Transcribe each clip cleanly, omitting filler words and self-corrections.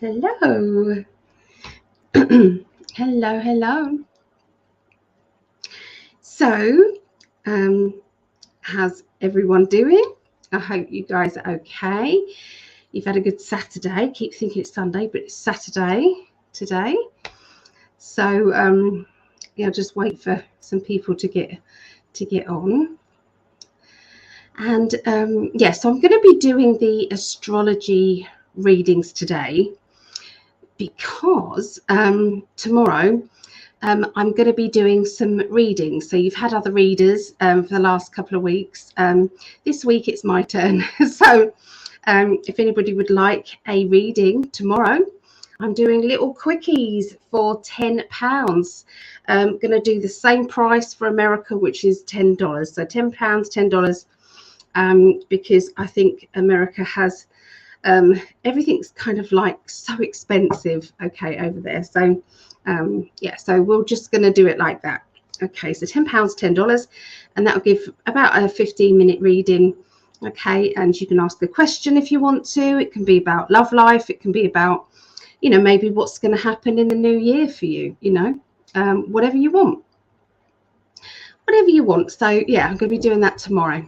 Hello. Hello. So, how's everyone doing? I hope you guys are okay. You've had a good Saturday. Keep thinking it's Sunday, but it's Saturday today. So, yeah, just wait for some people to get on. And so I'm going to be doing the astrology readings today because tomorrow I'm going to be doing some readings. So you've had other readers for the last couple of weeks. This week it's my turn. So if anybody would like a reading tomorrow, I'm doing little quickies for £10. I'm going to do the same price for America, which is $10. So £10, $10. Because I think America has everything's kind of like so expensive, okay, over there. So so we're just going to do it like that. Okay, so £10, $10, and that'll give about a 15-minute reading. Okay, and you can ask a question if you want to. It can be about love life. It can be about, maybe what's going to happen in the new year for you. Whatever you want. So yeah, I'm going to be doing that tomorrow.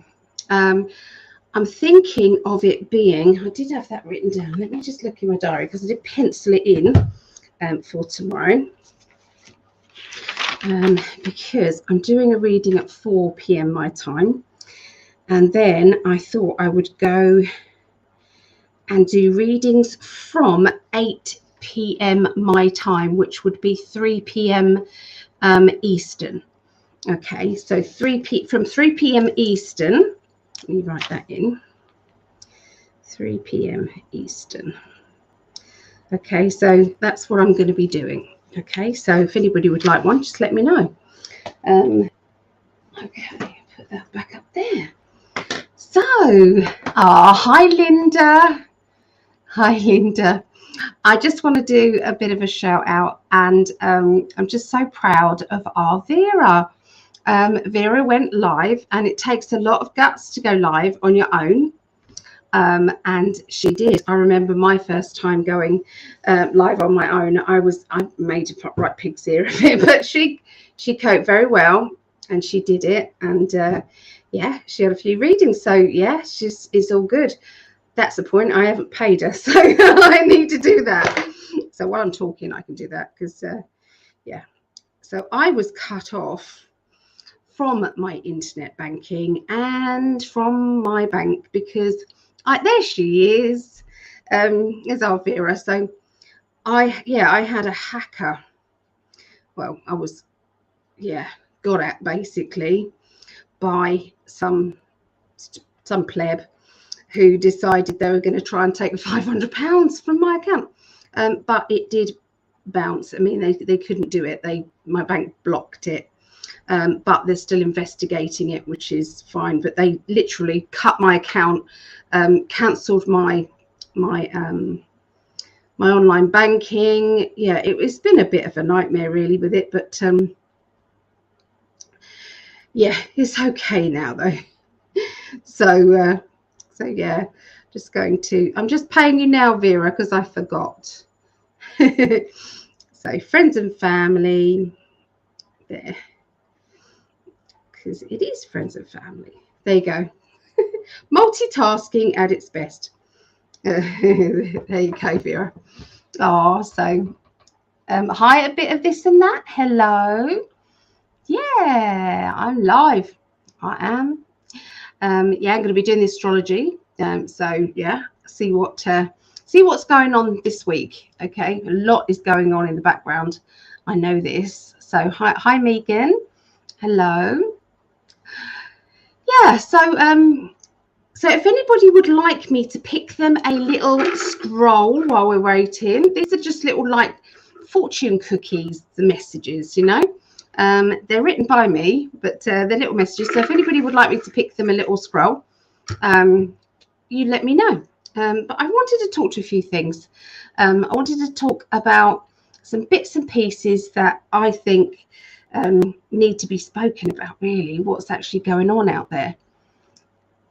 I'm thinking of it being, I did have that written down. Let me just look in my diary because I did pencil it in for tomorrow. Because I'm doing a reading at 4 p.m. my time. And then I thought I would go and do readings from 8 p.m. my time, which would be 3 p.m. Eastern. Okay, so from 3 p.m. Eastern. Let me write that in. 3 p.m. Eastern. Okay, so that's what I'm going to be doing. Okay, so if anybody would like one, just let me know. Okay, put that back up there. So, hi Linda. Hi Linda. I just want to do a bit of a shout out, and I'm just so proud of our Vera. Vera went live, and it takes a lot of guts to go live on your own, and she did. I remember my first time going live on my own. I made a right pig's ear of it, but she coped very well, and she did it, and she had a few readings, so yeah, it's all good. That's the point. I haven't paid her, so I need to do that. So while I'm talking, I can do that because so I was cut off from my internet banking and from my bank because there she is, as our Vera. So I had a hacker. Well, I was got at basically by some pleb who decided they were going to try and take the £500 from my account, but it did bounce. I mean, they couldn't do it. My bank blocked it. But they're still investigating it, which is fine. But they literally cut my account, cancelled my online banking. Yeah, it's been a bit of a nightmare really with it, but it's okay now though. So yeah, I'm just paying you now, Vera, because I forgot. So friends and family there. Because it is friends and family. There you go. Multitasking at its best. There you go, Vera. So hi, a bit of this and that. Hello. Yeah, I'm live. I am. I'm going to be doing the astrology. So yeah, see what's going on this week. Okay, a lot is going on in the background. I know this. So hi Megan. Hello. Yeah, so if anybody would like me to pick them a little scroll while we're waiting, these are just little like fortune cookies, the messages, they're written by me, but they're little messages. So if anybody would like me to pick them a little scroll, you let me know. But I wanted to talk to a few things. I wanted to talk about some bits and pieces that I think need to be spoken about, really, what's actually going on out there.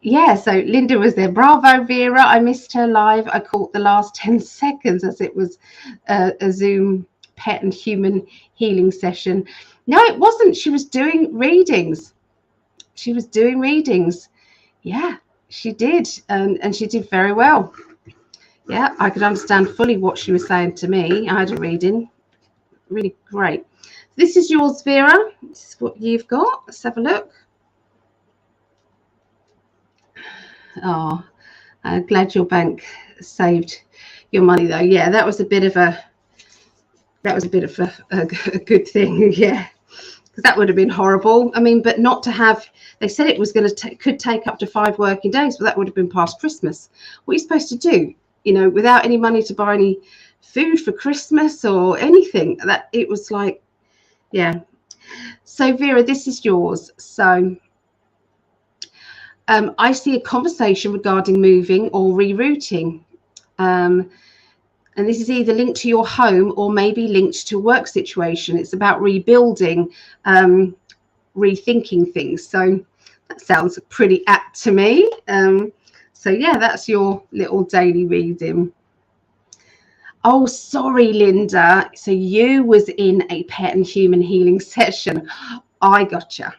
yeah, so Linda was there. Bravo, Vera. I missed her live. I caught the last 10 seconds as it was a Zoom pet and human healing session. No, it wasn't. She was doing readings. She was doing readings. Yeah, she did. And she did very well. Yeah, I could understand fully what she was saying to me. I had a reading. Really great. This is yours, Vera. This is what you've got. Let's have a look. Oh, I'm glad your bank saved your money, though. Yeah, that was a bit of a good thing. Yeah, because that would have been horrible. I mean, but not to have. They said it was going to could take up to 5 working days, but that would have been past Christmas. What are you supposed to do? You know, without any money to buy any food for Christmas or anything. That it was like, yeah. So Vera, this is yours. So I see a conversation regarding moving or rerouting. And this is either linked to your home or maybe linked to a work situation. It's about rebuilding, rethinking things. So that sounds pretty apt to me. So yeah, that's your little daily reading. Oh, sorry, Linda. So you was in a pet and human healing session. I gotcha.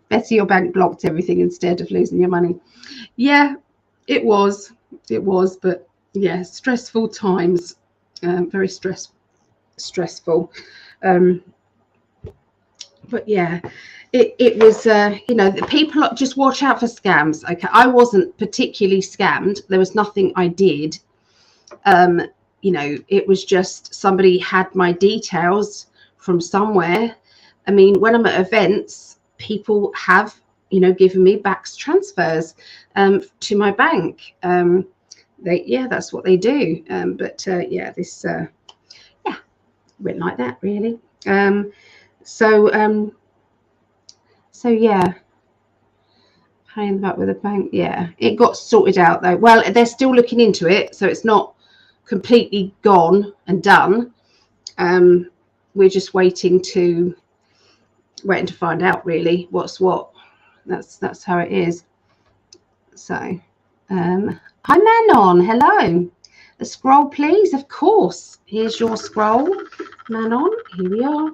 Better your bank blocked everything instead of losing your money. Yeah, it was, but yeah, stressful times, very stressful. But yeah, it was, you know, the people just watch out for scams. Okay, I wasn't particularly scammed. There was nothing I did. You know, it was just somebody had my details from somewhere. I mean, when I'm at events, people have, you know, given me back transfers to my bank. Yeah, that's what they do. But yeah, this yeah, went like that really. So yeah, paying back with a bank. Yeah, it got sorted out though. Well, they're still looking into it, so it's not completely gone and done. We're just waiting to find out really what's what. That's how it is. So hi Manon, hello. A scroll please. Of course, here's your scroll, Manon. Here we are.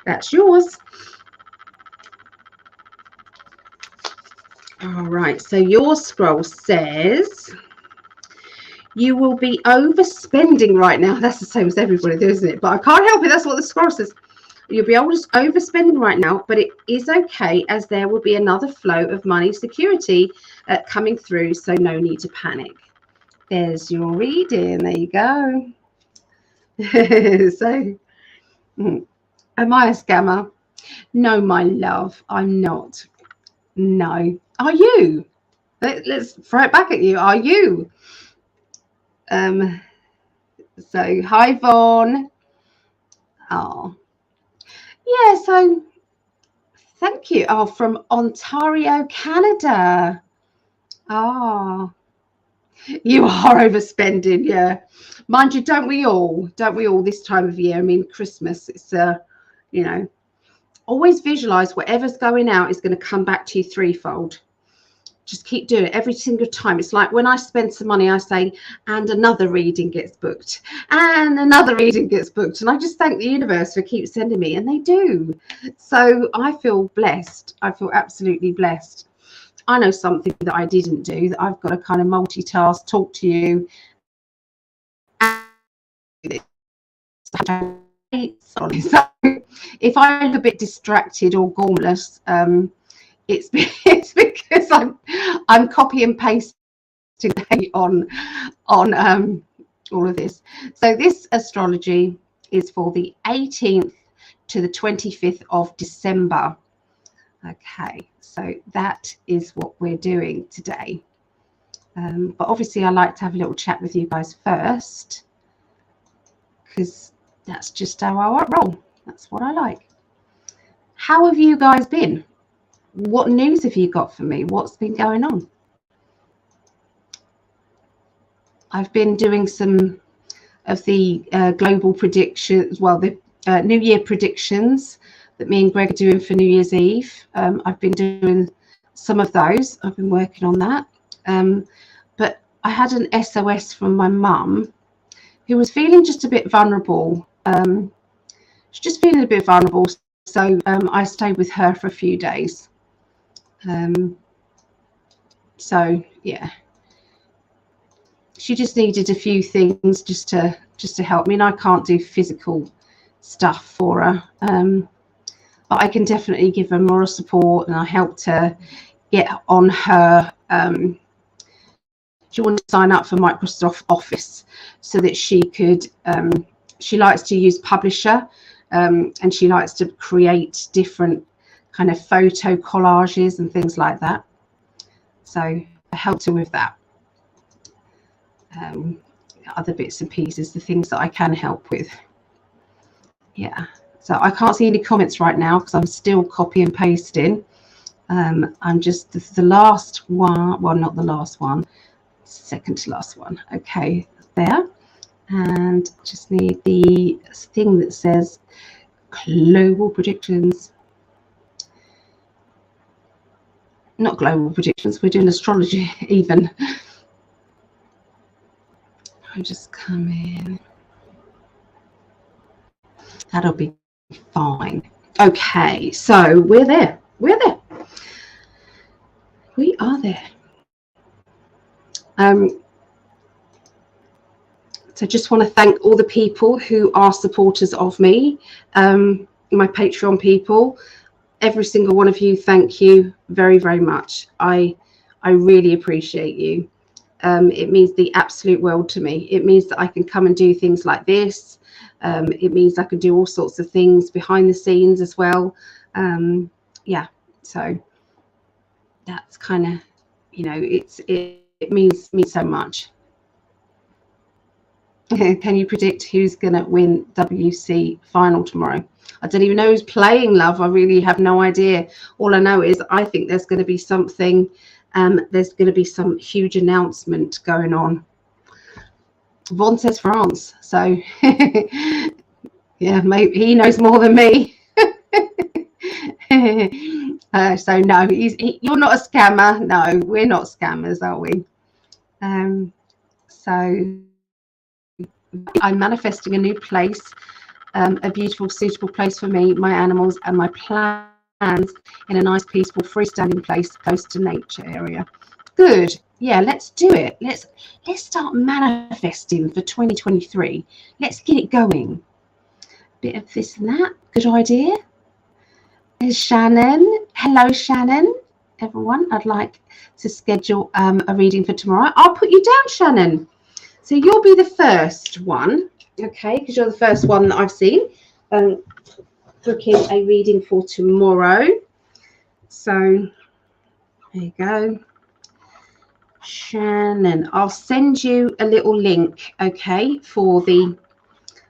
That's yours. All right, so your scroll says you will be overspending right now. That's the same as everybody does, isn't it? But I can't help it. That's what the scroll says. You'll be overspending right now, but it is okay as there will be another flow of money security coming through, so no need to panic. There's your reading. There you go. So, am I a scammer? No, my love, I'm not. No. Are you? Let's throw it back at you. Are you? So, hi, Vaughn. Oh. Yeah, so thank you. Oh, from Ontario, Canada. Oh, you are overspending, yeah. Mind you, don't we all this time of year? I mean, Christmas, it's you know, always visualize whatever's going out is going to come back to you threefold. Just keep doing it every single time. It's like when I spend some money, I say, and another reading gets booked, and another reading gets booked. And I just thank the universe for keep sending me, and they do. So I feel blessed. I feel absolutely blessed. I know something that I didn't do, that I've got to kind of multitask, talk to you. So if I look a bit distracted or gormless, it's because I'm copy and pasting on all of this. So this astrology is for the 18th to the 25th of December. Okay, so that is what we're doing today. But obviously I like to have a little chat with you guys first, because that's just how I roll. That's what I like. How have you guys been? What news have you got for me? What's been going on? I've been doing some of the global predictions, well, the New Year predictions that me and Greg are doing for New Year's Eve. I've been doing some of those. I've been working on that. But I had an SOS from my mum, who was feeling just a bit vulnerable. She's just feeling a bit vulnerable. So I stayed with her for a few days. So yeah, she just needed a few things just to help me. And I can't do physical stuff for her, but I can definitely give her moral support, and I helped her get on her. She wanted to sign up for Microsoft Office so that she could. She likes to use Publisher, and she likes to create different kind of photo collages and things like that. So I helped her with that. Other bits and pieces, the things that I can help with. Yeah, so I can't see any comments right now because I'm still copy and pasting. I'm just the last one, well, not the last one, second to last one. Okay, there. And just need the thing that says global predictions. Not global predictions, we're doing astrology even. I'll just come in. That'll be fine. Okay, so we're there. We're there. We are there. So just want to thank all the people who are supporters of me, my Patreon people. Every single one of you, thank you very, very much. I really appreciate you. It means the absolute world to me. It means that I can come and do things like this. It means I can do all sorts of things behind the scenes as well. Yeah, so that's kind of, you know, it means so much. Can you predict who's going to win WC final tomorrow? I don't even know who's playing, love. I really have no idea. All I know is I think there's going to be something. There's going to be some huge announcement going on. Vaughn says France. So, yeah, maybe he knows more than me. So, no, you're not a scammer. No, we're not scammers, are we? So, I'm manifesting a new place, a beautiful, suitable place for me, my animals, and my plans in a nice, peaceful, freestanding place close to nature area. Good. Yeah, let's do it. Let's start manifesting for 2023. Let's get it going. Bit of this and that. Good idea. There's Shannon. Hello, Shannon. Everyone, I'd like to schedule a reading for tomorrow. I'll put you down, Shannon. So you'll be the first one, okay, because you're the first one that I've seen. Booking a reading for tomorrow. So there you go. Shannon, I'll send you a little link, okay, for the,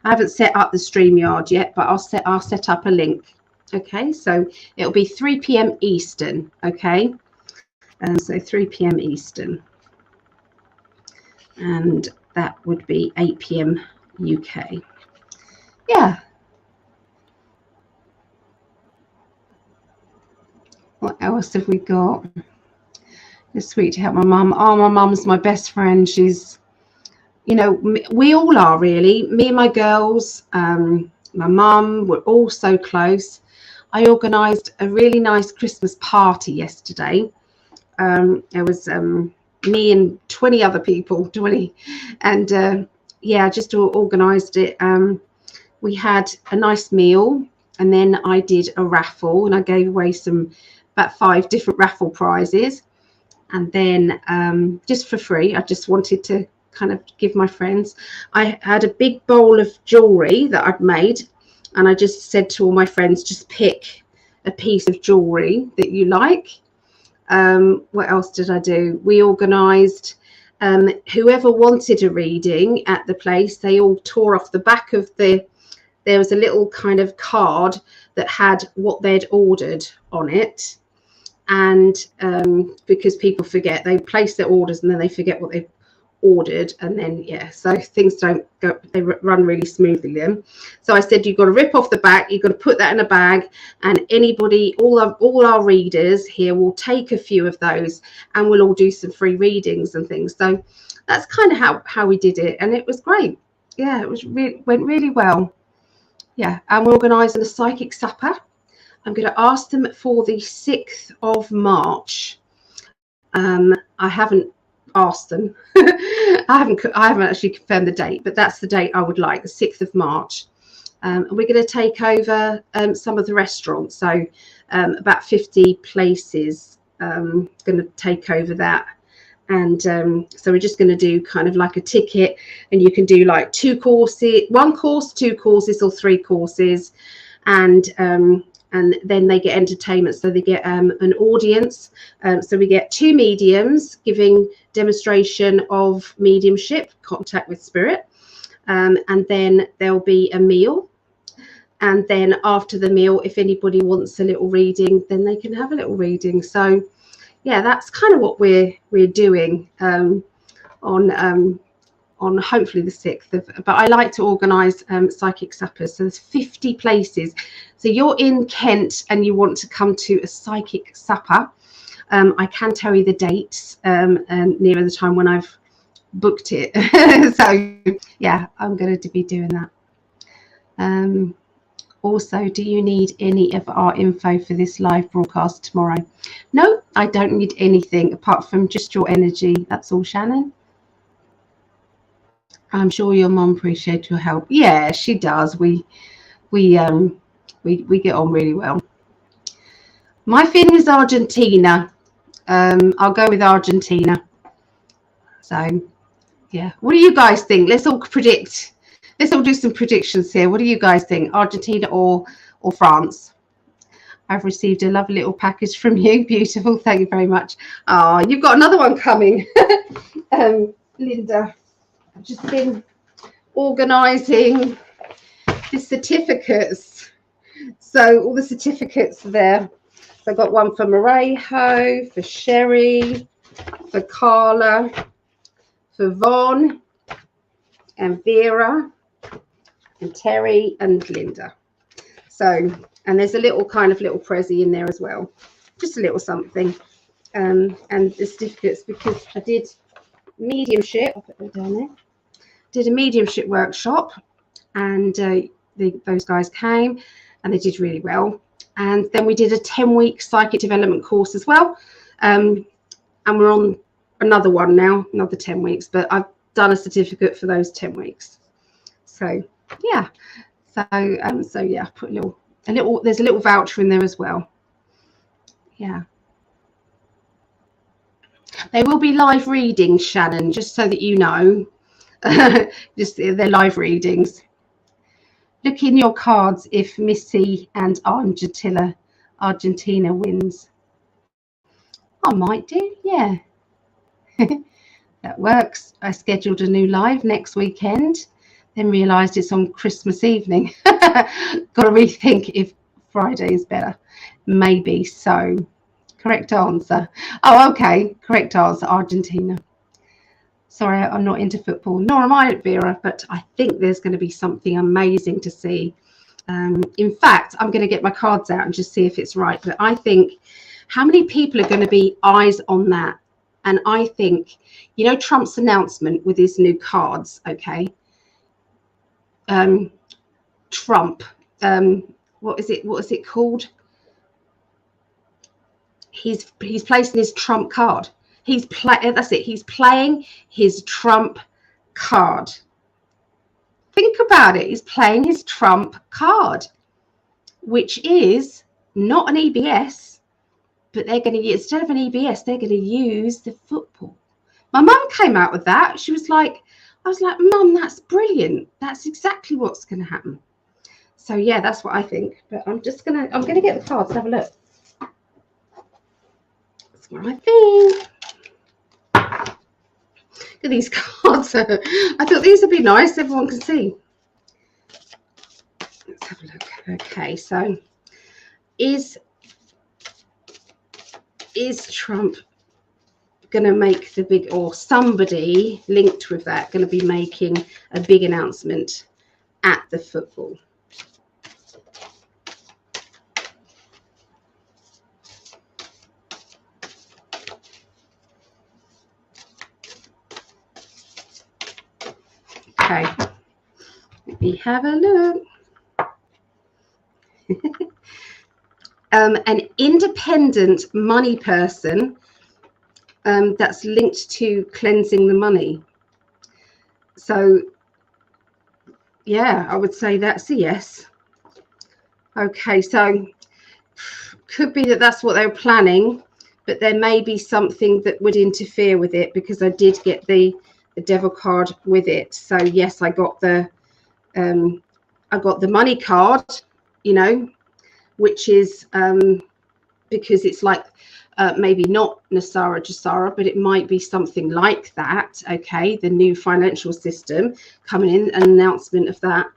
I haven't set up the StreamYard yet, but I'll set up a link, okay, so it'll be 3 p.m. Eastern, okay, so 3 p.m. Eastern, and that would be 8 p.m. UK. Yeah. What else have we got? It's sweet to help my mum. Oh, my mum's my best friend. She's, you know, we all are really. Me and my girls, my mum, we're all so close. I organised a really nice Christmas party yesterday. There was me and 20 other people, and yeah, just organised it. We had a nice meal, and then I did a raffle, and I gave away about 5 different raffle prizes. And then just for free, I just wanted to kind of give my friends. I had a big bowl of jewelry that I'd made, and I just said to all my friends, just pick a piece of jewelry that you like. What else did I do? We organised, whoever wanted a reading at the place, they all tore off the back of there was a little kind of card that had what they'd ordered on it. And because people forget, they place their orders and then they forget what they've ordered, and then yeah, so things don't go, they run really smoothly then. So I said, you've got to rip off the back, you've got to put that in a bag, and anybody, all our readers here will take a few of those, and we'll all do some free readings and things. So that's kind of how we did it, and it was great. Yeah, it was went really well. Yeah, and we're organising a psychic supper. I'm going to ask them for the 6th of March. I haven't asked them. I haven't actually confirmed the date, but that's the date I would like, the 6th of March. And we're going to take over some of the restaurants, so about 50 places, going to take over that. And so we're just going to do kind of like a ticket, and you can do like 2 courses, 1 course, 2 courses, or 3 courses, and then they get entertainment, so they get an audience. So we get 2 mediums giving demonstration of mediumship, contact with spirit, and then there'll be a meal, and then after the meal, if anybody wants a little reading, then they can have a little reading. So yeah, that's kind of what we're doing on hopefully the 6th of, but I like to organise psychic suppers. So there's 50 places. So you're in Kent and you want to come to a psychic supper, I can tell you the dates and nearer the time when I've booked it. So yeah, I'm going to be doing that. Also, do you need any of our info for this live broadcast tomorrow? No, I don't need anything apart from just your energy. That's all, Shannon. I'm sure your mum appreciates your help. Yeah, she does. We get on really well. My feeling is Argentina. I'll go with Argentina. So yeah, what do you guys think? Let's all predict. Let's all do some predictions here. What do you guys think? Argentina or France? I've received a lovely little package from you. Beautiful. Thank you very much. Oh, you've got another one coming. Linda, I've just been organising the certificates. So all the certificates are there. So I've got one for Marejo, for Sherry, for Carla, for Vaughn, and Vera, and Terry, and Linda. So, and there's a little kind of little prezi in there as well, just a little something. And the certificates, because I did mediumship, I'll put them down there, did a mediumship workshop, and those guys came and they did really well. And then we did a 10-week psychic development course as well, and we're on another one now, another 10 weeks, but I've done a certificate for those 10 weeks. So yeah, so yeah, put a little there's a little voucher in there as well. Yeah, they will be live readings, Shannon, just so that you know. Just they're live readings. Look in your cards if Missy and Argentina wins. I might do, yeah. That works. I scheduled a new live next weekend, then realised it's on Christmas evening. Got to rethink if Friday is better. Maybe so. Correct answer. Oh, okay. Correct answer, Argentina. Sorry, I'm not into football, nor am I, Vera, but I think there's going to be something amazing to see. In fact, I'm going to get my cards out and just see if it's right. But I think, how many people are going to be eyes on that? And I think, you know, Trump's announcement with his new cards, okay? Trump, what is it called? He's placing his Trump card. That's it. He's playing his Trump card. Think about it. He's playing his Trump card, which is not an EBS, but they're going to use, instead of an EBS, they're going to use the football. My mum came out with that. She was like, I was like, Mum, that's brilliant. That's exactly what's going to happen. So yeah, that's what I think. But I'm going to get the cards and have a look. That's what I think. Look at these cards. I thought these would be nice. Everyone can see. Let's have a look. Okay, so is Trump going to make the big, or somebody linked with that going to be making a big announcement at the football. Okay, let me have a look. An independent money person that's linked to cleansing the money. So yeah, I would say that's a yes. Okay, so could be that that's what they were planning, but there may be something that would interfere with it, because I did get the devil card with it. So yes, I got the money card, you know, which is because it's like maybe not Nasara Jasara, but it might be something like that. Okay, the new financial system coming in, an announcement of that.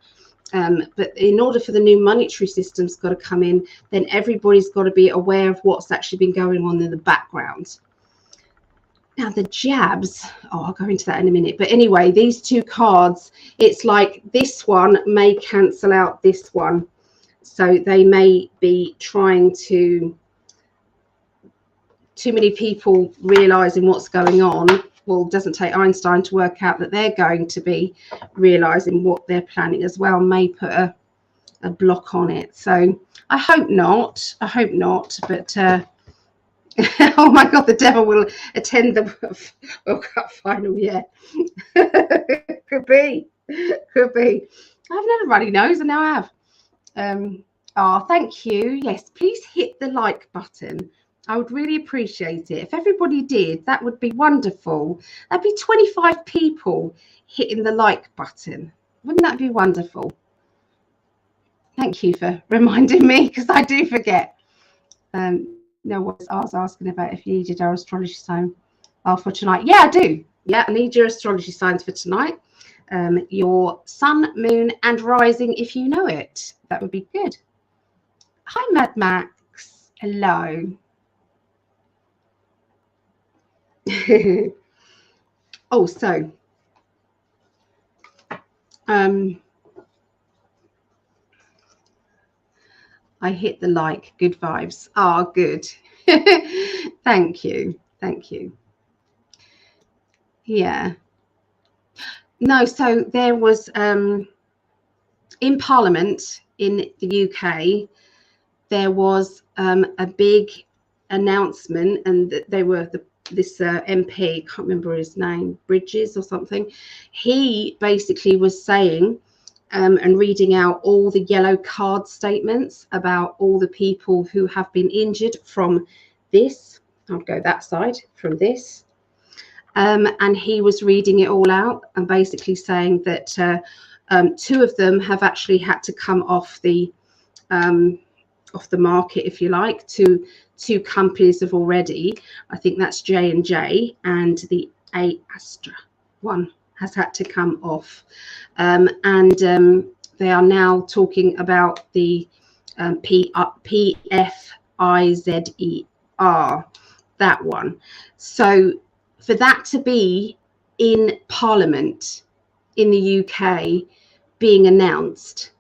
But in order for the new monetary system's got to come in, then everybody's got to be aware of what's actually been going on in the background. Now the jabs, I'll go into that in a minute. But anyway, these two cards, it's like this one may cancel out this one. So they may be trying to, too many people realizing what's going on. Well, it doesn't take Einstein to work out that they're going to be realizing what they're planning as well, may put a block on it. So I hope not. I hope not. But oh my God, the devil will attend the World Cup final. Yeah, could be. I've never runny nose, and now I have. Oh, thank you. Yes, please hit the like button. I would really appreciate it. If everybody did, that would be wonderful. That'd be 25 people hitting the like button. Wouldn't that be wonderful? Thank you for reminding me, because I do forget. No, what I was asking about if you needed our astrology sign for tonight. Yeah, I do. Yeah, I need your astrology signs for tonight. Your sun, moon, and rising, if you know it. That would be good. Hi, Mad Max. Hello. Oh, so I hit the like. Good vibes. Ah, good. Thank you. Thank you. Yeah. No, so there was in Parliament in the UK, there was a big announcement, and they were this MP, can't remember his name, Bridges or something. He basically was saying and reading out all the yellow card statements about all the people who have been injured from this. I'll go that side, from this. And he was reading it all out and basically saying that two of them have actually had to come off the market, if you like. Two companies have already. I think that's J&J, and the Astra one has had to come off. And they are now talking about the PFIZER, that one. So for that to be in Parliament in the UK being announced,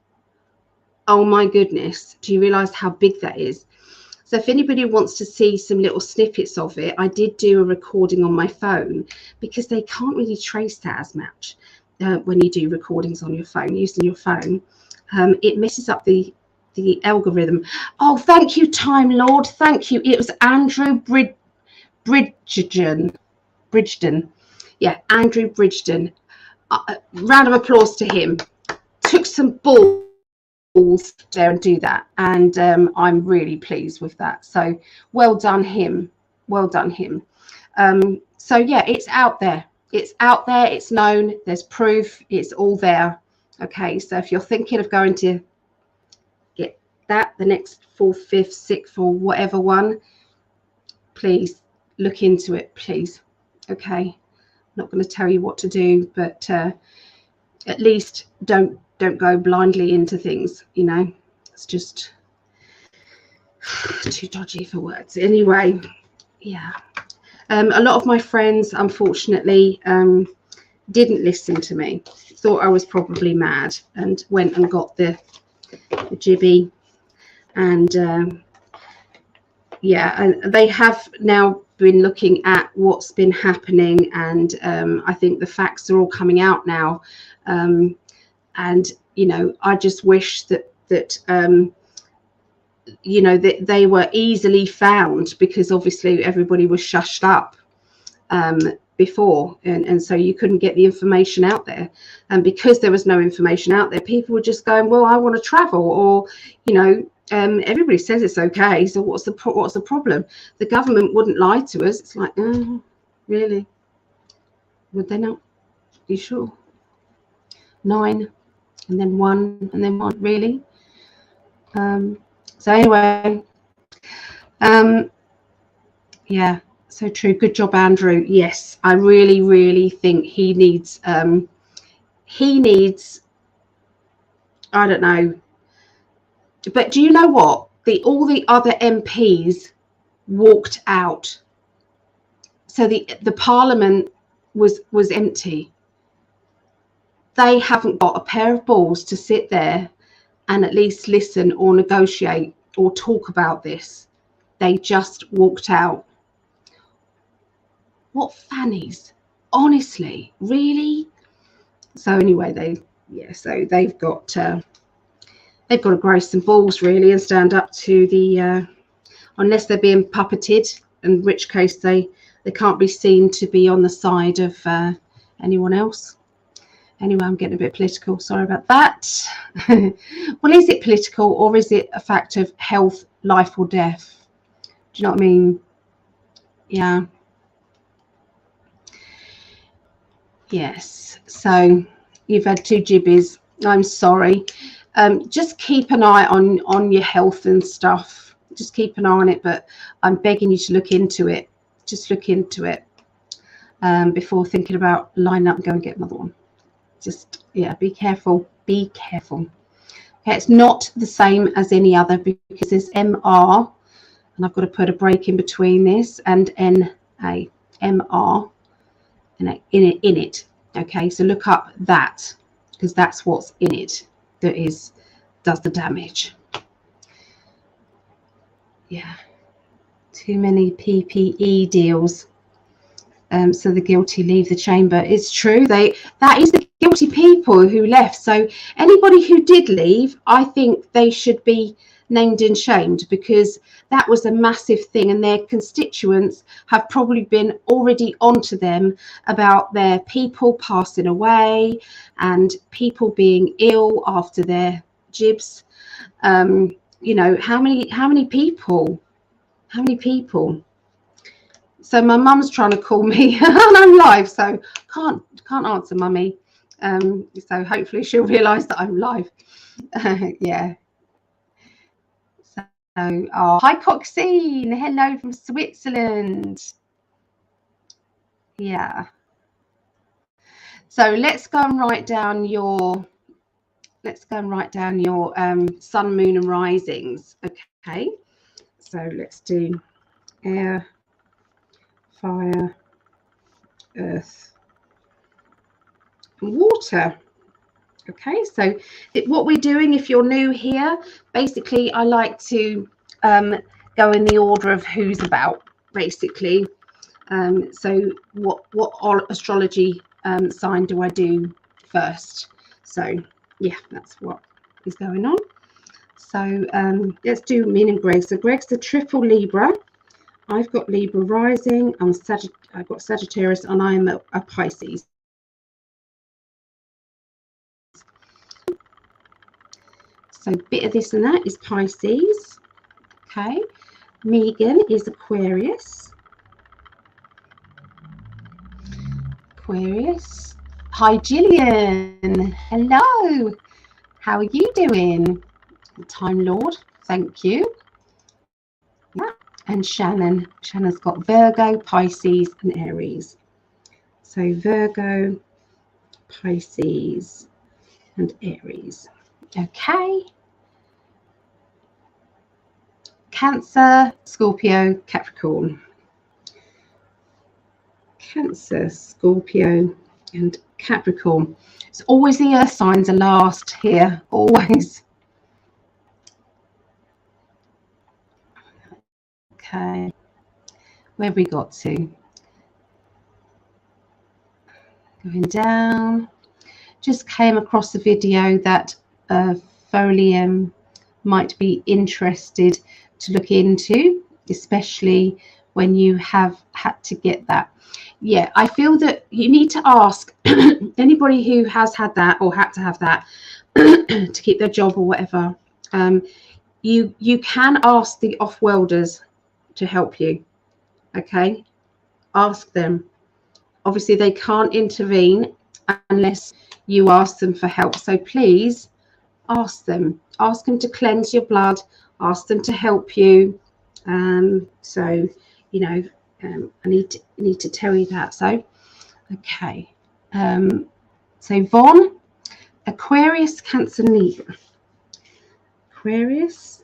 oh my goodness, do you realize how big that is? So if anybody wants to see some little snippets of it, I did do a recording on my phone, because they can't really trace that as much when you do recordings on your phone, using your phone. It messes up the algorithm. Oh, thank you, Time Lord. Thank you. It was Andrew Bridgen. Yeah, Andrew Bridgen. Round of applause to him. Took some balls there and do that, and I'm really pleased with that. So well done him. So yeah, it's out there. It's known. There's proof. It's all there. Okay, so if you're thinking of going to get that, the next 4th, 5th, 6th, or whatever one, please look into it, please. Okay, I'm not going to tell you what to do, but at least don't go blindly into things, you know. It's just too dodgy for words. Anyway, yeah. A lot of my friends, unfortunately, didn't listen to me, thought I was probably mad, and went and got the jibby. And yeah, and they have now been looking at what's been happening, and I think the facts are all coming out now. And you know, I just wish that you know, that they were easily found, because obviously everybody was shushed up before, and so you couldn't get the information out there. And because there was no information out there, people were just going, well, I want to travel, or you know, everybody says it's okay, so what's the problem? The government wouldn't lie to us. It's like, oh, really? Would they not? You sure? 9 and then 1 and then 1, really? So anyway, yeah, so true. Good job, Andrew. Yes, I really think he needs I don't know, but do you know what, all the other MPs walked out, so the parliament was empty. They haven't got a pair of balls to sit there and at least listen or negotiate or talk about this. They just walked out. What fannies, honestly, really? So anyway, they've got to grow some balls, really, and stand up to the unless they're being puppeted, in which case they can't be seen to be on the side of anyone else. Anyway, I'm getting a bit political, sorry about that. Well, is it political, or is it a fact of health, life or death? Do you know what I mean? Yeah. Yes, so you've had 2 jibbies. I'm sorry. Just keep an eye on your health and stuff. Just keep an eye on it, but I'm begging you to look into it. Just look into it before thinking about lining up and go and get another one. Just, yeah, be careful. Be careful. Okay, it's not the same as any other, because there's MR, and I've got to put a break in between this, and NA, MR. In it. Okay, so look up that, because that's what's in it that does the damage. Yeah, too many PPE deals, so the guilty leave the chamber. It's true, that is the guilty people who left. So anybody who did leave, I think they should be named and shamed, because that was a massive thing, and their constituents have probably been already onto them about their people passing away and people being ill after their jibs. You know, how many people? So my mum's trying to call me and I'm live, so can't answer, mummy. So hopefully she'll realise that I'm live. Yeah. So, hi Coxine, hello from Switzerland. Yeah. So let's go and write down your sun, moon, and risings. Okay. So let's do air, fire, earth, and water. Okay, so what we're doing, if you're new here, basically I like to go in the order of who's about, basically. So what astrology sign do I do first? So yeah, that's what is going on. So let's do Min and Greg. So Greg's the triple Libra. I've got Libra rising. I've got Sagittarius, and I'm a Pisces. So a bit of this and that is Pisces. Okay. Megan is Aquarius. Hi, Gillian. Hello. How are you doing? Time Lord. Thank you. Yeah. And Shannon. Shannon's got Virgo, Pisces, and Aries. So Virgo, Pisces, and Aries. Okay. Cancer, Scorpio, Capricorn. Cancer, Scorpio, and Capricorn. It's always the earth signs are last here, always. Okay, where have we got to? Going down. Just came across a video that Folium might be interested to look into, especially when you have had to get that. Yeah, I feel that you need to ask anybody who has had that or had to have that to keep their job or whatever. You can ask the off-worlders to help you. Okay, ask them. Obviously, they can't intervene unless you ask them for help. So please ask them. Ask them to cleanse your blood. Ask them to help you. So, you know, I need to tell you that. So, okay. So Vaughn, Aquarius, Cancer, Libra. Aquarius,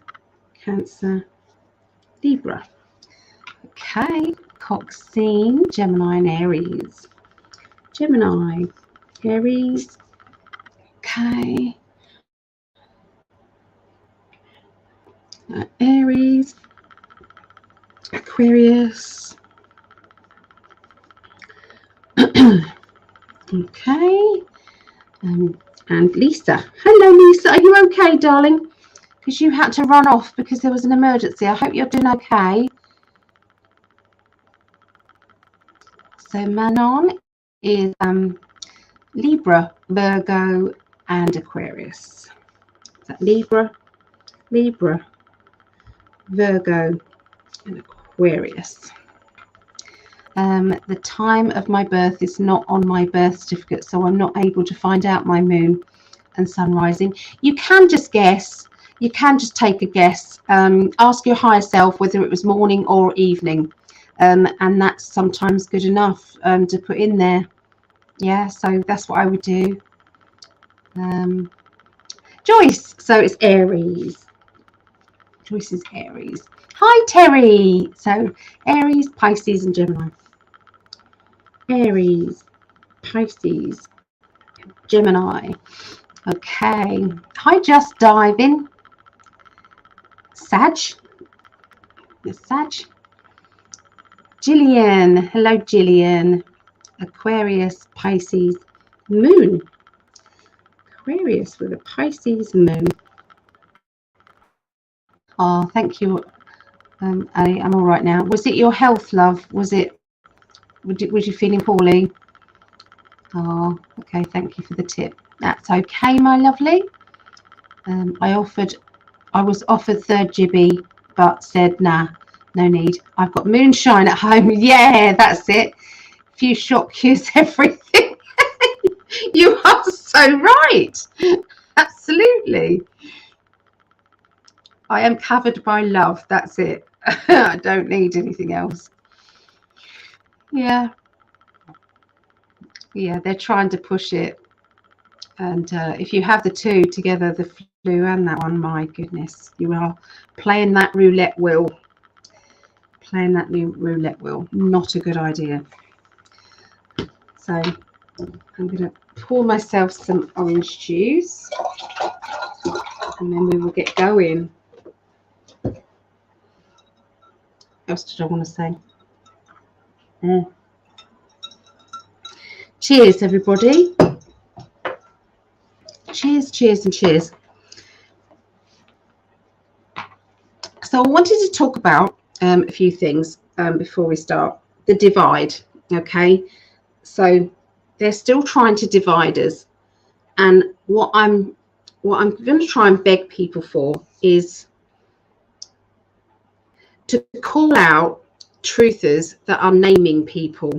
Cancer, Libra. Okay. Coxine, Gemini, and Aries. Gemini, Aries. Okay. Aries, Aquarius. Okay. And Lisa. Hello, Lisa. Are you okay, darling? Because you had to run off because there was an emergency. I hope you're doing okay. So Manon is Libra, Virgo, and Aquarius. Is that Libra, Virgo, and Aquarius. The time of my birth is not on my birth certificate, so I'm not able to find out my moon and sun rising. You can just guess. You can just take a guess. Ask your higher self whether it was morning or evening. And that's sometimes good enough to put in there. Yeah, so that's what I would do. Joyce, so it's Aries. Joyce is Aries. Hi, Terry. So Aries, Pisces, and Gemini. Aries, Pisces, Gemini. Okay. Hi, Just Diving. Sag. Yes, Sag. Gillian. Hello, Gillian. Aquarius, Pisces, Moon. Aquarius with a Pisces moon. Oh, thank you. Ali, I'm all right now. Was it your health, love? Was you feeling poorly? Oh, okay. Thank you for the tip. That's okay, my lovely. I was offered third Gibby, but said nah, no need. I've got moonshine at home. Yeah, that's it. Few shot cues, everything. You are so right. Absolutely. I am covered by love. That's it. I don't need anything else. Yeah. Yeah, they're trying to push it. And if you have the two together, the flu and that one, my goodness, you are playing that roulette wheel. Playing that new roulette wheel. Not a good idea. So I'm going to pour myself some orange juice. And then we will get going. What else did I want to say? Cheers, everybody. Cheers, cheers, and cheers. So I wanted to talk about a few things before we start. The divide, okay? So they're still trying to divide us. And what I'm going to try and beg people for is to call out truthers that are naming people.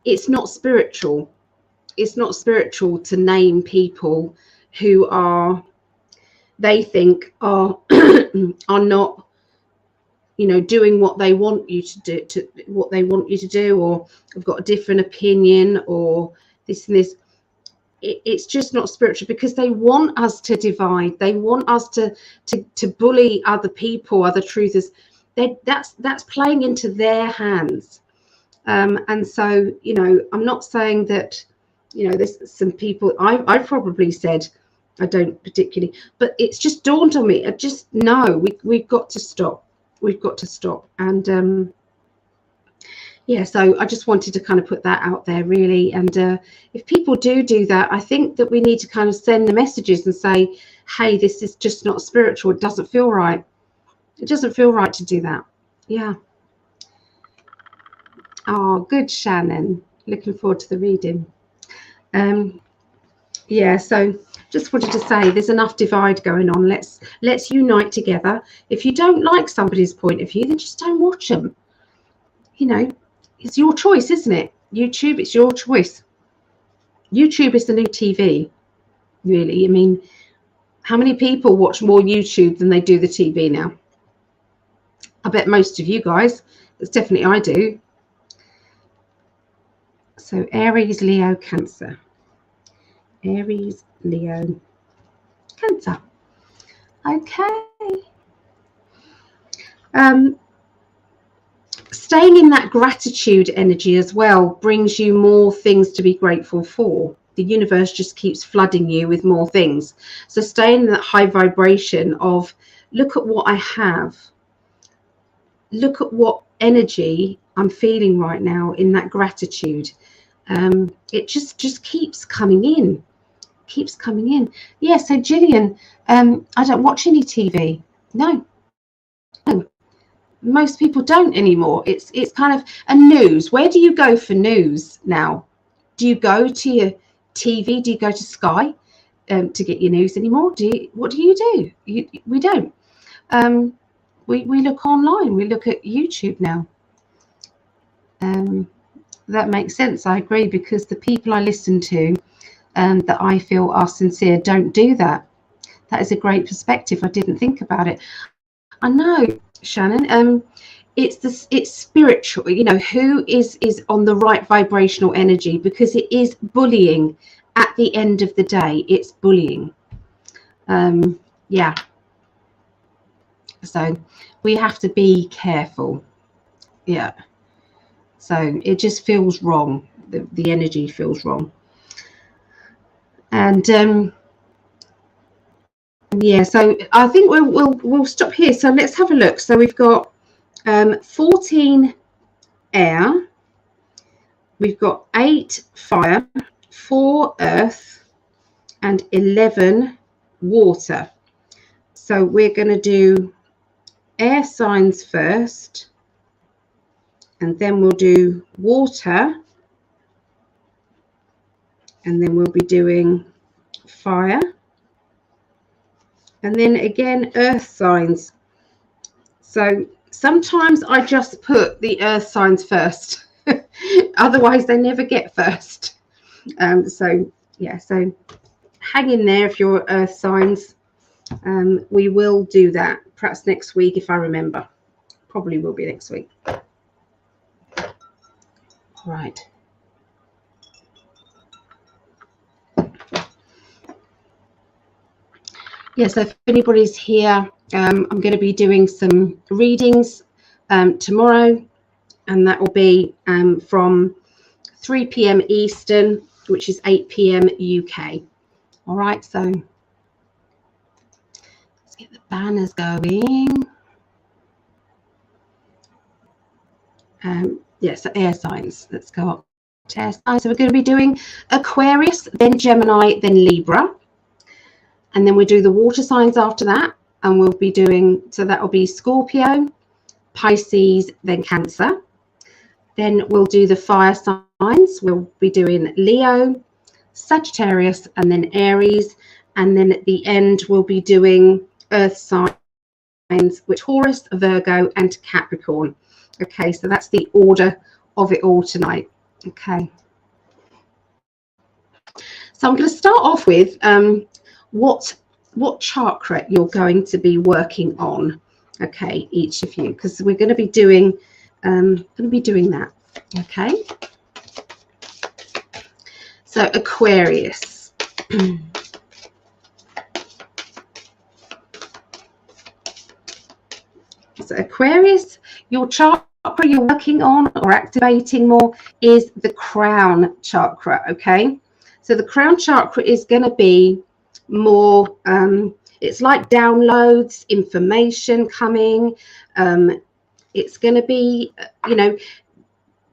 It's not spiritual. It's not spiritual to name people who they think are not, you know, doing what they want you to do, or have got a different opinion, or this and this. It's just not spiritual, because they want us to divide. They want us to bully other people, other truthers. That's playing into their hands. And so, you know, I'm not saying that, you know, there's some people, I've probably said I don't particularly, but it's just dawned on me. I just know we've got to stop. We've got to stop. And yeah, so I just wanted to kind of put that out there, really. And if people do that, I think that we need to kind of send the messages and say, hey, this is just not spiritual. It doesn't feel right. It doesn't feel right to do that. Yeah. Oh, good, Shannon. Looking forward to the reading. Yeah, so just wanted to say there's enough divide going on. Let's unite together. If you don't like somebody's point of view, then just don't watch them. You know, it's your choice, isn't it? YouTube, it's your choice. YouTube is the new TV, really. I mean, how many people watch more YouTube than they do the TV now? I bet most of you guys. It's definitely I do. So Aries, Leo, Cancer. Aries, Leo, Cancer. Okay. Staying in that gratitude energy as well brings you more things to be grateful for. The universe just keeps flooding you with more things. So staying in that high vibration of, look at what I have. Look at what energy I'm feeling right now in that gratitude. It just keeps coming in. Keeps coming in. Yeah, so Gillian, I don't watch any TV. No. Most people don't anymore. It's kind of a news. Where do you go for news now? Do you go to your TV? Do you go to Sky to get your news anymore? What do you do? We don't. We look online. We look at YouTube now. That makes sense. I agree, because the people I listen to that I feel are sincere don't do that. That is a great perspective. I didn't think about it. I know, Shannon. It's spiritual. You know, who is on the right vibrational energy, because it is bullying. At the end of the day, it's bullying. Yeah. So we have to be careful. Yeah. So it just feels wrong. The energy feels wrong. And yeah, so I think we'll stop here. So let's have a look. So we've got 14 air, we've got 8 fire, 4 earth, and 11 water. So we're going to do air signs first, and then we'll do water, and then we'll be doing fire, and then again earth signs. So sometimes I just put the earth signs first. Otherwise they never get first. So yeah, so hang in there if you're earth signs. We will do that perhaps next week if I remember. Probably will be next week. Right. Yeah, so if anybody's here, I'm going to be doing some readings tomorrow, and that will be from 3 p.m. Eastern, which is 8 p.m. UK. All right, so let's get the banners going. Yeah, so air signs. Let's go up to air signs. So we're going to be doing Aquarius, then Gemini, then Libra. And then we do the water signs after that. And we'll be doing, so that will be Scorpio, Pisces, then Cancer. Then we'll do the fire signs. We'll be doing Leo, Sagittarius, and then Aries. And then at the end, we'll be doing earth signs, which Taurus, Virgo, and Capricorn. Okay, so that's the order of it all tonight. Okay. So I'm going to start off with what chakra you're going to be working on. Okay, each of you, because we're going to be doing that. Okay. So Aquarius. So Aquarius, your chakra chakra you're working on or activating more is the crown chakra. Okay, so the crown chakra is going to be more it's like downloads, information coming. It's going to be, you know,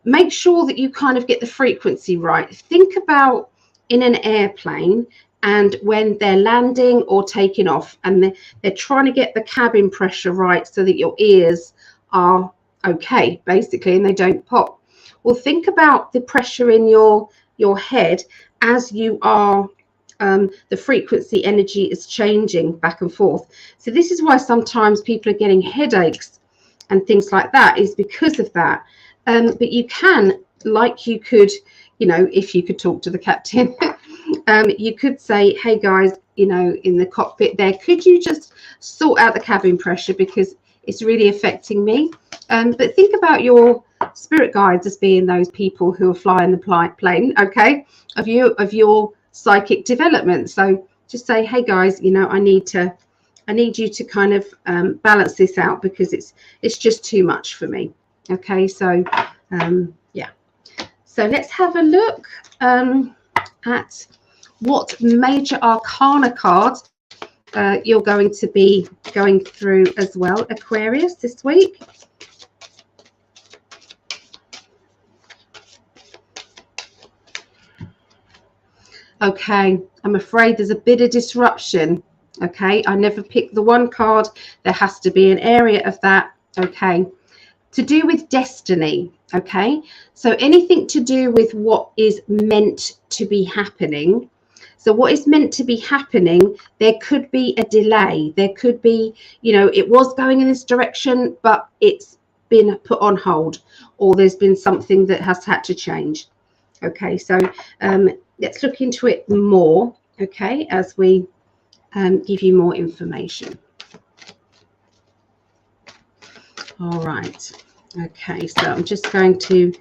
make sure that you kind of get the frequency right. Think about in an airplane, and when they're landing or taking off, and they're trying to get the cabin pressure right so that your ears are okay, basically, and they don't pop. Well, think about the pressure in your head as you are the frequency energy is changing back and forth. So this is why sometimes people are getting headaches and things like that, is because of that. But you can, like you could, you know, if you could talk to the captain, you could say, hey guys, you know, in the cockpit there, could you just sort out the cabin pressure because it's really affecting me. But think about your spirit guides as being those people who are flying the plane, okay, of your psychic development. So just say, hey guys, you know, I need you to kind of balance this out because it's just too much for me. Okay, so yeah, so let's have a look at what major arcana cards you're going to be going through as well, Aquarius, this week. Okay, I'm afraid there's a bit of disruption. Okay, I never pick the one card. There has to be an area of that. Okay, to do with destiny. Okay, so anything to do with what is meant to be happening. So what is meant to be happening, there could be a delay. There could be, you know, it was going in this direction, but it's been put on hold, or there's been something that has had to change. Okay, so let's look into it more, okay, as we give you more information. All right. Okay, so I'm just going to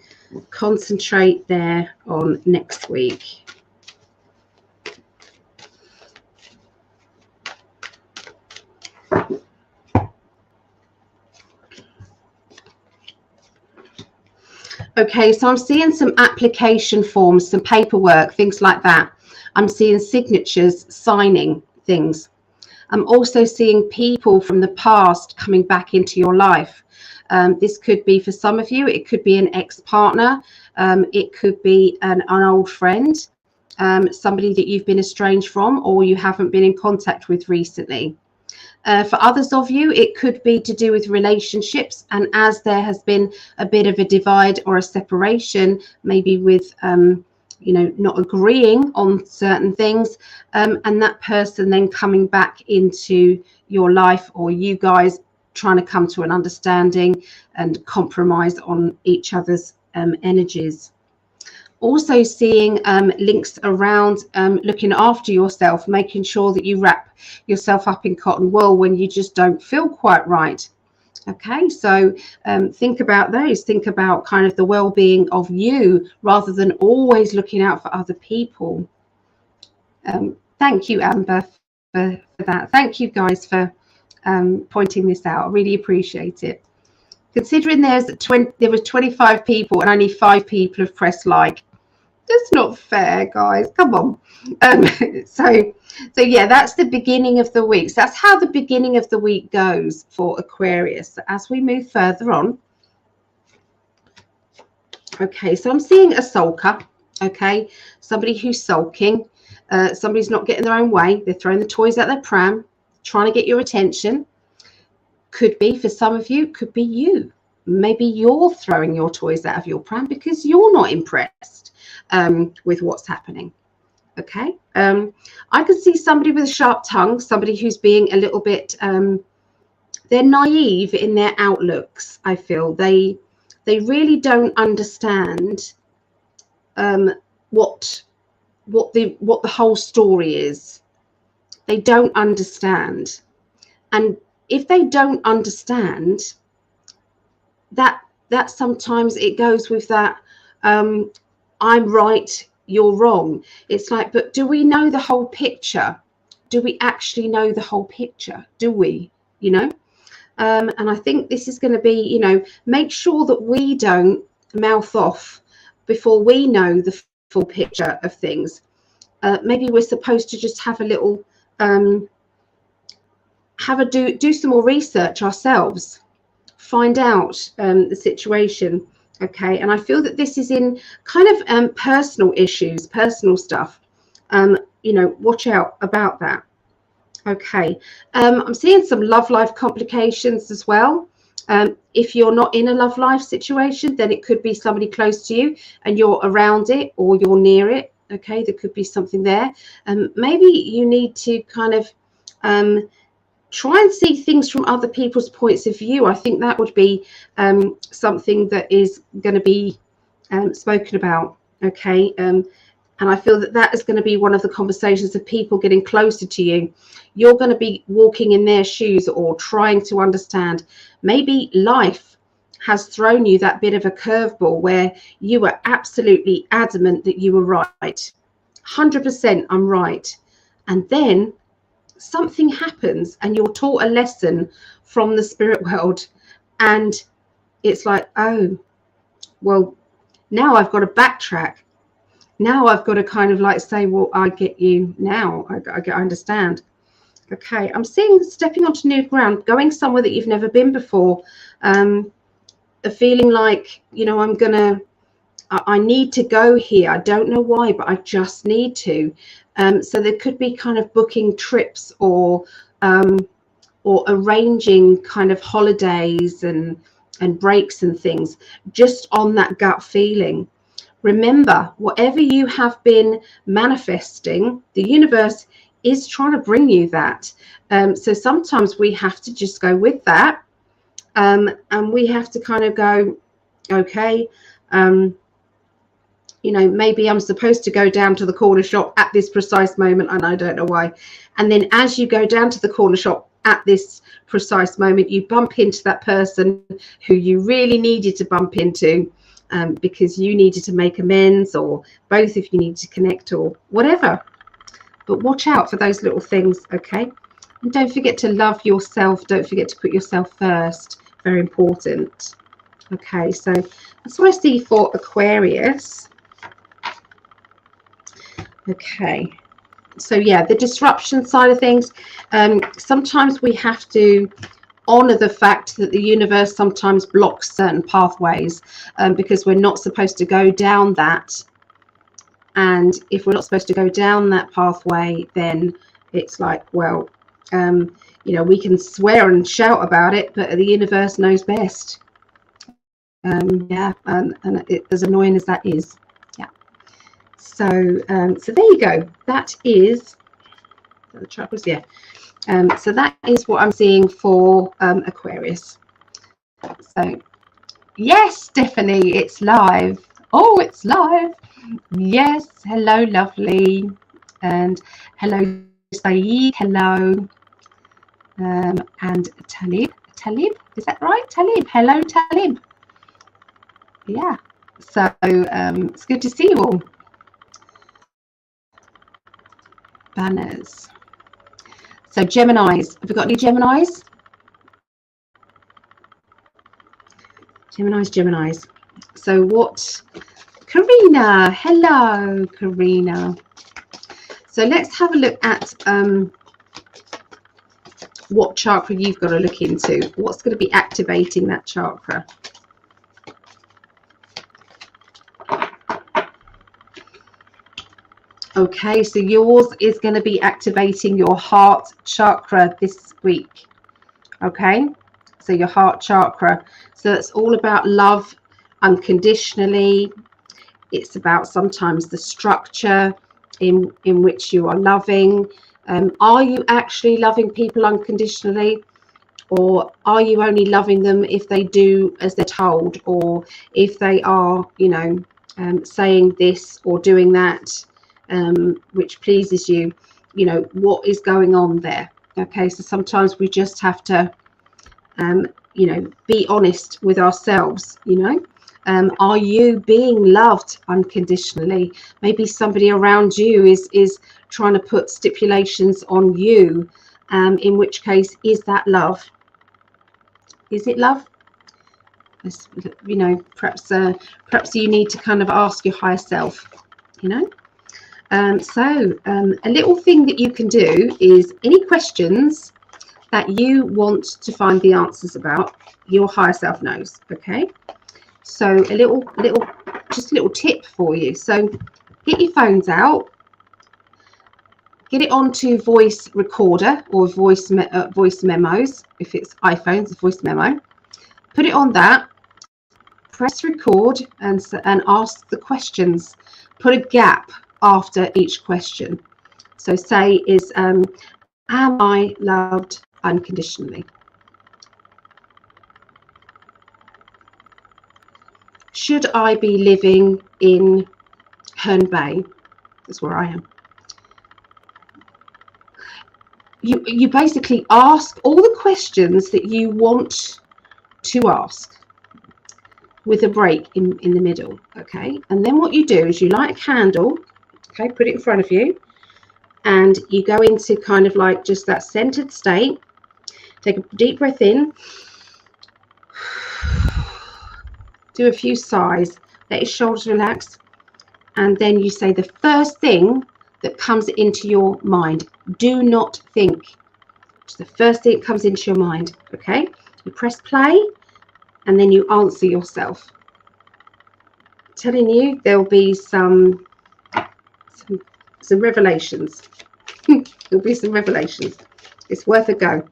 concentrate there on next week. Okay, so I'm seeing some application forms, some paperwork, things like that. I'm seeing signatures, signing things. I'm also seeing people from the past coming back into your life. This could be, for some of you, it could be an ex-partner. It could be an old friend, somebody that you've been estranged from or you haven't been in contact with recently. For others of you, it could be to do with relationships, and as there has been a bit of a divide or a separation, maybe with you know, not agreeing on certain things, and that person then coming back into your life, or you guys trying to come to an understanding and compromise on each other's energies. Also seeing links around looking after yourself, making sure that you wrap yourself up in cotton wool when you just don't feel quite right. Okay, so think about those. Think about kind of the well-being of you rather than always looking out for other people. Thank you, Amber, for that. Thank you guys for pointing this out. I really appreciate it. Considering there was 25 people and only 5 people have pressed like, that's not fair, guys. Come on. So yeah, that's the beginning of the week. So that's how the beginning of the week goes for Aquarius. So as we move further on, okay, so I'm seeing a sulker. Okay, somebody who's sulking, somebody's not getting their own way. They're throwing the toys out their pram, trying to get your attention. Could be, for some of you, could be you. Maybe you're throwing your toys out of your pram because you're not impressed with what's happening. Okay, I could see somebody with a sharp tongue, somebody who's being a little bit they're naive in their outlooks. I feel they really don't understand what the whole story is. They don't understand, and if they don't understand, that sometimes it goes with that I'm right, you're wrong. It's like, but do we know the whole picture? Do we actually know the whole picture? Do we, you know? And I think this is going to be, you know, make sure that we don't mouth off before we know the full picture of things. Maybe we're supposed to just have a little, do some more research ourselves, find out the situation. Okay, and I feel that this is in kind of personal issues, personal stuff. You know, watch out about that. Okay, I'm seeing some love life complications as well. If you're not in a love life situation, then it could be somebody close to you and you're around it or you're near it. Okay, there could be something there. Maybe you need to kind of try and see things from other people's points of view. I think that would be something that is going to be spoken about. Okay, and I feel that that is going to be one of the conversations of people getting closer to you. You're going to be walking in their shoes or trying to understand. Maybe life has thrown you that bit of a curveball where you were absolutely adamant that you were right. 100% I'm right. And then something happens and you're taught a lesson from the spirit world. And it's like, oh, well, now I've got to backtrack. Now I've got to kind of like say, well, I get you now. I understand. Okay, I'm seeing stepping onto new ground, going somewhere that you've never been before. A feeling like, you know, I need to go here. I don't know why, but I just need to. So there could be kind of booking trips or arranging kind of holidays and breaks and things just on that gut feeling. Remember, whatever you have been manifesting, the universe is trying to bring you that. So sometimes we have to just go with that. And we have to kind of go, okay, you know, maybe I'm supposed to go down to the corner shop at this precise moment, and I don't know why. And then as you go down to the corner shop at this precise moment, you bump into that person who you really needed to bump into. Because you needed to make amends, or both if you need to connect or whatever. But watch out for those little things, okay? And don't forget to love yourself. Don't forget to put yourself first. Very important. Okay, so that's what I see for Aquarius. Okay, so yeah, the disruption side of things. Sometimes we have to honor the fact that the universe sometimes blocks certain pathways because we're not supposed to go down that. And if we're not supposed to go down that pathway, then it's like, well, you know, we can swear and shout about it, but the universe knows best. Yeah, and as annoying as that is. Yeah. So so there you go. That is the chakras. Yeah. So that is what I'm seeing for Aquarius. So yes, Stephanie, it's live. Oh, it's live. Yes, hello, lovely. And hello, Saeed. Hello. And Talib, is that right? Talib, hello, Talib. Yeah, so it's good to see you all. Banners. So Geminis, have we got any Geminis? Geminis. So what? Karina, hello, Karina. So let's have a look at what chakra you've got to look into. What's going to be activating that chakra? Okay, so yours is going to be activating your heart chakra this week. Okay, so your heart chakra. So it's all about love unconditionally. It's about sometimes the structure in which you are loving. Are you actually loving people unconditionally? Or are you only loving them if they do as they're told, or if they are, you know, saying this or doing that, which pleases you? You know, what is going on there? Okay, so sometimes we just have to, you know, be honest with ourselves, you know. Are you being loved unconditionally? Maybe somebody around you is trying to put stipulations on you, in which case, is that love? Is it love? You know, perhaps you need to kind of ask your higher self, you know. A little thing that you can do is any questions that you want to find the answers about, your higher self knows. Okay, so a little tip for you. So get your phones out, get it onto voice recorder or voice memos. If it's iPhones, voice memo. Put it on that. Press record and ask the questions. Put a gap after each question. So say is am I loved unconditionally? Should I be living in Herne Bay? That's where I am. You basically ask all the questions that you want to ask, with a break in the middle. Okay, and then what you do is you light a candle. Okay, put it in front of you, and you go into kind of like just that centered state. Take a deep breath in, do a few sighs, let your shoulders relax, and then you say the first thing that comes into your mind. Do not think, just the first thing that comes into your mind. Okay, you press play, and then you answer yourself. I'm telling you, there'll be some revelations. There'll be some revelations. It's worth a go.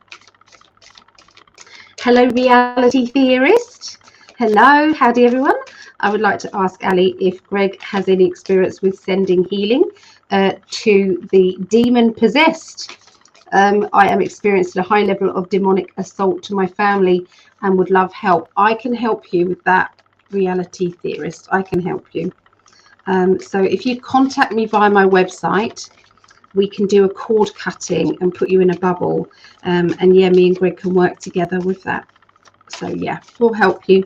Hello, reality theorist. Hello, howdy everyone. I would like to ask Ali if Greg has any experience with sending healing to the demon possessed. I am experiencing a high level of demonic assault to my family and would love help. I can help you with that, reality theorist. I can help you. So if you contact me via my website, we can do a cord cutting and put you in a bubble. And yeah, me and Greg can work together with that. So yeah, we'll help you.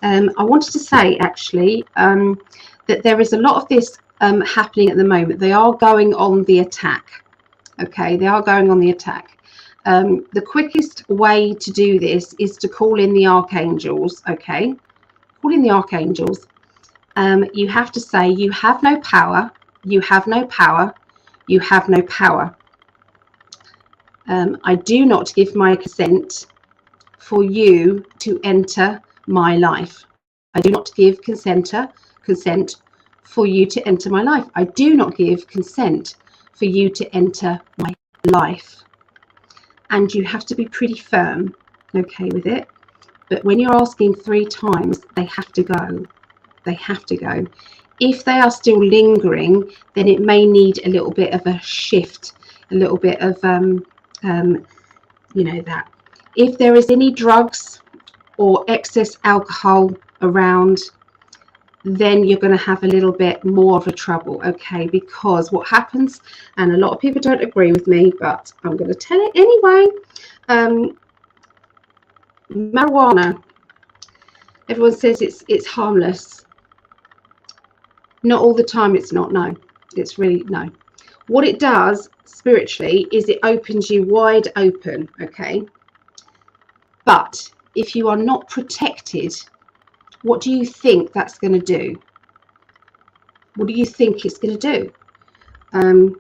I wanted to say actually that there is a lot of this happening at the moment. They are going on the attack. Okay, they are going on the attack. The quickest way to do this is to call in the archangels. Okay, call in the archangels. You have to say, you have no power, you have no power, you have no power. I do not give my consent for you to enter my life. I do not give consent for you to enter my life. I do not give consent for you to enter my life. And you have to be pretty firm, okay, with it. But when you're asking 3 times, they have to go. They have to go. If they are still lingering, then it may need a little bit of a shift, a little bit of, you know, that. If there is any drugs or excess alcohol around, then you're going to have a little bit more of a trouble, okay? Because what happens, and a lot of people don't agree with me, but I'm going to tell it anyway. Marijuana, everyone says it's harmless. Not all the time. It's not. No, it's really no. What it does spiritually is it opens you wide open, okay? But if you are not protected, what do you think that's going to do? What do you think it's going to do?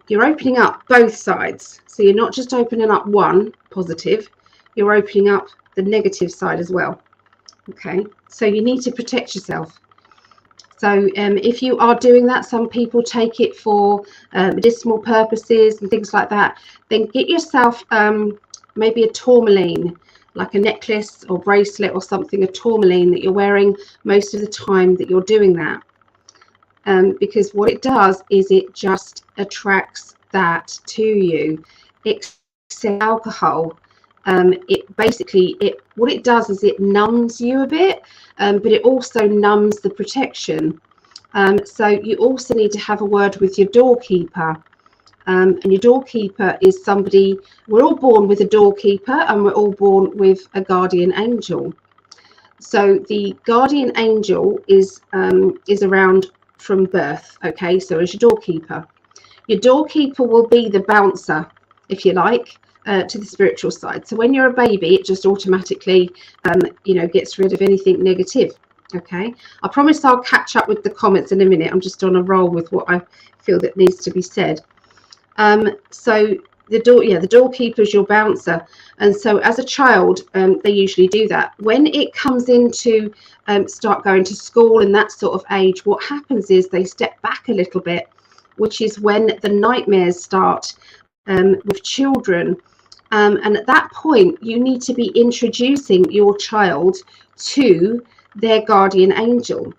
You're opening up both sides. So you're not just opening up one positive, you're opening up the negative side as well. Okay, so you need to protect yourself. So if you are doing that, some people take it for medicinal purposes and things like that, then get yourself maybe a tourmaline, like a necklace or bracelet or something, a tourmaline that you're wearing most of the time that you're doing that. Because what it does is it just attracts that to you. Excess alcohol, what it does is it numbs you a bit, but it also numbs the protection. So you also need to have a word with your doorkeeper. And your doorkeeper is somebody, we're all born with a doorkeeper and we're all born with a guardian angel. So the guardian angel is around from birth, okay? So as your doorkeeper will be the bouncer, if you like, to the spiritual side. So when you're a baby, it just automatically, gets rid of anything negative. Okay, I promise I'll catch up with the comments in a minute. I'm just on a roll with what I feel that needs to be said. So the doorkeeper is your bouncer, and so as a child, they usually do that. When it comes into start going to school and that sort of age, what happens is they step back a little bit, which is when the nightmares start with children. And at that point, you need to be introducing your child to their guardian angel.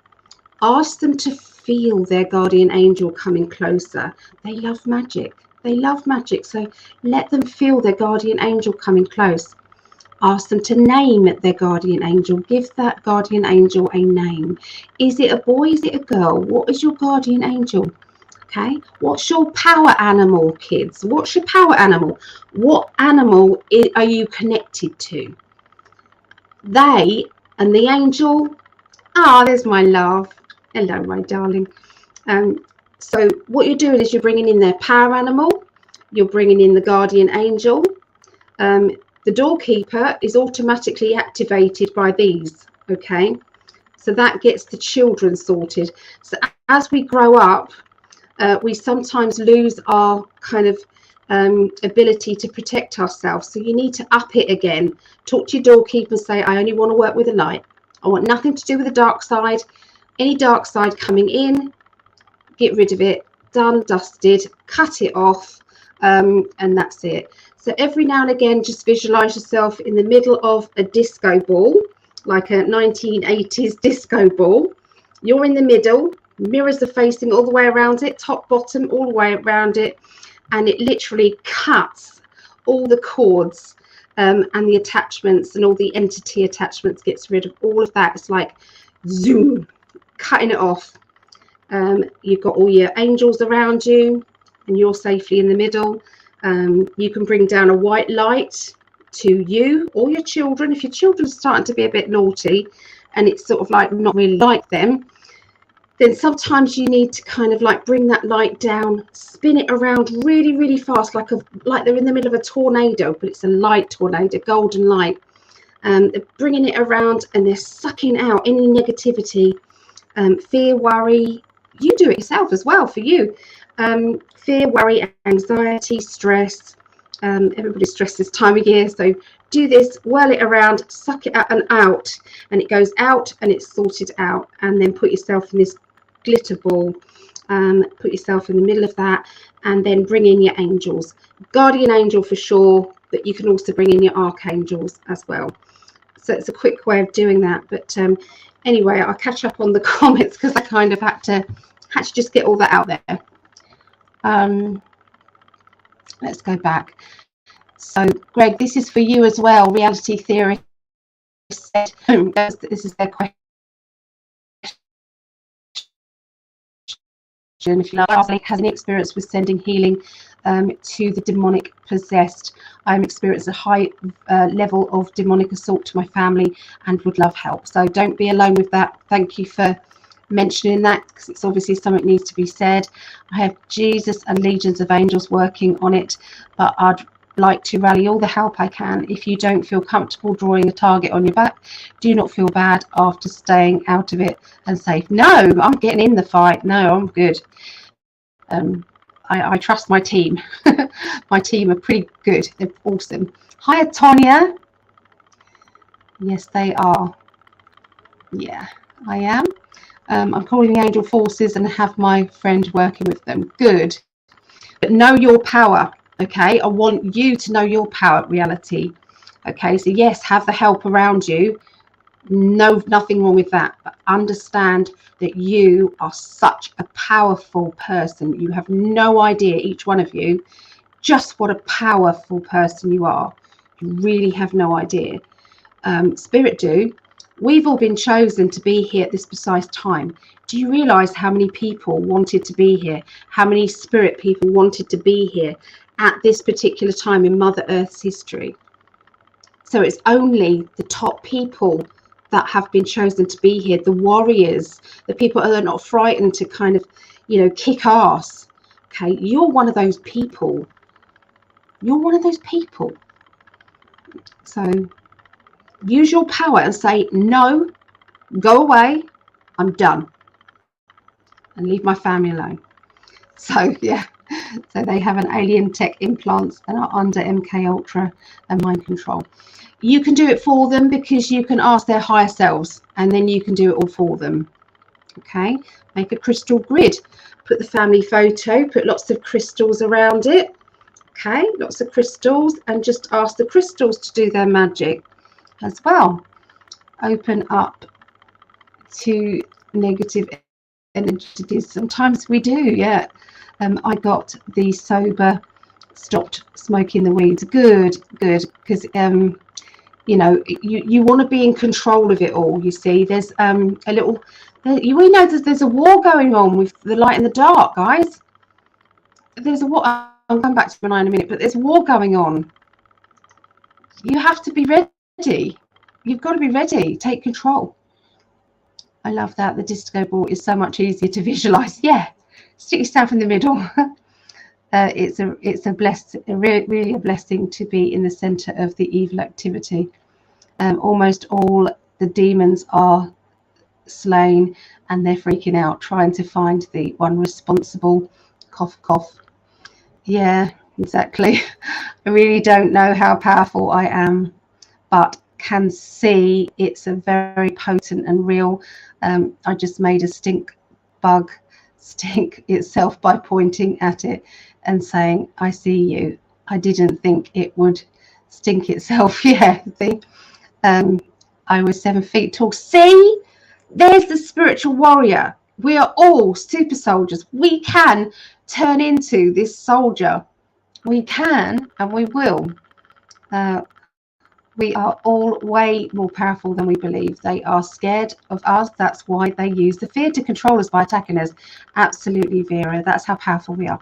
Ask them to feel their guardian angel coming closer. They love magic. They love magic. So let them feel their guardian angel coming close. Ask them to name their guardian angel. Give that guardian angel a name. Is it a boy? Is it a girl? What is your guardian angel? Okay, what's your power animal, kids? What's your power animal? What animal are you connected to? They and the angel. There's my love. Hello, my darling. So what you're doing is you're bringing in their power animal. You're bringing in the guardian angel. The doorkeeper is automatically activated by these. Okay, so that gets the children sorted. So as we grow up, we sometimes lose our kind of ability to protect ourselves. So you need to up it again. Talk to your doorkeeper and say, I only want to work with the light. I want nothing to do with the dark side. Any dark side coming in, get rid of it. Done, dusted, cut it off, and that's it. So every now and again, just visualize yourself in the middle of a disco ball, like a 1980s disco ball. You're in the middle. Mirrors are facing all the way around it, top, bottom, all the way around it, and it literally cuts all the cords and the attachments and all the entity attachments, gets rid of all of that. It's like zoom, cutting it off. You've got all your angels around you and you're safely in the middle. You can bring down a white light to you or your children. If your children are starting to be a bit naughty and it's sort of like not really like them, then sometimes you need to kind of like bring that light down, spin it around really, really fast, like they're in the middle of a tornado, but it's a light tornado, golden light. They're bringing it around and they're sucking out any negativity, fear, worry. You do it yourself as well for you. Fear, worry, anxiety, stress. Everybody's stressed this time of year, so do this, whirl it around, suck it out, and it goes out and it's sorted out. And then put yourself in this glitter ball, put yourself in the middle of that, and then bring in your angels. Guardian angel for sure, but you can also bring in your archangels as well. So it's a quick way of doing that. But anyway, I'll catch up on the comments because I kind of had to just get all that out there. Let's go back. So Greg, this is for you as well. Reality theory said, this is their question. If you like, has any experience with sending healing to the demonic possessed? I'm experiencing a high level of demonic assault to my family and would love help. So don't be alone with that. Thank you for mentioning that, because it's obviously something that needs to be said. I have Jesus and legions of angels working on it, but I'd like to rally all the help I can. If you don't feel comfortable drawing a target on your back, do not feel bad after staying out of it and say, no, I'm getting in the fight. No, I'm good. I trust my team. My team are pretty good. They're awesome. Hi, Tonya. Yes, they are. Yeah, I am. I'm calling the angel forces and have my friend working with them. Good. But know your power. Okay, I want you to know your power, reality. Okay, so yes, have the help around you. No, nothing wrong with that. But understand that you are such a powerful person. You have no idea, each one of you, just what a powerful person you are. You really have no idea. Spirit do. We've all been chosen to be here at this precise time. Do you realize how many people wanted to be here? How many spirit people wanted to be here at this particular time in Mother Earth's history? So it's only the top people that have been chosen to be here, the warriors, the people that are not frightened to kind of, kick ass. Okay, you're one of those people. You're one of those people. So use your power and say, no, go away, I'm done, and leave my family alone. So yeah, so they have an alien tech implants and are under MK Ultra and mind control. You can do it for them because you can ask their higher selves, and then you can do it all for them. Okay, make a crystal grid, put the family photo, put lots of crystals around it. Okay, lots of crystals, and just ask the crystals to do their magic as well. Open up to negative entities. Sometimes we do, yeah. I got the sober, stopped smoking the weeds. Good, because you know, you want to be in control of it all. You see, there's a little. We know that there's a war going on with the light and the dark, guys. There's a war. I'll come back to Gemini in a minute, but there's war going on. You have to be ready. You've got to be ready. Take control. I love that. The disco ball is so much easier to visualize. Yeah, stick yourself in the middle. It's really a blessing to be in the center of the evil activity. Almost all the demons are slain, and they're freaking out, trying to find the one responsible. Cough, cough. Yeah, exactly. I really don't know how powerful I am, but can see it's a very potent and real. I just made a stink bug stink itself by pointing at it and saying, I see you. I didn't think it would stink itself. Yeah, see, I was 7 feet tall. See, there's the spiritual warrior. We are all super soldiers. We can turn into this soldier. We can, and we will. We are all way more powerful than we believe. They are scared of us. That's why they use the fear to control us by attacking us. Absolutely, Vera. That's how powerful we are.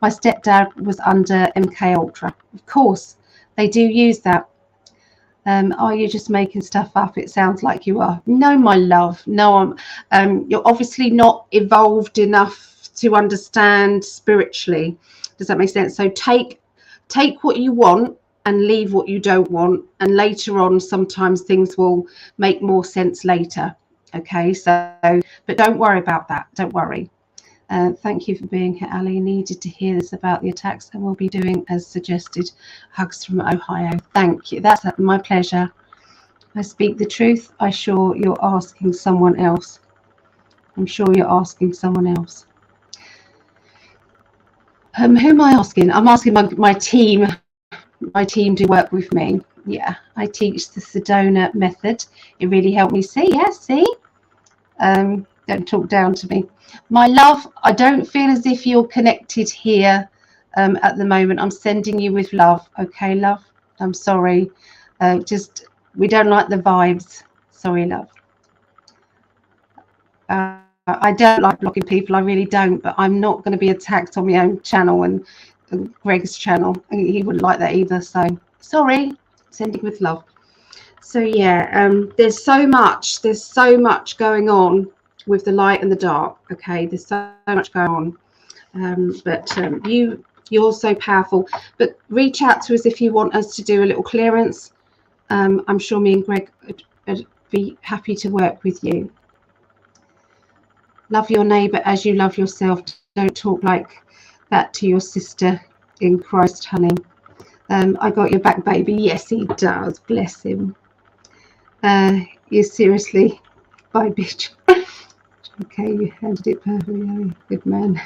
My stepdad was under MK Ultra. Of course, they do use that. Are you just making stuff up? It sounds like you are. No, my love. No, you're obviously not evolved enough to understand spiritually. Does that make sense? So take what you want and leave what you don't want, and later on sometimes things will make more sense later. Okay, so but don't worry about that. Don't worry. Thank you for being here, Ali. Needed to hear this about the attacks, and we'll be doing as suggested. Hugs from Ohio. Thank you. That's my pleasure. I speak the truth. I'm sure you're asking someone else. I'm sure you're asking someone else. Who am I asking? I'm asking my team. My team do work with me. Yeah, I teach the Sedona method. It really helped me see. Yeah, see. Don't talk down to me. My love, I don't feel as if you're connected here at the moment. I'm sending you with love. Okay, love? I'm sorry. Just, we don't like the vibes. Sorry, love. I don't like blocking people. I really don't. But I'm not going to be attacked on my own channel and Greg's channel. He wouldn't like that either. So, sorry. Sending with love. So, yeah, there's so much going on with the light and the dark. Okay, there's so much going on, but you're so powerful. But reach out to us if you want us to do a little clearance. I'm sure me and Greg would be happy to work with you. Love your neighbor as you love yourself. Don't talk like that to your sister in Christ, honey. I got your back, baby. Yes, he does. Bless him. You seriously, bye, bitch. Okay, you handled it perfectly. Good man.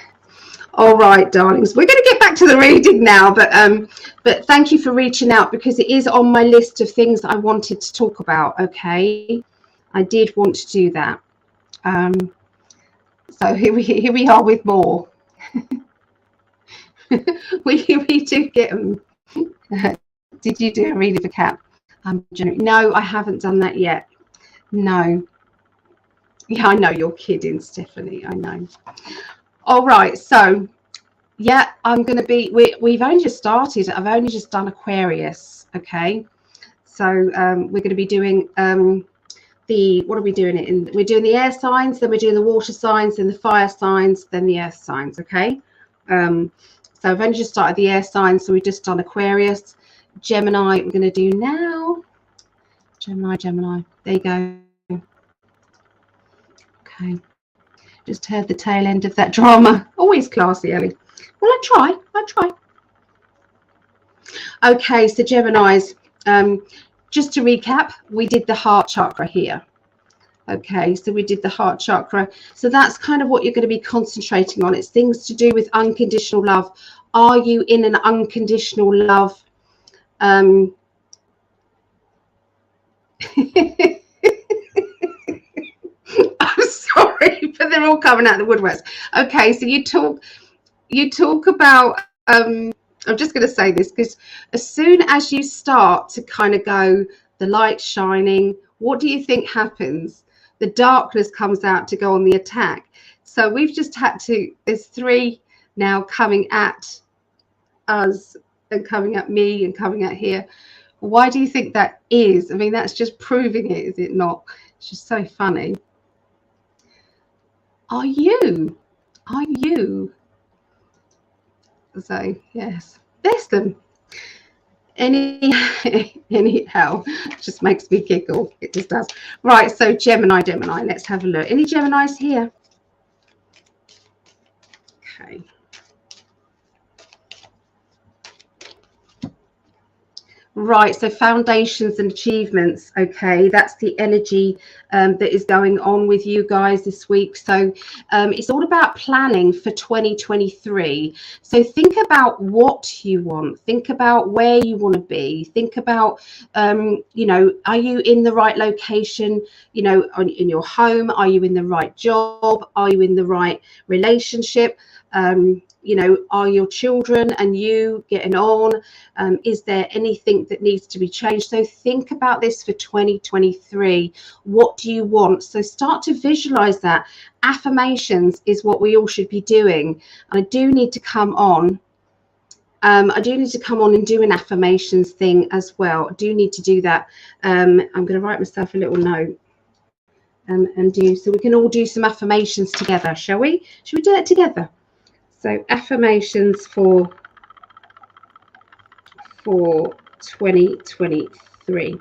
All right, darlings, we're going to get back to the reading now, but thank you for reaching out, because it is on my list of things that I wanted to talk about. Okay, I did want to do that. So here we are with more. we do get them. Did you do a reading for Cat? No, I haven't done that yet. No. Yeah, I know you're kidding, Stephanie. I know. All right, so yeah, I'm going to be. We've only just started. I've only just done Aquarius. Okay, so we're going to be doing what are we doing it in? We're doing the air signs, then we're doing the water signs, then the fire signs, then the earth signs. Okay, So I've only just started the air signs, so we've just done Aquarius. Gemini, we're going to do now. Gemini. There you go. Okay. Just heard the tail end of that drama. Always classy, Ellie. Well, I try. Okay, so Geminis. Just to recap, we did the heart chakra here. Okay, so we did the heart chakra. So that's kind of what you're going to be concentrating on. It's things to do with unconditional love. Are you in an unconditional love? I'm sorry, but they're all coming out of the woodworks. Okay, so you talk about I'm just going to say this because as soon as you start to kind of go, the light's shining, what do you think happens? The darkness comes out to go on the attack. So we've just had to, there's 3 now coming at us and coming at me and coming at here. Why do you think that is? I mean, that's just proving it, is it not? It's just so funny. Are you? So yes, bless them. Anyhow, just makes me giggle. It just does. Right, so Gemini. Let's have a look. Any Geminis here? Okay. Right, so foundations and achievements. Okay, that's the energy that is going on with you guys this week. So it's all about planning for 2023. So think about what you want. Think about where you want to be. Think about, you know, are you in the right location, you know, in your home? Are you in the right job? Are you in the right relationship? You know, are your children and you getting on? Is there anything that needs to be changed? So think about this for 2023. What do you want? So start to visualize that. Affirmations is what we all should be doing. I do need to come on. I do need to come on and do an affirmations thing as well. I do need to do that. I'm going to write myself a little note and do, so we can all do some affirmations together, shall we? Should we do it together? So affirmations for 2023.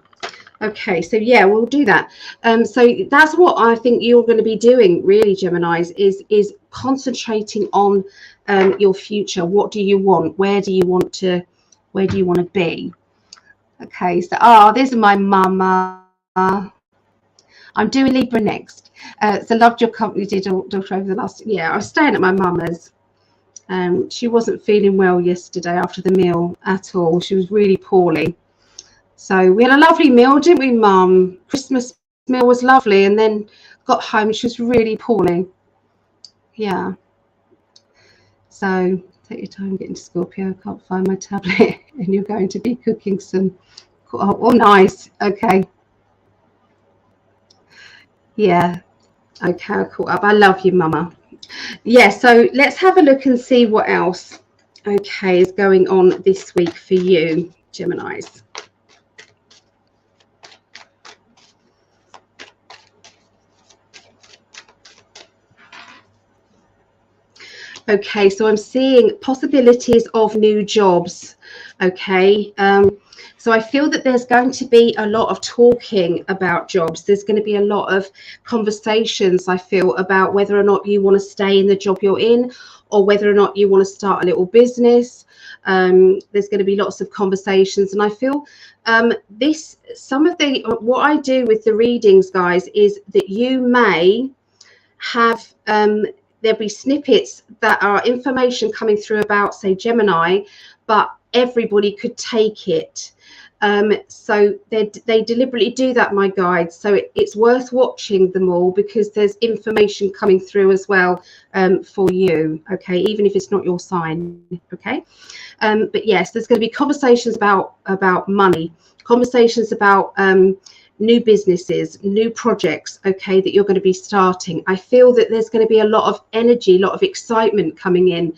Okay, so yeah, we'll do that. So that's what I think you're going to be doing, really, Geminis, is concentrating on your future. What do you want? Where do you want to be? Okay, so there's my mama. I'm doing Libra next. So loved your company, dear daughter, over the last. Yeah, I was staying at my mama's. She wasn't feeling well yesterday after the meal at all. She was really poorly. So we had a lovely meal, didn't we, Mum? Christmas meal was lovely, and then got home. She was really poorly. Yeah. So take your time getting to Scorpio. I can't find my tablet, and you're going to be cooking some. Oh, nice. Okay. Yeah. Okay, I caught up. I love you, Mama. Yeah, so let's have a look and see what else, okay, is going on this week for you, Geminis. Okay, so I'm seeing possibilities of new jobs. Okay, so I feel that there's going to be a lot of talking about jobs. There's going to be a lot of conversations, I feel, about whether or not you want to stay in the job you're in or whether or not you want to start a little business. There's going to be lots of conversations. And I feel what I do with the readings, guys, is that you may have, there'll be snippets that are information coming through about, say, Gemini, but everybody could take it. So they deliberately do that, my guides. So it's worth watching them all because there's information coming through as well for you. Okay, even if it's not your sign. Okay, but yes, there's going to be conversations about money, conversations about new businesses, new projects, okay, that you're going to be starting. I feel that there's going to be a lot of energy, a lot of excitement coming in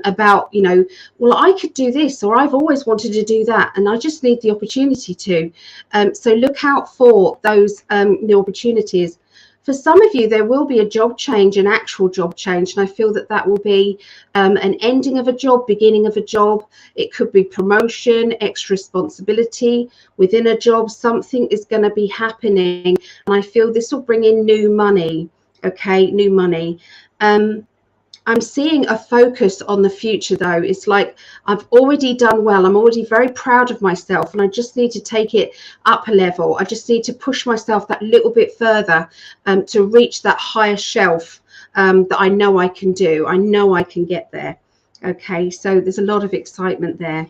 about, you know, well, I could do this, or I've always wanted to do that, and I just need the opportunity to. So look out for those new opportunities. For some of you, there will be a job change, an actual job change, and I feel that that will be an ending of a job, beginning of a job. It could be promotion, extra responsibility within a job. Something is going to be happening, and I feel this will bring in new money. Okay, new money. I'm seeing a focus on the future, though. It's like I've already done well. I'm already very proud of myself, and I just need to take it up a level. I just need to push myself that little bit further to reach that higher shelf that I know I can do. I know I can get there. Okay, so there's a lot of excitement there.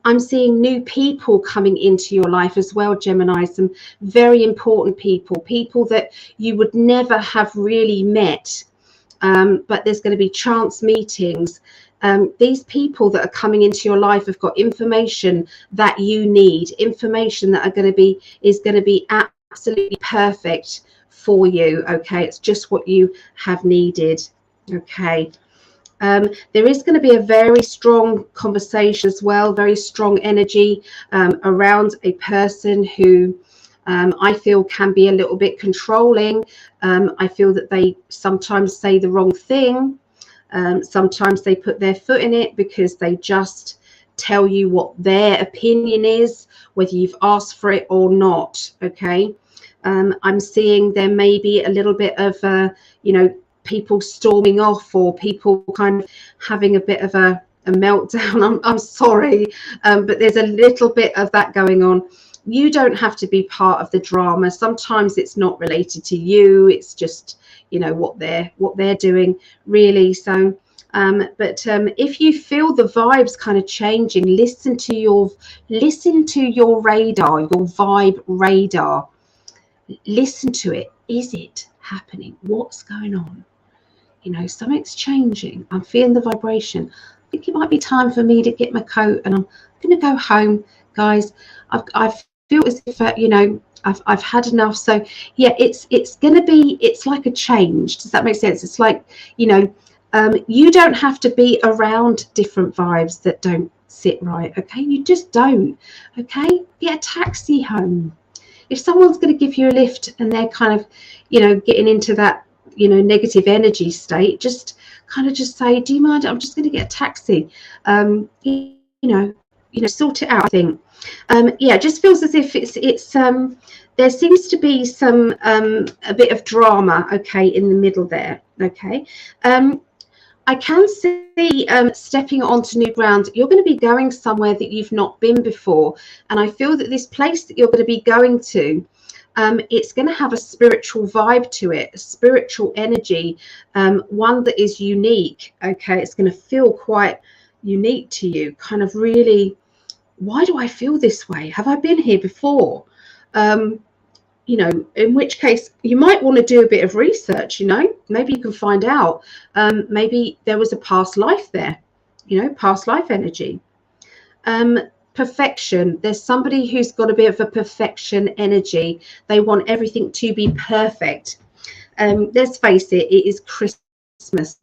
I'm seeing new people coming into your life as well, Gemini, some very important people, people that you would never have really met. But there's going to be chance meetings. These people that are coming into your life have got information that you need, information that is going to be absolutely perfect for you. Okay, it's just what you have needed. Okay. There is going to be a very strong conversation as well, very strong energy around a person who I feel can be a little bit controlling. I feel that they sometimes say the wrong thing. Sometimes they put their foot in it because they just tell you what their opinion is, whether you've asked for it or not. Okay. I'm seeing there may be a little bit of, people storming off, or people kind of having a bit of a meltdown. I'm sorry, but there's a little bit of that going on. You don't have to be part of the drama. Sometimes it's not related to you. It's just, what they're doing, really. So, but if you feel the vibes kind of changing, listen to your radar, your vibe radar. Listen to it. Is it happening? What's going on? Something's changing. I'm feeling the vibration. I think it might be time for me to get my coat, and I'm going to go home, guys. I feel as if I've had enough. So yeah, it's going to be. It's like a change. Does that make sense? It's like you don't have to be around different vibes that don't sit right. Okay, you just don't. Okay, get a taxi home. If someone's going to give you a lift and they're kind of getting into that negative energy state, just say, do you mind, I'm just going to get a taxi. Sort it out. I think it just feels as if it's there seems to be some a bit of drama, okay, in the middle there. Okay. I can see stepping onto new ground. You're going to be going somewhere that you've not been before, and I feel that this place that you're going to be going to, it's going to have a spiritual vibe to it, a spiritual energy, one that is unique. Okay, it's going to feel quite unique to you, kind of really, why do I feel this way? Have I been here before? In which case you might want to do a bit of research. Maybe you can find out, maybe there was a past life there, past life energy. Perfection. There's somebody who's got a bit of a perfection energy. They want everything to be perfect. Let's face it, it is Christmas,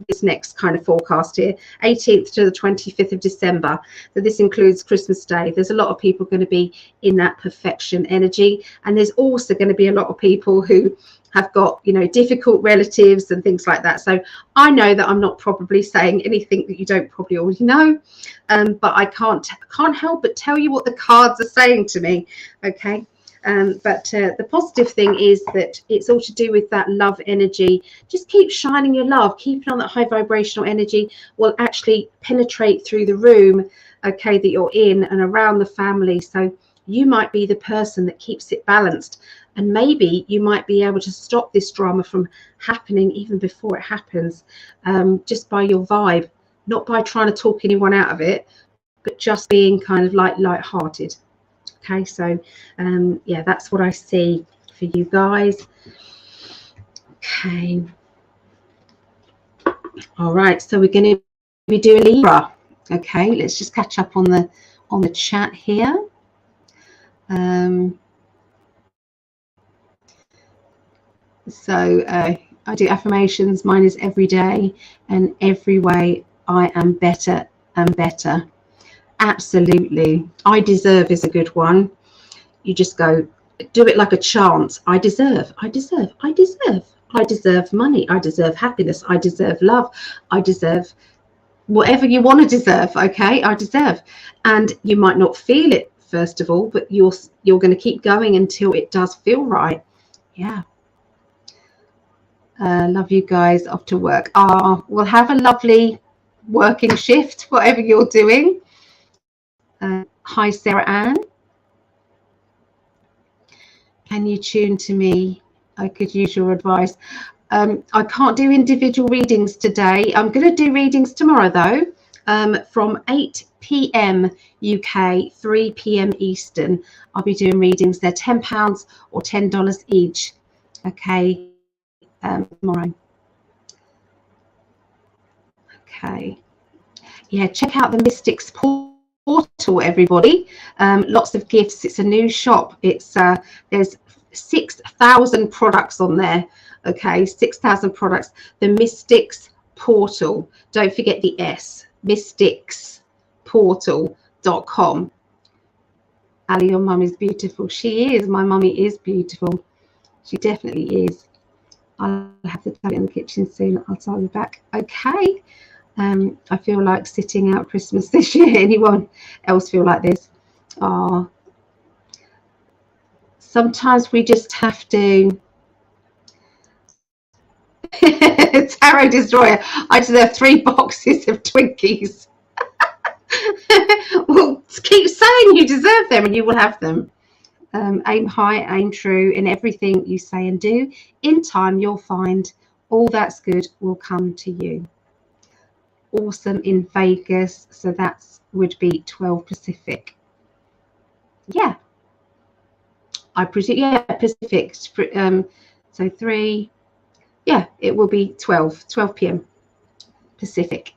this next kind of forecast here, 18th to the 25th of December. So this includes Christmas Day. There's a lot of people going to be in that perfection energy, and there's also going to be a lot of people who have got difficult relatives and things like that. So I know that I'm not probably saying anything that you don't probably already know, but I can't help but tell you what the cards are saying to me. Okay. But the positive thing is that it's all to do with that love energy. Just keep shining your love, keep it on that high vibrational energy, will actually penetrate through the room, okay, that you're in and around the family. So you might be the person that keeps it balanced, and maybe you might be able to stop this drama from happening even before it happens, just by your vibe, not by trying to talk anyone out of it, but just being kind of like light-hearted. Okay, so yeah, that's what I see for you guys. Okay, all right, so we're going to be doing Libra. Okay, let's just catch up on the chat here. So I do affirmations. Mine is every day and every way I am better and better. Absolutely. I deserve is a good one. You just go, do it like a chant. I deserve, I deserve, I deserve. I deserve money. I deserve happiness. I deserve love. I deserve whatever you want to deserve. Okay, I deserve. And you might not feel it first of all, but you're going to keep going until it does feel right. Yeah. Love you guys. Off to work. We'll have a lovely working shift, whatever you're doing. Hi, Sarah Ann. Can you tune to me? I could use your advice. I can't do individual readings today. I'm going to do readings tomorrow, though, from 8 p.m. UK, 3 p.m. Eastern. I'll be doing readings. They're £10 or $10 each. Okay, tomorrow. Okay. Yeah, check out the Mystics portal, everybody. Lots of gifts. It's a new shop. It's there's 6,000 products on there. Okay, 6,000 products. The Mystics portal. Don't forget the S. mysticsportal.com. Ali, your mum is beautiful. She is. My mummy is beautiful. She definitely is. I'll have to tell you in the kitchen soon. I'll tell you back. Okay. I feel like sitting out Christmas this year. Anyone else feel like this? Sometimes we just have to. Tarot Destroyer. I deserve 3 boxes of Twinkies. Well, keep saying you deserve them and you will have them. Aim high, aim true in everything you say and do. In time, you'll find all that's good will come to you. Awesome in Vegas, so that would be 12 Pacific. Yeah, I presume. Yeah, Pacific. So 3. Yeah, it will be 12 p.m. Pacific.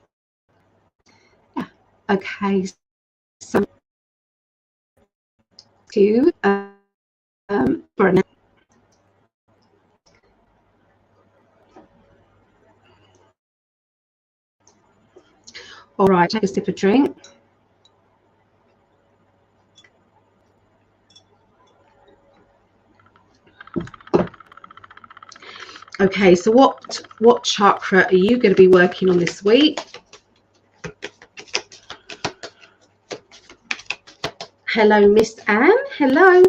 Yeah. Okay. So 2 for now. All right, take a sip of drink. Okay, so what chakra are you going to be working on this week? Hello, Miss Anne. Hello.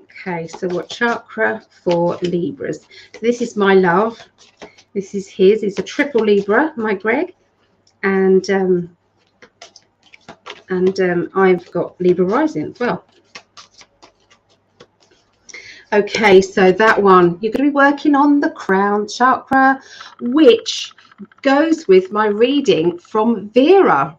Okay, so what chakra for Libras? So this is my love. This is his. It's a triple Libra, my Greg, and I've got Libra rising as well. Okay, so that one, you're going to be working on the crown chakra, which goes with my reading from Vera,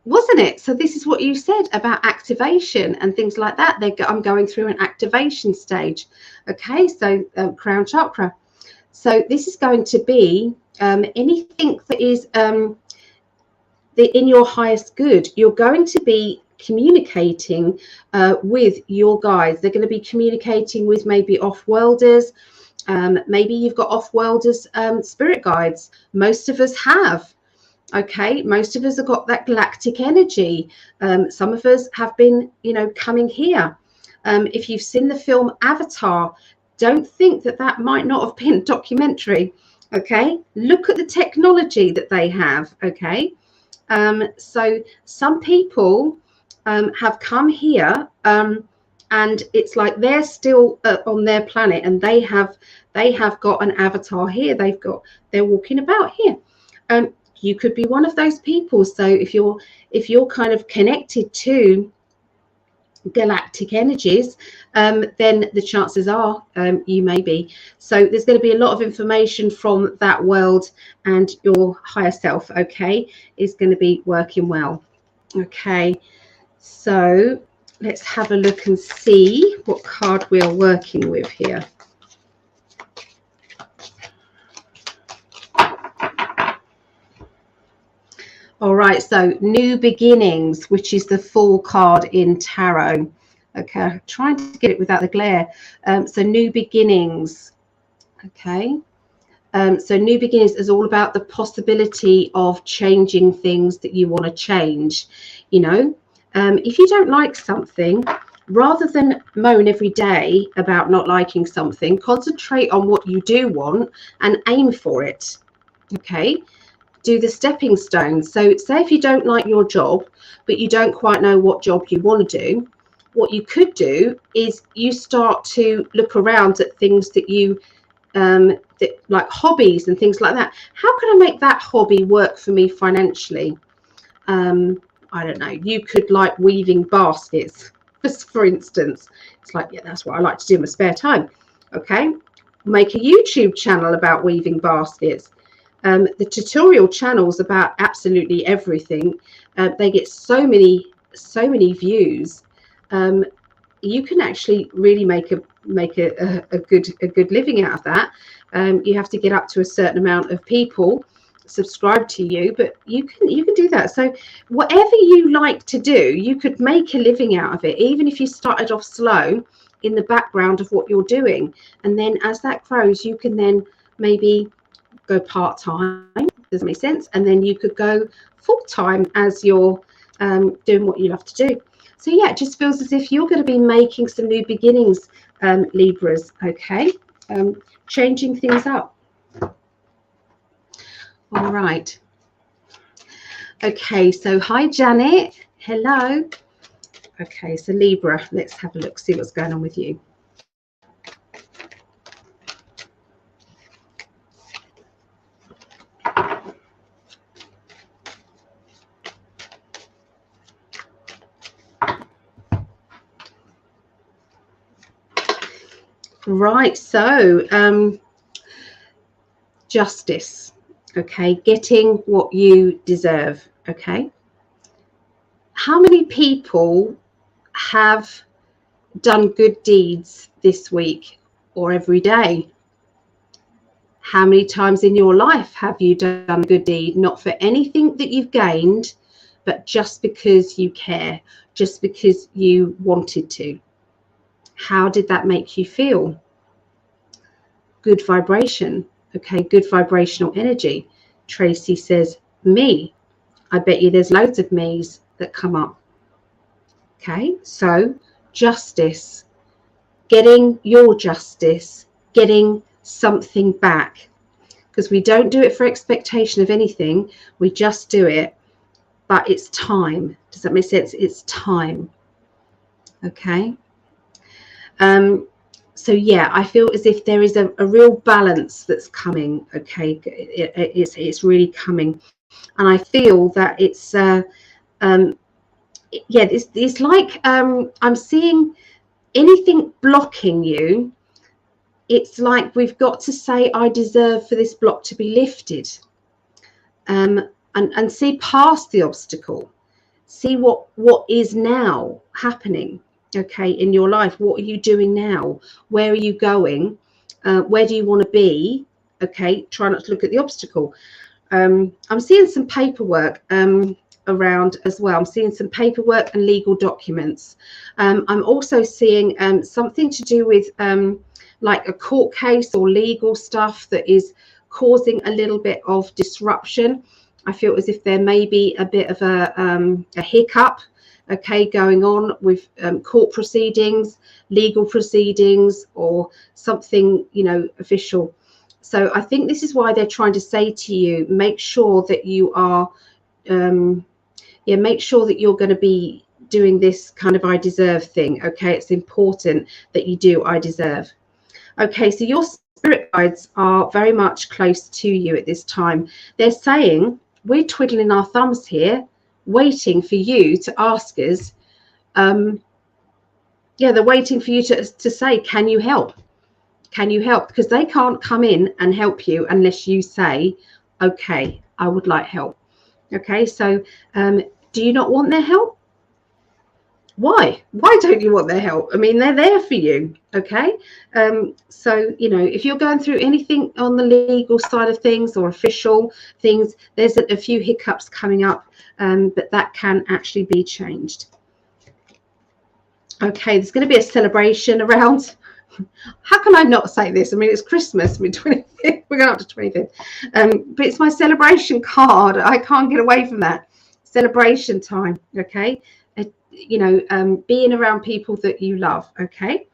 wasn't it? So this is what you said about activation and things like that. I'm going through an activation stage. Okay, so crown chakra. So this is going to be anything that is in your highest good. You're going to be communicating with your guides. They're going to be communicating with maybe off-worlders. Maybe you've got off-worlders spirit guides. Most of us have. Okay, most of us have got that galactic energy. Some of us have been, coming here. If you've seen the film Avatar, don't think that might not have been a documentary. Okay, look at the technology that they have. Okay, so some people have come here, and it's like they're still on their planet, and they have got an avatar here. They're walking about here. You could be one of those people. So if you're kind of connected to galactic energies, then the chances are you may be. So there's going to be a lot of information from that world, and your higher self, okay, is going to be working well. Okay, so let's have a look and see what card we are working with here. All right, so new beginnings, which is the Fool card in tarot. Okay, I'm trying to get it without the glare. So new beginnings. Okay, so new beginnings is all about the possibility of changing things that you want to change. If you don't like something, rather than moan every day about not liking something, concentrate on what you do want and aim for it. Okay, do the stepping stones. So say if you don't like your job, but you don't quite know what job you want to do, what you could do is you start to look around at things that you that, like hobbies and things like that. How can I make that hobby work for me financially? I don't know, you could like weaving baskets, for instance. It's like, yeah, that's what I like to do in my spare time. Okay, make a YouTube channel about weaving baskets. The tutorial channels about absolutely everything, they get so many views. You can actually really make a good living out of that. You have to get up to a certain amount of people subscribe to you, but you can do that. So whatever you like to do, you could make a living out of it, even if you started off slow in the background of what you're doing. And then as that grows, you can then maybe go part-time. Does that make sense? And then you could go full-time as you're doing what you love to do. So yeah, it just feels as if you're going to be making some new beginnings, Libras. Okay, changing things up. All right. Okay, so hi Janet. Hello. Okay, so Libra, let's have a look, see what's going on with you. Right, so justice. Okay, getting what you deserve. Okay, how many people have done good deeds this week or every day? How many times in your life have you done a good deed, not for anything that you've gained, but just because you care, just because you wanted to? How did that make you feel? Good vibration. Okay, good vibrational energy. Tracy says, me. I bet you there's loads of me's that come up. Okay, so justice, getting your justice, getting something back. Because we don't do it for expectation of anything, we just do it, but it's time. Does that make sense? It's time. Okay. So yeah, I feel as if there is a real balance that's coming. Okay, it's really coming, and I feel that it's yeah, it's like I'm seeing anything blocking you. It's like we've got to say, I deserve for this block to be lifted, and see past the obstacle, see what is now happening. Okay, in your life, what are you doing now? Where are you going? Where do you want to be? Okay, try not to look at the obstacle. I'm seeing some paperwork around as well. I'm seeing some paperwork and legal documents. I'm also seeing something to do with like a court case or legal stuff that is causing a little bit of disruption. I feel as if there may be a bit of a hiccup, okay, going on with court proceedings, legal proceedings, or something, you know, official. So I think this is why they're trying to say to you, make sure that you are, make sure that you're going to be doing this kind of I deserve thing. Okay, it's important that you do I deserve. Okay, so your spirit guides are very much close to you at this time. They're saying, we're twiddling our thumbs here, waiting for you to ask us. Yeah, they're waiting for you to say, can you help? Can you help? Because they can't come in and help you unless you say, okay, I would like help. Okay, so do you not want their help? Why don't you want their help? I mean, they're there for you. Okay, so you know, if you're going through anything on the legal side of things or official things, there's a few hiccups coming up, but that can actually be changed. Okay, there's going to be a celebration around. How can I not say this? I mean, it's Christmas. I mean, 25th. We're going up to 25th, but it's my celebration card. I can't get away from that celebration time. Okay. being around people that you love. Okay.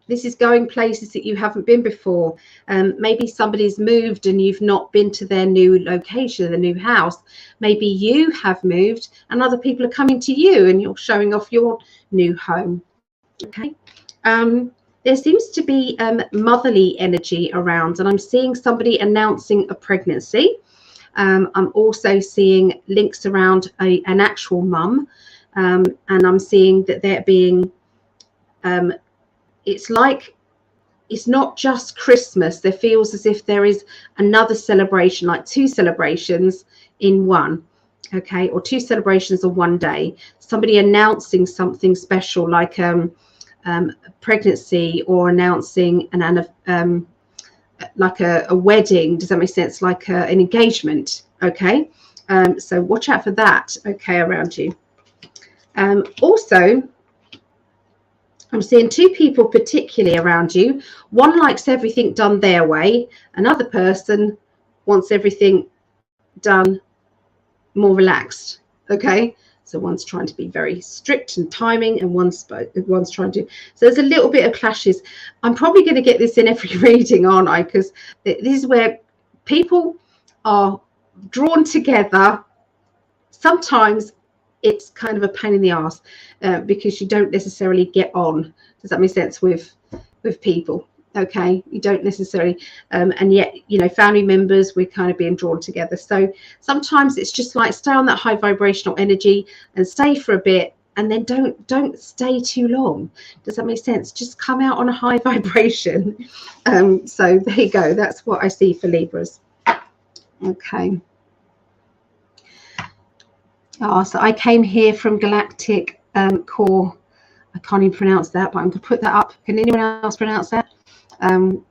This is going places that you haven't been before. Maybe somebody's moved and you've not been to their new location, the new house. Maybe you have moved and other people are coming to you and you're showing off your new home. Okay. There seems to be motherly energy around, and I'm seeing somebody announcing a pregnancy. I'm also seeing links around an actual mum, and I'm seeing that they're being it's like it's not just Christmas. There feels as if there is another celebration, like two celebrations in one. Okay, or two celebrations on one day. Somebody announcing something special, like pregnancy, or announcing like a wedding. Does that make sense? Like an engagement. Okay, so watch out for that. Okay, around you. Also, I'm seeing two people particularly around you. One likes everything done their way. Another person wants everything done more relaxed. Okay, so one's trying to be very strict and timing, and one's trying to. So there's a little bit of clashes. I'm probably going to get this in every reading, aren't I? Because this is where people are drawn together. Sometimes it's kind of a pain in the ass because you don't necessarily get on. Does that make sense with people? Okay, you don't necessarily, and yet, family members, we're kind of being drawn together. So sometimes it's just like stay on that high vibrational energy and stay for a bit, and then don't stay too long. Does that make sense? Just come out on a high vibration. So there you go. That's what I see for Libras. Okay. Oh, so I came here from Galactic Core. I can't even pronounce that, but I'm going to put that up. Can anyone else pronounce that?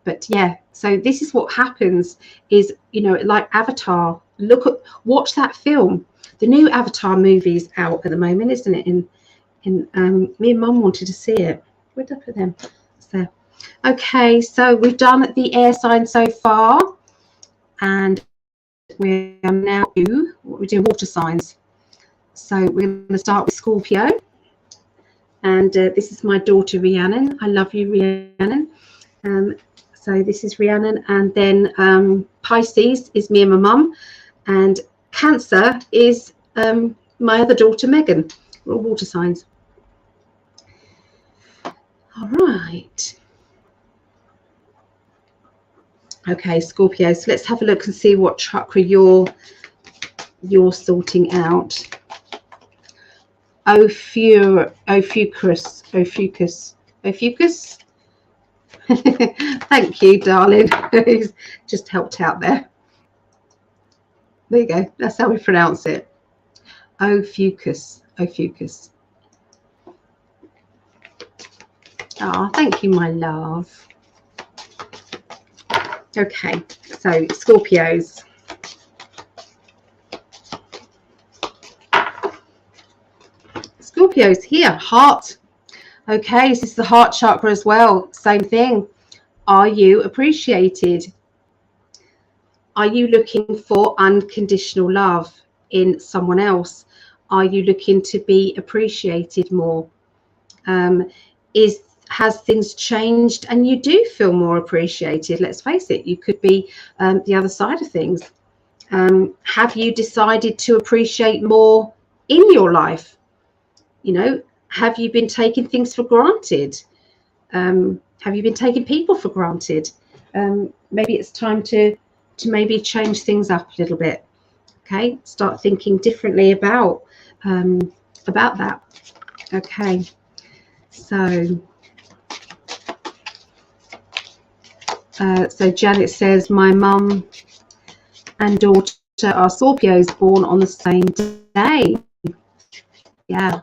But yeah, so this is what happens is, like Avatar. Watch that film. The new Avatar movie is out at the moment, isn't it? Me and Mum wanted to see it. Where did I put them? So, okay, so we've done the air sign so far, and we are now we're doing water signs. So we're going to start with Scorpio, and this is my daughter Rhiannon. I love you, Rhiannon. So this is Rhiannon, and then Pisces is me and my mum, and Cancer is my other daughter Megan. We're all water signs. All right. Okay, Scorpio. So let's have a look and see what chakra you're sorting out. Ophiuchus. Thank you, darling. Just helped out there. There you go. That's how we pronounce it. Ophiuchus. Oh, thank you, my love. Okay, so Scorpios. Scorpios here, heart. Okay, so this is the heart chakra as well. Same thing. Are you appreciated? Are you looking for unconditional love in someone else? Are you looking to be appreciated more? Has things changed and you do feel more appreciated? Let's face it, you could be the other side of things. Have you decided to appreciate more in your life? Have you been taking things for granted? Have you been taking people for granted? Maybe it's time to maybe change things up a little bit. Okay, start thinking differently about that. Okay, so Janet says my mum and daughter are Scorpios, born on the same day. Yeah.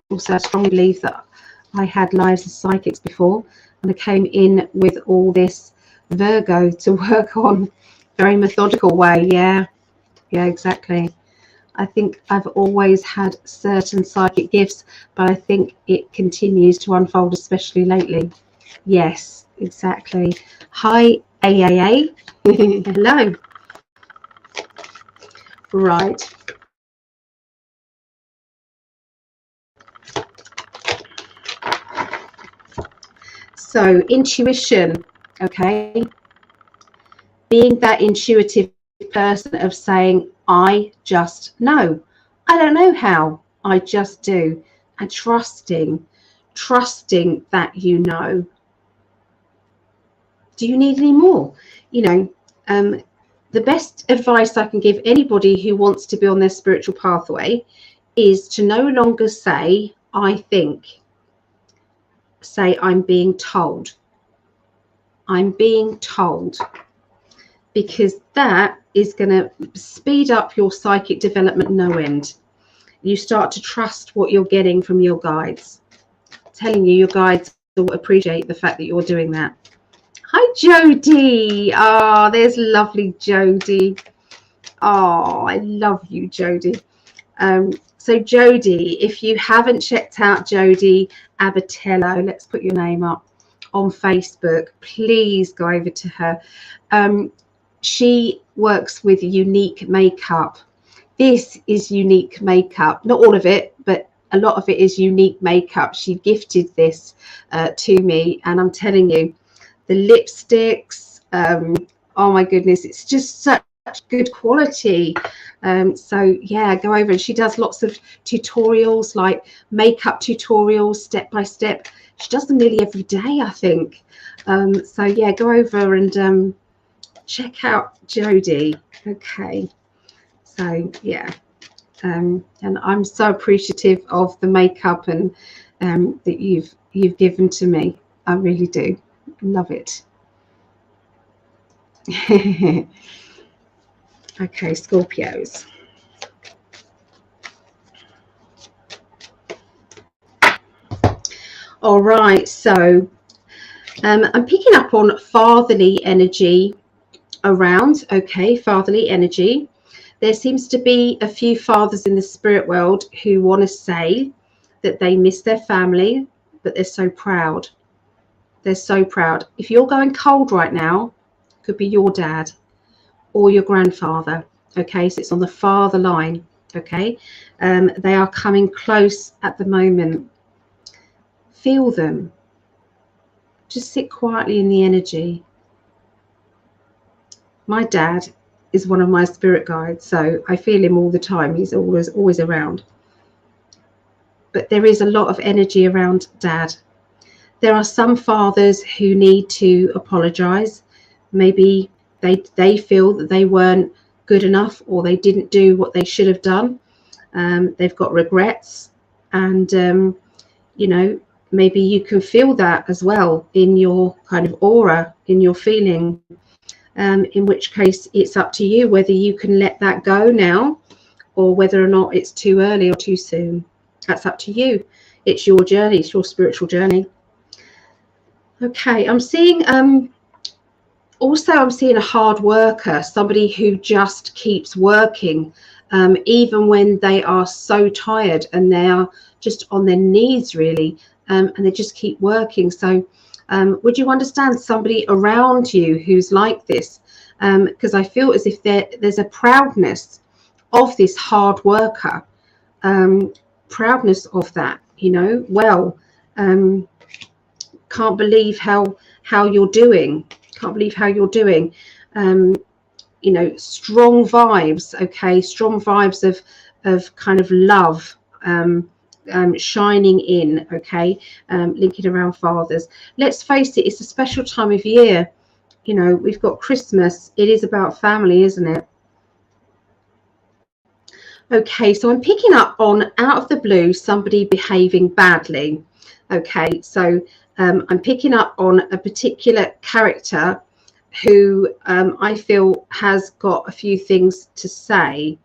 Also, I strongly believe that I had lives as psychics before, and I came in with all this Virgo to work on. Very methodical way. Yeah, exactly. I think I've always had certain psychic gifts, but I think it continues to unfold, especially lately. Yes, exactly. Hi, AAA. Hello. Right. So intuition, okay, being that intuitive person of saying, I just know. I don't know how, I just do. And trusting that you know. Do you need any more? You know, the best advice I can give anybody who wants to be on their spiritual pathway is to no longer say, I think. Say, I'm being told. I'm being told. Because that is going to speed up your psychic development no end. You start to trust what you're getting from your guides. I'm telling you, your guides will appreciate the fact that you're doing that. Hi, Jody. Oh, there's lovely Jody. Oh, I love you, Jody. So Jody, if you haven't checked out Jody Abatello, let's put your name up on Facebook, please go over to her. She works with unique makeup. This is unique makeup, not all of it, but a lot of it is unique makeup. She gifted this to me, and I'm telling you, the lipsticks, oh my goodness, it's just such good quality. So yeah, go over, and she does lots of tutorials, like makeup tutorials, step by step. She does them nearly every day, I think. So yeah, go over and check out Jody. Okay, so yeah, and I'm so appreciative of the makeup and that you've given to me. I really do love it. Okay, Scorpios. All right, so I'm picking up on fatherly energy around. Okay, fatherly energy. There seems to be a few fathers in the spirit world who want to say that they miss their family, but they're so proud. They're so proud. If you're going cold right now, it could be your dad or your grandfather. Okay, so it's on the father line. Okay, they are coming close at the moment. Feel them. Just sit quietly in the energy. My dad is one of my spirit guides, so I feel him all the time. He's always around. But there is a lot of energy around dad. There are some fathers who need to apologize. Maybe they feel that they weren't good enough, or they didn't do what they should have done. They've got regrets, and you know, maybe you can feel that as well in your kind of aura, in your feeling. In which case it's up to you whether you can let that go now, or whether or not it's too early or too soon. That's up to you. It's your journey. It's your spiritual journey. Okay, I'm seeing also I'm seeing a hard worker, somebody who just keeps working, even when they are so tired and they are just on their knees really, and they just keep working. So would you understand somebody around you who's like this? Because I feel as if there's a proudness of this hard worker, proudness of that, you know. Well, can't believe how you're doing. Can't believe how you're doing. You know, strong vibes. Okay, strong vibes of kind of love. Shining in. Okay, linking around fathers. Let's face it, it's a special time of year. You know, we've got Christmas. It is about family, isn't it? Okay, so I'm picking up on, out of the blue, somebody behaving badly. Okay, so I'm picking up on a particular character who I feel has got a few things to say,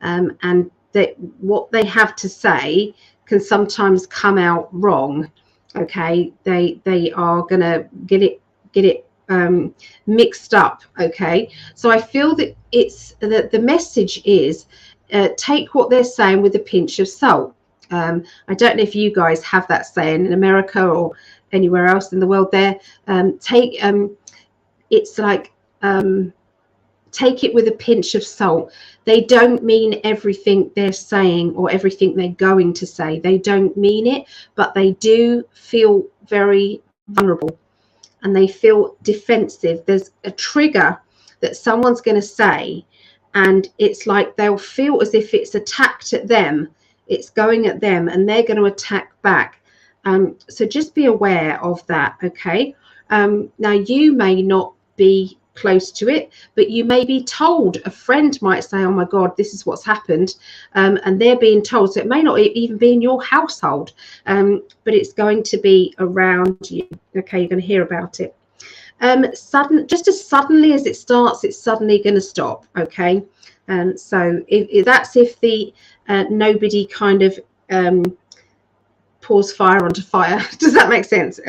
and that what they have to say can sometimes come out wrong. Okay, they are gonna get it mixed up. Okay, so I feel that it's that the message is take what they're saying with a pinch of salt. I don't know if you guys have that saying in America or anywhere else in the world. There, it's like take it with a pinch of salt. They don't mean everything they're saying or everything they're going to say. They don't mean it, but they do feel very vulnerable. and they feel defensive. There's a trigger that someone's going to say, and it's like they'll feel as if it's attacked at them, it's going at them, and they're going to attack back. So just be aware of that, okay? Now, you may not be close to it, but you may be told. A friend might say, oh my God, this is what's happened, and they're being told. So it may not even be in your household, but it's going to be around you, okay? You're going to hear about it. Just as suddenly as it starts, it's suddenly going to stop, okay? So that's if the nobody kind of pours fire onto fire. Does that make sense?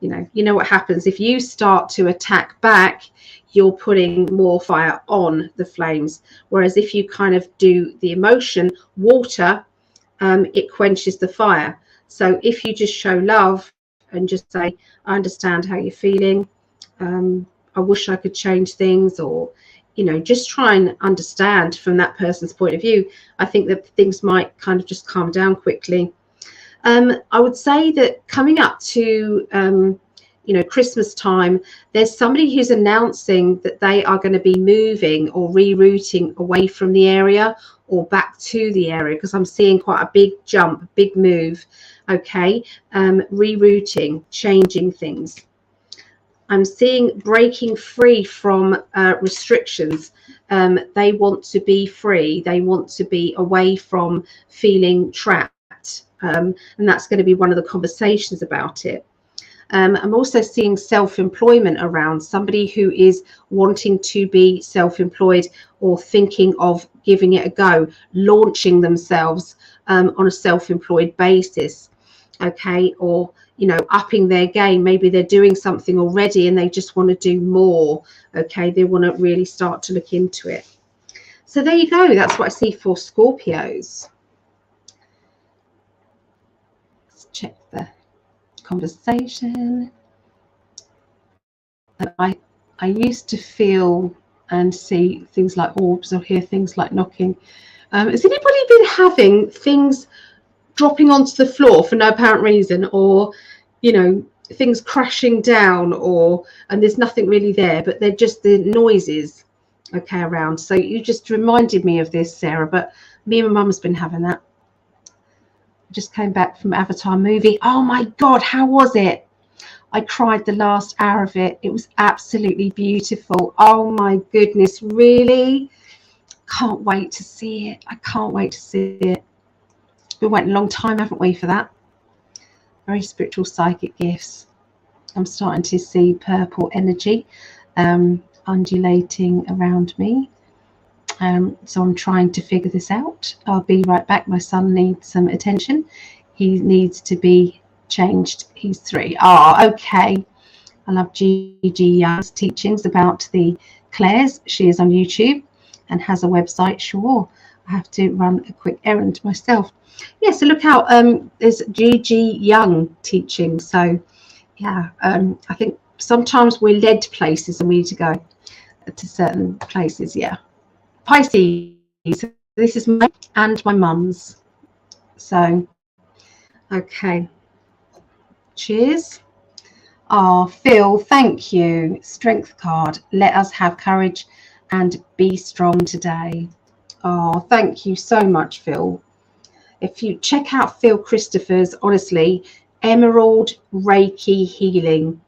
You know what happens if you start to attack back, you're putting more fire on the flames. Whereas if you kind of do the emotion, water, it quenches the fire. So if you just show love and just say, I understand how you're feeling, I wish I could change things, or just try and understand from that person's point of view, I think that things might kind of just calm down quickly. I would say that coming up to Christmas time, there's somebody who's announcing that they are going to be moving or rerouting away from the area or back to the area, because I'm seeing quite a big jump, big move, okay? Rerouting, changing things. I'm seeing breaking free from restrictions. They want to be free. They want to be away from feeling trapped. And that's going to be one of the conversations about it. I'm also seeing self-employment around, somebody who is wanting to be self-employed or thinking of giving it a go, launching themselves on a self-employed basis, okay? Or upping their game. Maybe they're doing something already and they just want to do more, okay? They want to really start to look into it. So there you go. That's what I see for Scorpios. Let's check the conversation. I used to feel and see things like orbs or hear things like knocking. Has anybody been having things dropping onto the floor for no apparent reason, or things crashing down, and there's nothing really there, but they're just the noises, okay, around? So you just reminded me of this, Sarah, but me and my mum's been having that. Just came back from Avatar movie. Oh my God, how was it? I cried the last hour of it. It was absolutely beautiful. Oh my goodness, really? Can't wait to see it. I can't wait to see it. We went a long time, haven't we, for that? Very spiritual psychic gifts. I'm starting to see purple energy undulating around me. So I'm trying to figure this out. I'll be right back. My son needs some attention. He needs to be changed. He's 3. Oh, okay. I love Gigi Young's teachings about the Claires. She is on YouTube and has a website. Sure, I have to run a quick errand myself. Yeah, so look out. There's Gigi Young teaching. So yeah, I think sometimes we're led to places and we need to go to certain places. Yeah. Pisces, this is my and my mum's. So okay, cheers. Oh, Phil, thank you. Strength card. Let us have courage and be strong today. Oh, thank you so much, Phil. If you check out Phil Christopher's, honestly, Emerald Reiki Healing.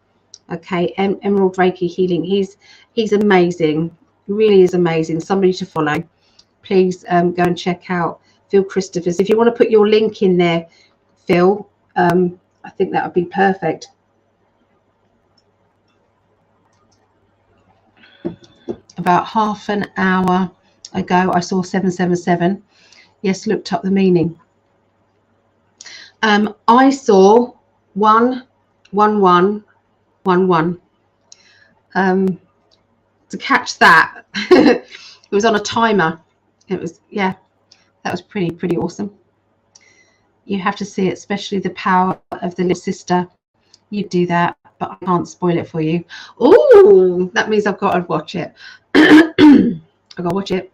Okay, Emerald Reiki Healing. He's amazing. Really is amazing. Somebody to follow. Please go and check out Phil Christopher's. If you want to put your link in there, Phil, I think that would be perfect. About half an hour ago, I saw 777. Yes, looked up the meaning. I saw 11111. To catch that, it was on a timer. It was, yeah, that was pretty awesome. You have to see it, especially the power of the little sister. You do that, but I can't spoil it for you. Oh, that means I've got to watch it. I've got to watch it.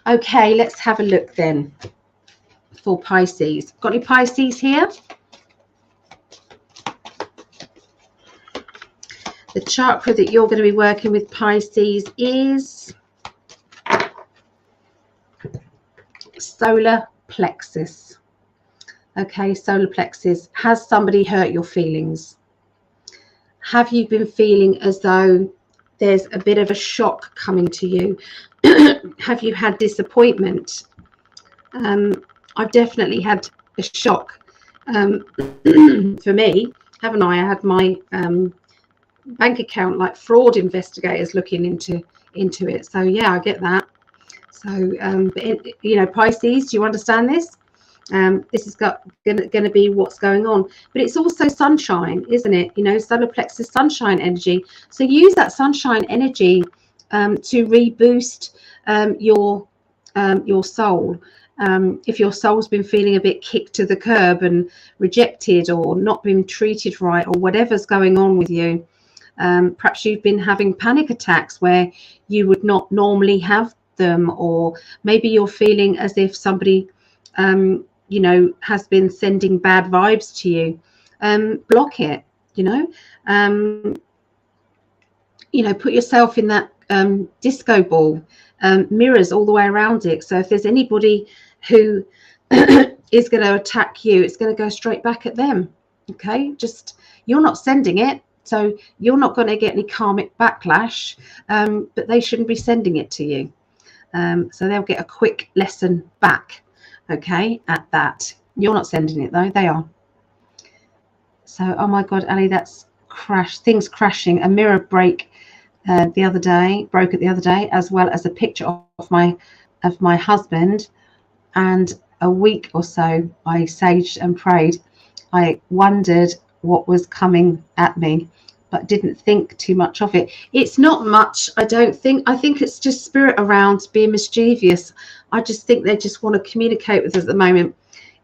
Okay, let's have a look then for Pisces. Got any Pisces here? The chakra that you're going to be working with, Pisces, is solar plexus. Okay, solar plexus. Has somebody hurt your feelings? Have you been feeling as though there's a bit of a shock coming to you? Have you had disappointment? I've definitely had a shock. For me, haven't I? I had my bank account, like fraud investigators looking into it. So yeah, I get that. So you know, Pisces, do you understand this? This is going to be what's going on, but it's also sunshine, isn't it? You know, solar plexus, sunshine energy. So use that sunshine energy to reboost your soul. If your soul's been feeling a bit kicked to the curb and rejected or not been treated right, or whatever's going on with you, perhaps you've been having panic attacks where you would not normally have them, or maybe you're feeling as if somebody you know, has been sending bad vibes to you. Block it, you know, put yourself in that disco ball, mirrors all the way around it. So if there's anybody who is going to attack you, it's going to go straight back at them. Okay, just, you're not sending it, so you're not going to get any karmic backlash, but they shouldn't be sending it to you. So they'll get a quick lesson back. Okay, at that. You're not sending it though, they are. So, oh my God, Ali, that's things crashing. A mirror broke the other day, as well as a picture of my husband. And a week or so, I saged and prayed. I wondered what was coming at me, but didn't think too much of it. It's not much, I don't think. I think it's just spirit around being mischievous. I just think they just want to communicate with us at the moment.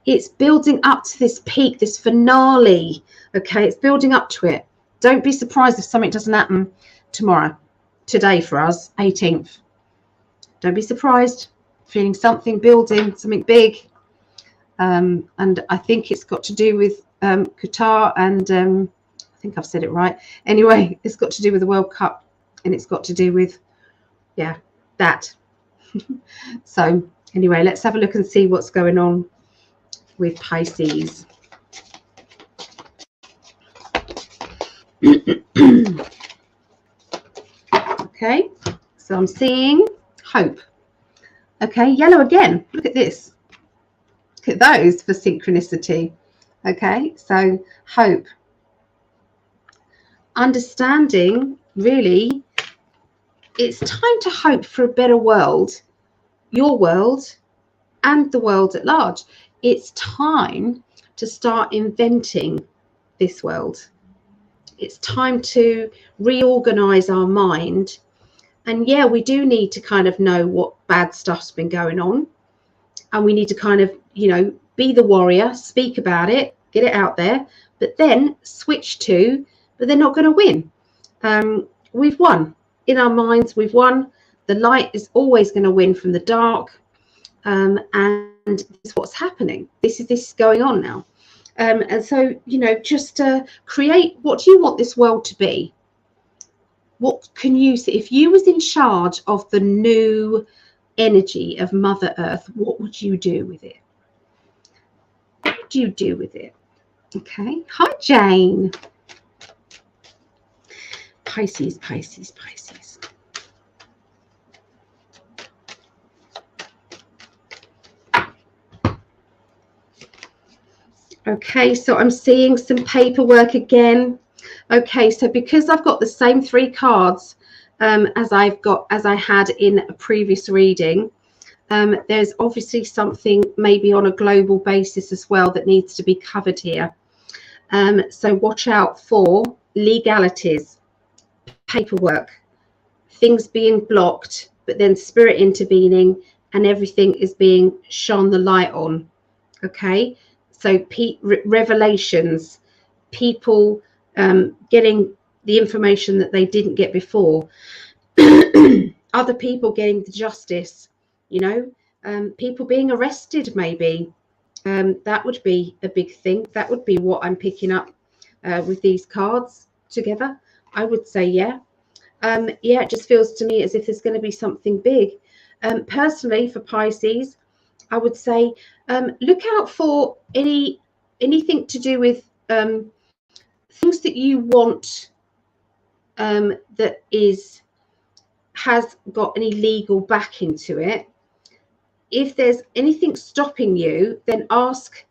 It's building up to this peak, this finale. Okay, it's building up to it. Don't be surprised if something doesn't happen tomorrow. Today for us, 18th. Don't be surprised. Feeling something building, something big. And I think it's got to do with Qatar and I think I've said it right. Anyway, it's got to do with the World Cup, and it's got to do with, yeah, that. So anyway, let's have a look and see what's going on with Pisces. Okay, so I'm seeing hope. Okay, yellow again. Look at this. Look at those for synchronicity. Okay, so hope. Understanding, really, it's time to hope for a better world, your world and the world at large. It's time to start inventing this world. It's time to reorganize our mind. And yeah, we do need to kind of know what bad stuff's been going on, and we need to kind of, you know, be the warrior, speak about it, get it out there, but then switch to, but they're not going to win. We've won. In our minds, we've won. The light is always going to win from the dark. And this is what's happening. This is going on now. And so, you know, just create, what do you want this world to be? What can you see? If you was in charge of the new energy of Mother Earth, what would you do with it? What would you do with it? Okay. Hi, Jane. Pisces, Pisces, Pisces. Okay, so I'm seeing some paperwork again. Okay, so because I've got the same three cards as I had in a previous reading, there's obviously something maybe on a global basis as well that needs to be covered here. So watch out for legalities, paperwork, things being blocked, but then spirit intervening and everything is being shone the light on. Okay, so revelations, people getting the information that they didn't get before, other people getting the justice, you know, people being arrested maybe. That would be a big thing. That would be what I'm picking up with these cards together. I would say, yeah. Yeah, it just feels to me as if there's going to be something big. Personally, for Pisces, I would say look out for anything to do with things that you want that has got any legal backing to it. If there's anything stopping you, then ask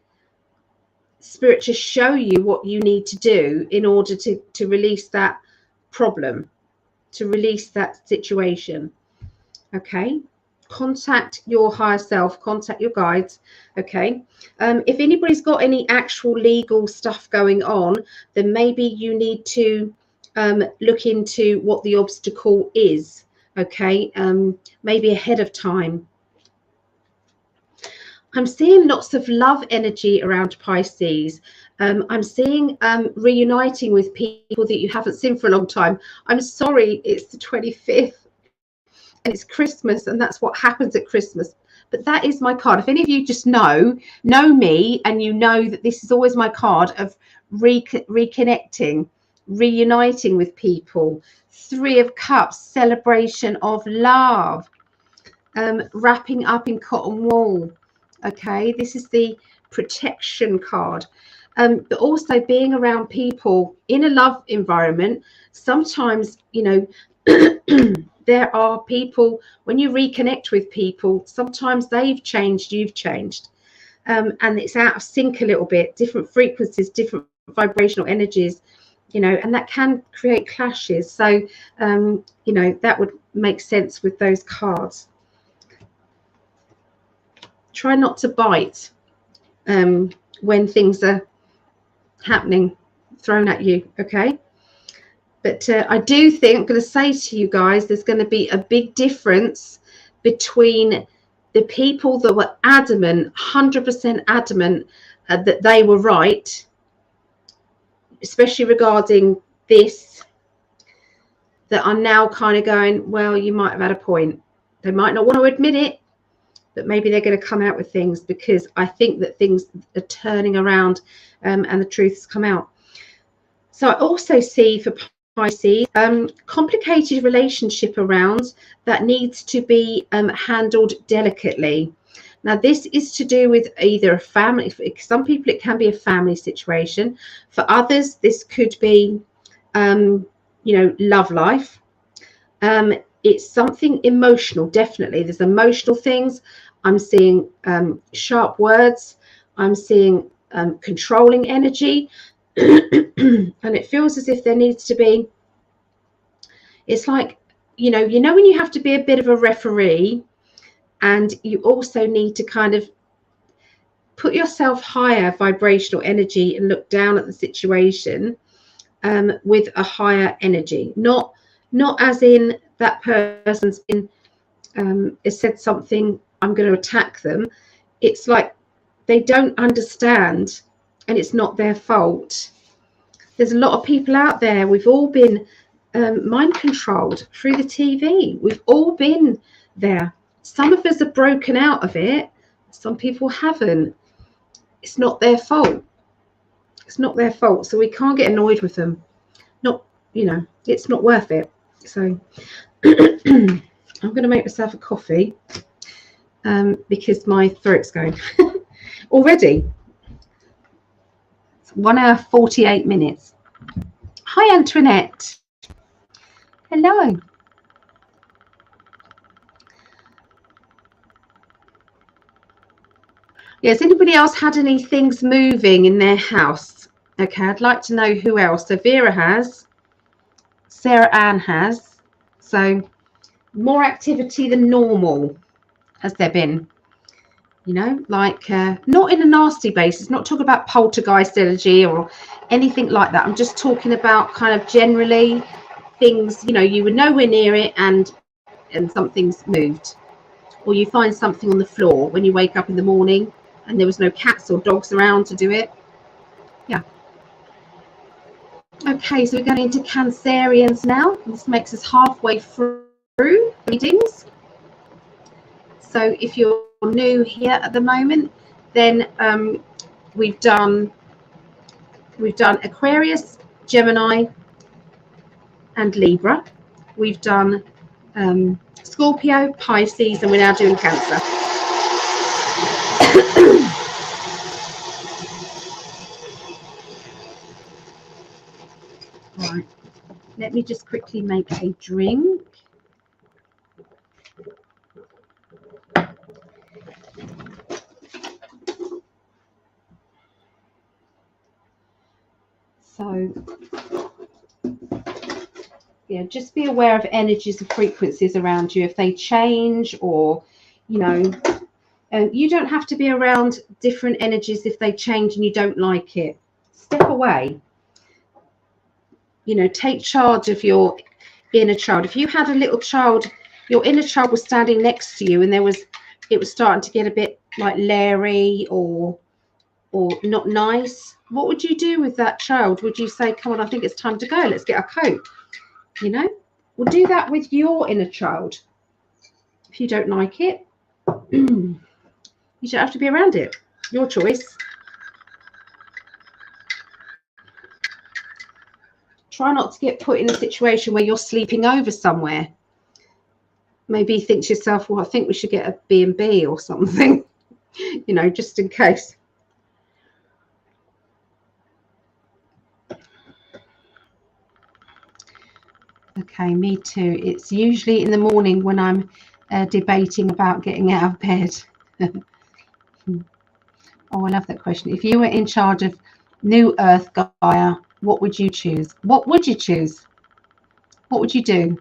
Spirit to show you what you need to do in order to release that problem, to release that situation. Okay, contact your higher self, contact your guides. Okay, if anybody's got any actual legal stuff going on, then maybe you need to look into what the obstacle is. Okay, maybe ahead of time. I'm seeing lots of love energy around Pisces. I'm seeing reuniting with people that you haven't seen for a long time. I'm sorry, it's the 25th and it's Christmas, and that's what happens at Christmas. But that is my card. If any of you just know me, and you know that this is always my card of reconnecting, reuniting with people. 3 of Cups, celebration of love, wrapping up in cotton wool. Okay, this is the protection card. But also being around people in a love environment. Sometimes, you know, there are people, when you reconnect with people, sometimes they've changed, you've changed, and it's out of sync a little bit, different frequencies, different vibrational energies, you know, and that can create clashes. So you know, that would make sense with those cards. Try not to bite when things are happening, thrown at you. Okay, but I do think, I'm going to say to you guys, there's going to be a big difference between the people that were adamant, 100% adamant that they were right, especially regarding this, that are now kind of going, well, you might have had a point. They might not want to admit it, but maybe they're going to come out with things, because I think that things are turning around and the truth's come out. So I also see for Pisces, complicated relationship around that needs to be handled delicately. Now, this is to do with either a family. For some people, it can be a family situation. For others, this could be, you know, love life. It's something emotional, definitely. There's emotional things. I'm seeing sharp words. I'm seeing controlling energy. And it feels as if there needs to be, it's like, you know when you have to be a bit of a referee, and you also need to kind of put yourself higher vibrational energy and look down at the situation with a higher energy, not as in that person's been has said something, I'm going to attack them. It's like they don't understand, and it's not their fault. There's a lot of people out there, we've all been mind controlled through the TV. We've all been there. Some of us have broken out of it, some people haven't. It's not their fault. It's not their fault. So we can't get annoyed with them. Not, you know, it's not worth it. So I'm going to make myself a coffee because my throat's going already. It's 1 hour 48 minutes. Hi, Antoinette. Hello. Yeah, has anybody else had any things moving in their house? Okay, I'd like to know who else. So Vera has. Sarah Ann has. So more activity than normal has there been? You know, like not in a nasty basis, not talking about poltergeist energy or anything like that. I'm just talking about kind of generally things, you know, you were nowhere near it and something's moved. Or you find something on the floor when you wake up in the morning and there was no cats or dogs around to do it. Yeah. Okay, so we're going into Cancerians now. This makes us halfway through readings. So if you're new here at the moment, then we've done Aquarius, Gemini, and Libra. We've done Scorpio, Pisces, and we're now doing Cancer. Right, let me just quickly make a drink. So, yeah, just be aware of energies and frequencies around you. If they change, or, you know, you don't have to be around different energies if they change and you don't like it. Step away. You know, take charge of your inner child. If you had a little child, your inner child was standing next to you, and it was starting to get a bit like leery or not nice, what would you do with that child? Would you say, come on, I think it's time to go, let's get a coat? You know, well, do that with your inner child. If you don't like it, you don't have to be around it. Your choice. Try not to get put in a situation where you're sleeping over somewhere. Maybe think to yourself, well, I think we should get a B&B or something, you know, just in case. Okay, me too. It's usually in the morning when I'm debating about getting out of bed. Oh, I love that question. If you were in charge of New Earth Gaia, what would you choose? What would you choose? What would you do?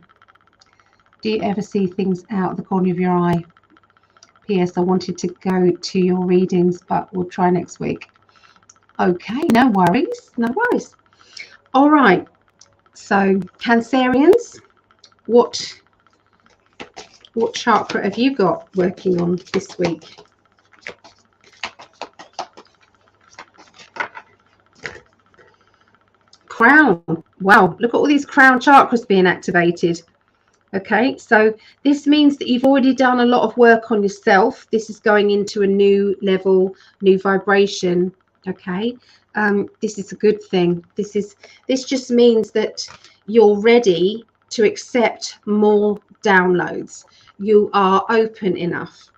Do you ever see things out of the corner of your eye? P.S. I wanted to go to your readings, but we'll try next week. Okay, no worries. No worries. All right. So, Cancerians, what chakra have you got working on this week? Crown. Wow, look at all these crown chakras being activated. Okay, so this means that you've already done a lot of work on yourself. This is going into a new level, new vibration. Okay, this is a good thing. This just means that you're ready to accept more downloads. You are open enough.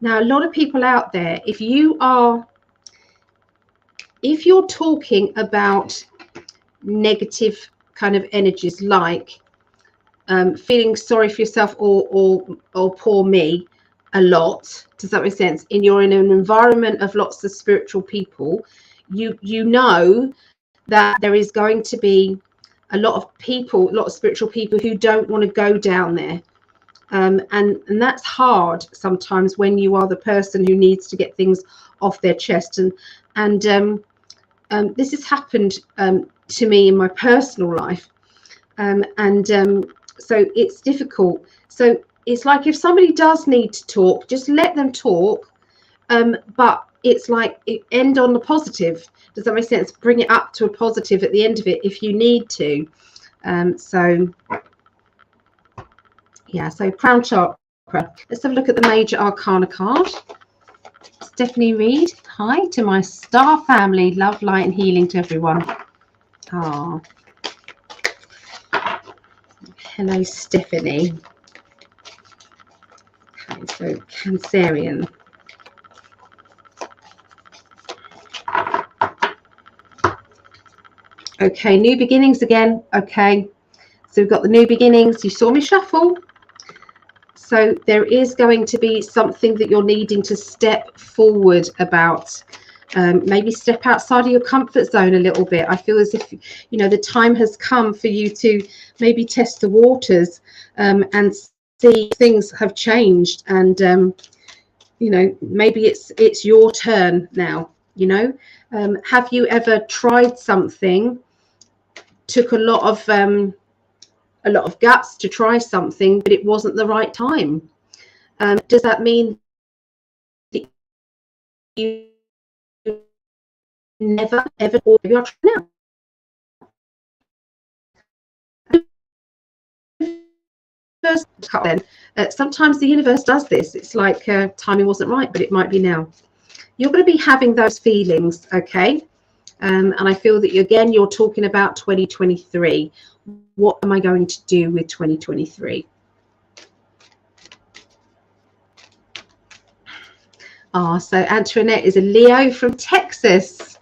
Now, a lot of people out there, if you're talking about negative kind of energies, like feeling sorry for yourself or poor me a lot, does that make sense? You're in an environment of lots of spiritual people, you know that there is going to be a lot of spiritual people who don't want to go down there, and that's hard sometimes when you are the person who needs to get things off their chest, and this has happened to me in my personal life, so it's difficult. So it's like, if somebody does need to talk, just let them talk, but it's like, end on the positive. Does that make sense? Bring it up to a positive at the end of it if you need to. So yeah, so crown chakra. Let's have a look at the major arcana card. Stephanie Reed, hi to my star family. Love, light and healing to everyone. Oh, hello Stephanie. Okay, so Cancerian. Okay, new beginnings again. Okay, so we've got the new beginnings. You saw me shuffle. So there is going to be something that you're needing to step forward about. Maybe step outside of your comfort zone a little bit. I feel as if, you know, the time has come for you to maybe test the waters, and see things have changed, and you know, maybe it's your turn now. You know, have you ever tried something, took a lot of guts to try something, but it wasn't the right time? Does that mean that you never ever, or maybe I'll try now? First, then sometimes the universe does this. It's like timing wasn't right, but it might be now. You're going to be having those feelings, okay? And I feel that you're talking about 2023. What am I going to do with 2023? So Antoinette is a Leo from Texas.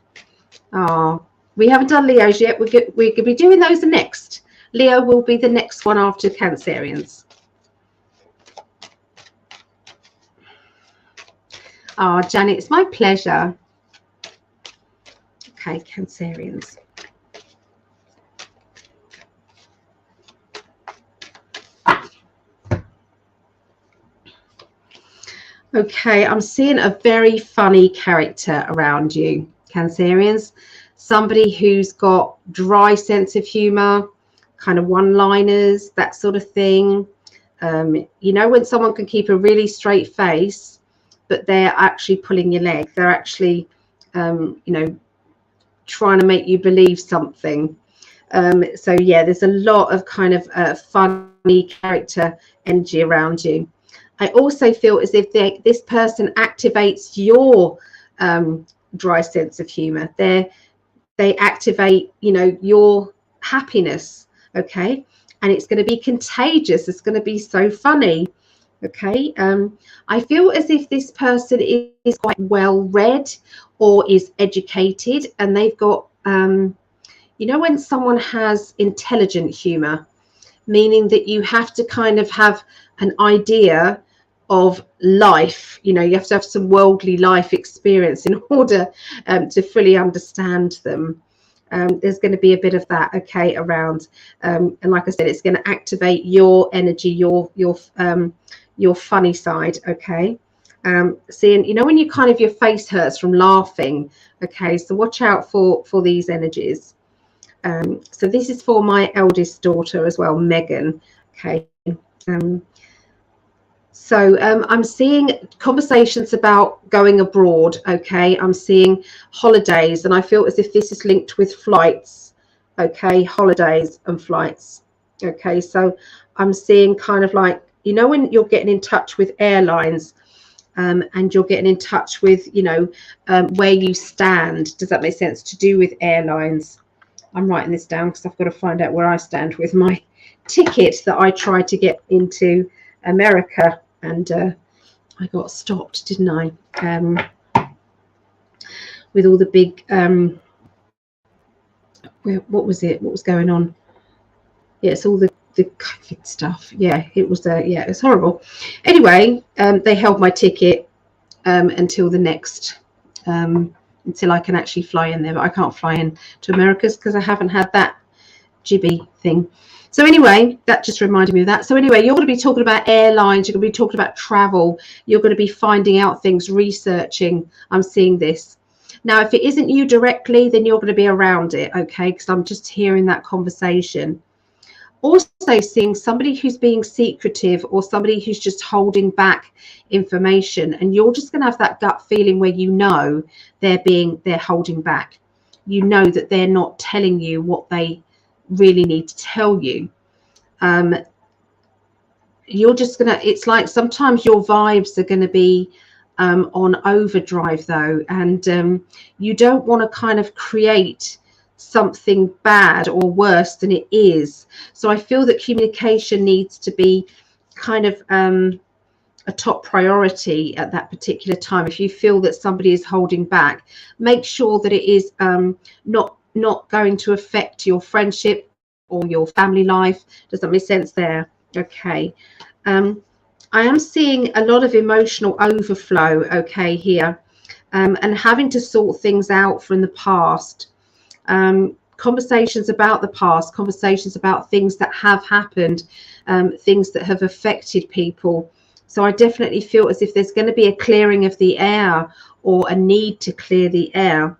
We haven't done Leos yet. We're going to be doing those next. Leo will be the next one after Cancerians. Janet, it's my pleasure. Okay, Cancerians. Okay, I'm seeing a very funny character around you, Cancerians. Somebody who's got dry sense of humor, kind of one-liners, that sort of thing. You know, when someone can keep a really straight face, but they're actually pulling your leg. They're actually, you know, trying to make you believe something. So yeah, there's a lot of kind of funny character energy around you. I also feel as if this person activates your dry sense of humor. They activate, you know, your happiness, okay? And it's going to be contagious. It's going to be so funny, okay? I feel as if this person is quite well read or is educated, and they've got, you know, when someone has intelligent humor, meaning that you have to kind of have an idea of life, you know, you have to have some worldly life experience in order to fully understand them. There's going to be a bit of that, okay, around, and like I said, it's going to activate your energy, your funny side, okay. Seeing, you know, when you kind of, your face hurts from laughing, okay, so watch out for these energies. So this is for my eldest daughter as well, Megan, okay. So I'm seeing conversations about going abroad, okay. I'm seeing holidays, and I feel as if this is linked with flights, okay, holidays and flights, okay. So I'm seeing kind of like, you know, when you're getting in touch with airlines, and you're getting in touch with, you know, where you stand. Does that make sense? To do with airlines. I'm writing this down because I've got to find out where I stand with my ticket that I tried to get into America, and I got stopped, didn't I? With all the big, what was it? What was going on? Yeah, it's all the COVID stuff. Yeah, it was. Yeah, it was horrible. Anyway, they held my ticket until the next. Until I can actually fly in there, but I can't fly in to Americas because I haven't had that jibby thing. So anyway, that just reminded me of that. So anyway, you're going to be talking about airlines, you're going to be talking about travel, you're going to be finding out things, researching. I'm seeing this. Now, if it isn't you directly, then you're going to be around it, okay? Because I'm just hearing that conversation. Also seeing somebody who's being secretive, or somebody who's just holding back information, and you're just going to have that gut feeling where you know they're holding back. You know that they're not telling you what they really need to tell you. You're just gonna, it's like sometimes your vibes are going to be on overdrive though, and you don't want to kind of create something bad or worse than it is. So I feel that communication needs to be kind of a top priority at that particular time. If you feel that somebody is holding back, make sure that it is not going to affect your friendship or your family life. Does that make sense there? Okay. I am seeing a lot of emotional overflow, okay, here, and having to sort things out from the past. Conversations about the past, conversations about things that have happened, things that have affected people. So I definitely feel as if there's going to be a clearing of the air, or a need to clear the air,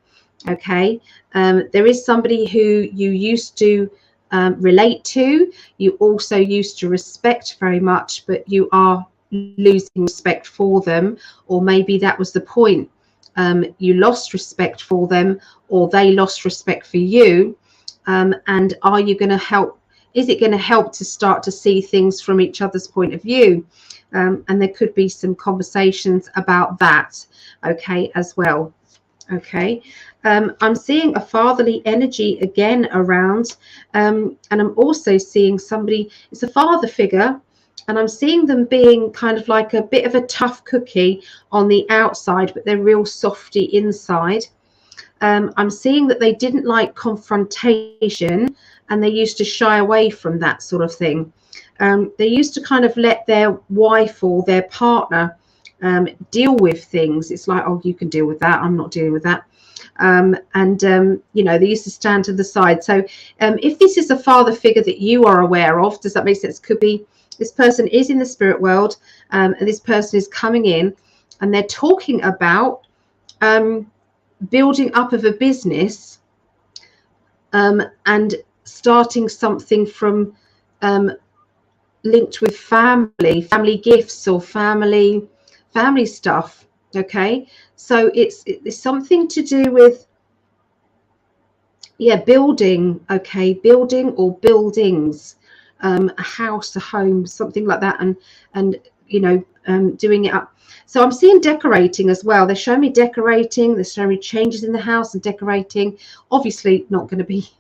okay. There is somebody who you used to relate to, you also used to respect very much, but you are losing respect for them, or maybe that was the point. You lost respect for them, or they lost respect for you, and are you going to help? Is it going to help to start to see things from each other's point of view? And there could be some conversations about that, okay, as well, okay. I'm seeing a fatherly energy again around, and I'm also seeing somebody, it's a father figure, and I'm seeing them being kind of like a bit of a tough cookie on the outside, but they're real softy inside. I'm seeing that they didn't like confrontation, and they used to shy away from that sort of thing. They used to kind of let their wife or their partner deal with things. It's like, oh, you can deal with that, I'm not dealing with that. You know, they used to stand to the side. So if this is a father figure that you are aware of, does that make sense? Could be this person is in the spirit world, and this person is coming in, and they're talking about building up of a business, and starting something from linked with family gifts or family stuff. Okay, so it's something to do with, yeah, building. Okay, building or buildings, a house, a home, something like that, and you know, doing it up. So I'm seeing decorating as well. They're showing me decorating. They're showing me changes in the house and decorating. Obviously not going to be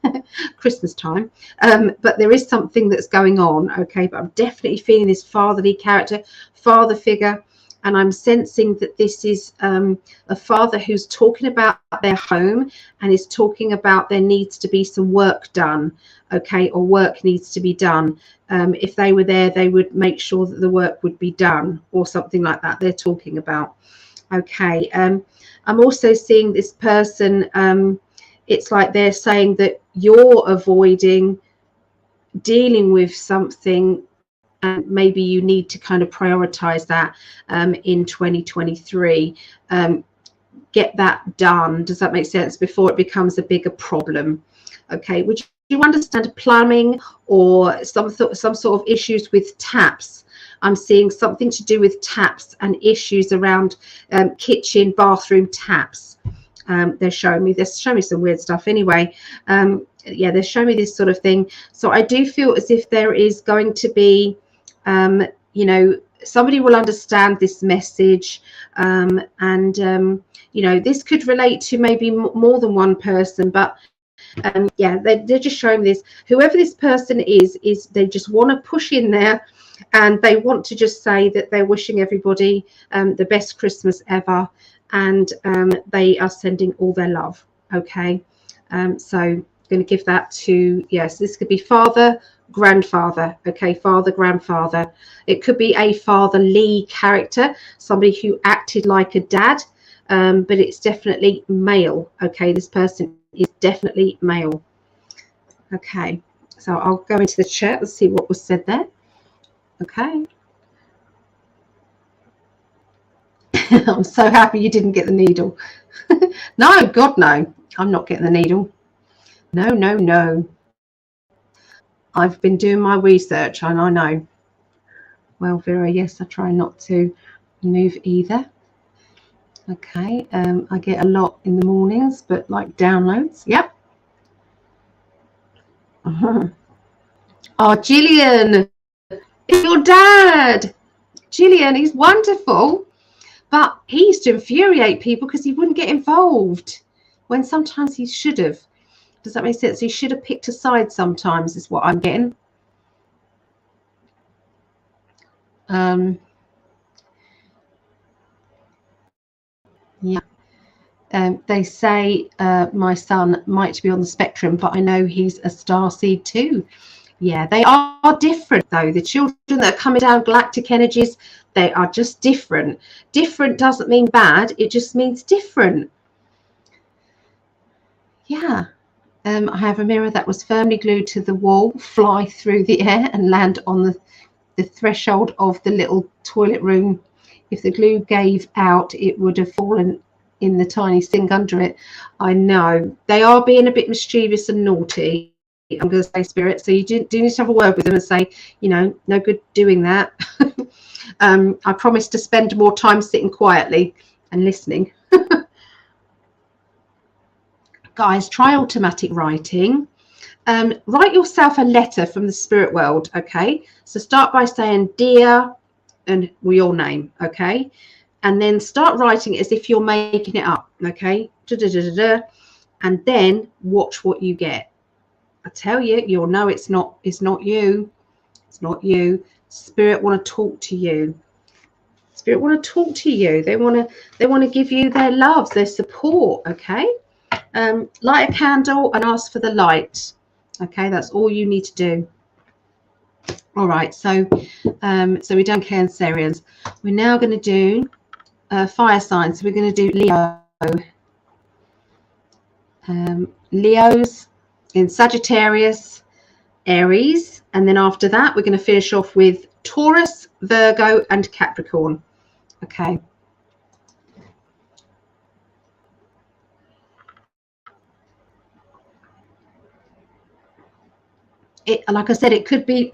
Christmas time, but there is something that's going on. Okay, but I'm definitely feeling this fatherly character, father figure. And I'm sensing that this is a father who's talking about their home and is talking about there needs to be some work done, okay, or work needs to be done. If they were there, they would make sure that the work would be done, or something like that they're talking about. Okay, I'm also seeing this person, it's like they're saying that you're avoiding dealing with something, and maybe you need to kind of prioritize that in 2023. Get that done. Does that make sense? Before it becomes a bigger problem. Okay, would you understand plumbing or some sort of issues with taps? I'm seeing something to do with taps and issues around kitchen, bathroom taps. They're showing me some weird stuff anyway. Yeah, they're showing me this sort of thing. So I do feel as if there is going to be, you know, somebody will understand this message, you know, this could relate to maybe more than one person, but yeah, they're just showing this. Whoever this person is they just want to push in there, and they want to just say that they're wishing everybody the best Christmas ever, and they are sending all their love. Okay, so I'm going to give that to, yes, this could be father, grandfather. Okay, father, grandfather. It could be a fatherly character, somebody who acted like a dad, but it's definitely male. Okay, this person is definitely male. Okay, so I'll go into the chat and see what was said there. Okay. I'm so happy you didn't get the needle. No, God, no. I'm not getting the needle. No, no, no. I've been doing my research, and I know. Well, Vera, yes, I try not to move either. Okay, I get a lot in the mornings, but like downloads. Yep. Oh, Gillian, it's your dad. Gillian, he's wonderful, but he used to infuriate people because he wouldn't get involved when sometimes he should have. Does that make sense? He should have picked a side sometimes, is what I'm getting. Yeah. They say my son might be on the spectrum, but I know he's a starseed too. Yeah, they are different though. The children that are coming down galactic energies, they are just different. Different doesn't mean bad. It just means different. Yeah. I have a mirror that was firmly glued to the wall, fly through the air and land on the threshold of the little toilet room. If the glue gave out, it would have fallen in the tiny sink under it. I know. They are being a bit mischievous and naughty, I'm going to say, Spirit. So you do need to have a word with them and say, you know, no good doing that. I promise to spend more time sitting quietly and listening. Guys, try automatic writing. Write yourself a letter from the spirit world. Okay, so start by saying dear and your name. Okay, and then start writing it as if you're making it up. Okay, and then watch what you get. I tell you, you'll know it's not you. It's not you. Spirit want to talk to you. Spirit want to talk to you. They want to give you their love, their support. Okay. Light a candle and ask for the light. Okay, that's all you need to do. All right, so we've done Cancerians. We're now going to do fire signs. So we're going to do Leo. Leos in Sagittarius, Aries, and then after that we're going to finish off with Taurus, Virgo, and Capricorn. Okay. Like I said, it could be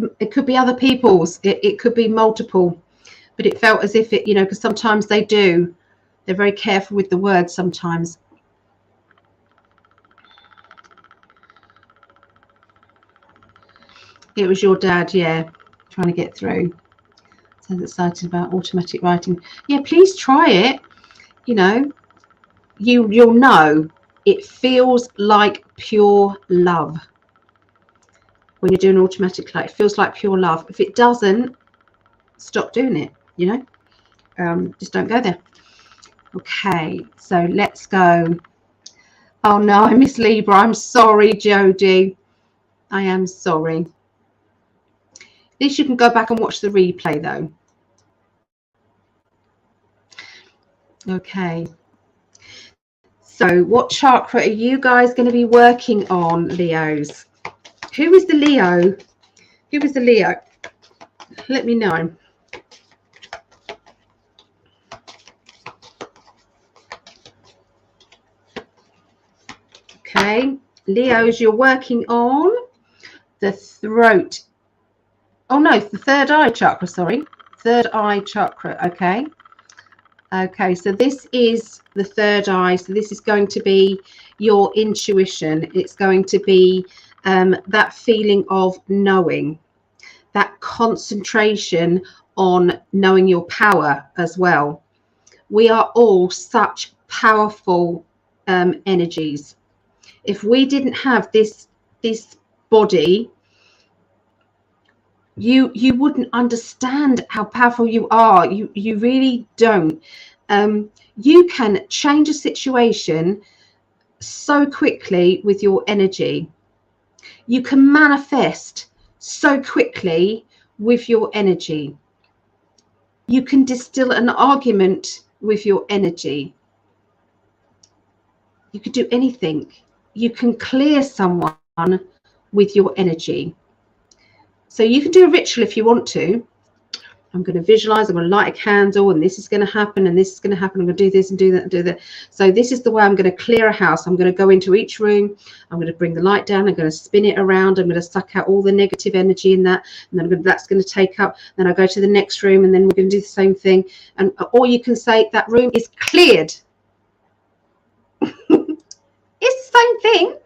other people's. It could be multiple, but it felt as if it, you know, because sometimes they're very careful with the words sometimes. It was your dad, yeah, trying to get through. So excited about automatic writing. Yeah, please try it. You know, you'll know it feels like pure love. When you're doing automatic light, it feels like pure love. If it doesn't, stop doing it, you know. Just don't go there. Okay, so let's go. Oh no, I miss Libra. I'm sorry, Jodie. I am sorry. At least you can go back and watch the replay though. Okay. So what chakra are you guys going to be working on, Leos? Who is the Leo? Who is the Leo? Let me know. Okay, Leos, you're working on the throat. Oh no, the third eye chakra, sorry. Third eye chakra, okay. Okay, so this is the third eye. So this is going to be your intuition. It's going to be that feeling of knowing, that concentration on knowing your power as well. We are all such powerful energies. If we didn't have this body, you wouldn't understand how powerful you are. You really don't. You can change a situation so quickly with your energy. You can manifest so quickly with your energy. You can distill an argument with your energy. You could do anything. You can clear someone with your energy. So you can do a ritual if you want to. I'm going to visualize, I'm going to light a candle, and this is going to happen, and this is going to happen. I'm going to do this and do that and do that. So this is the way I'm going to clear a house. I'm going to go into each room. I'm going to bring the light down. I'm going to spin it around. I'm going to suck out all the negative energy in that. And then that's going to take up. Then I go to the next room, and then we're going to do the same thing. And or you can say that room is cleared. It's the same thing.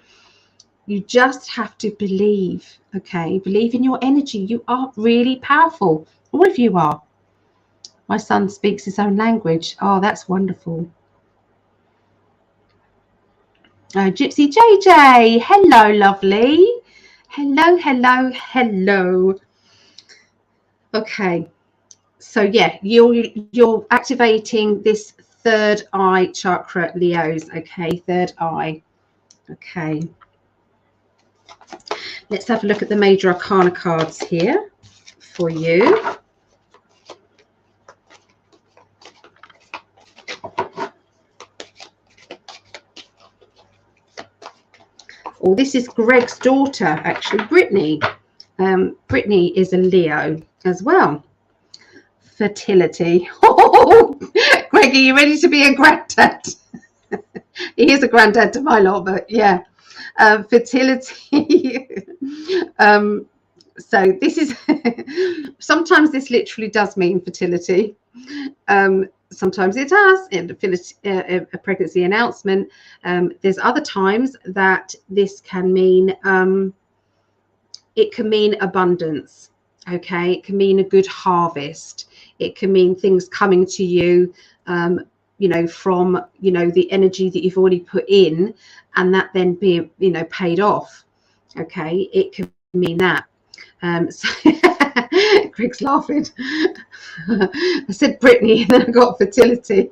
You just have to believe, okay? Believe in your energy. You are really powerful. All of you are. My son speaks his own language. Oh, that's wonderful. Gypsy JJ. Hello, lovely. Hello, hello, hello. Okay. So, yeah, you're activating this third eye chakra, Leos. Okay, third eye. Okay. Let's have a look at the major arcana cards here for you. Oh, this is Greg's daughter, actually, Brittany. Brittany is a Leo as well. Fertility. Oh, Greg, are you ready to be a granddad? He is a granddad to my lot, but yeah. Fertility. So this is sometimes this literally does mean fertility. Sometimes it does in a pregnancy announcement. There's other times that this can mean it can mean abundance. Okay, it can mean a good harvest. It can mean things coming to you you know, from, you know, the energy that you've already put in, and that then be, you know, paid off. Okay, it could mean that. So Greg's laughing. I said Brittany and then I got fertility.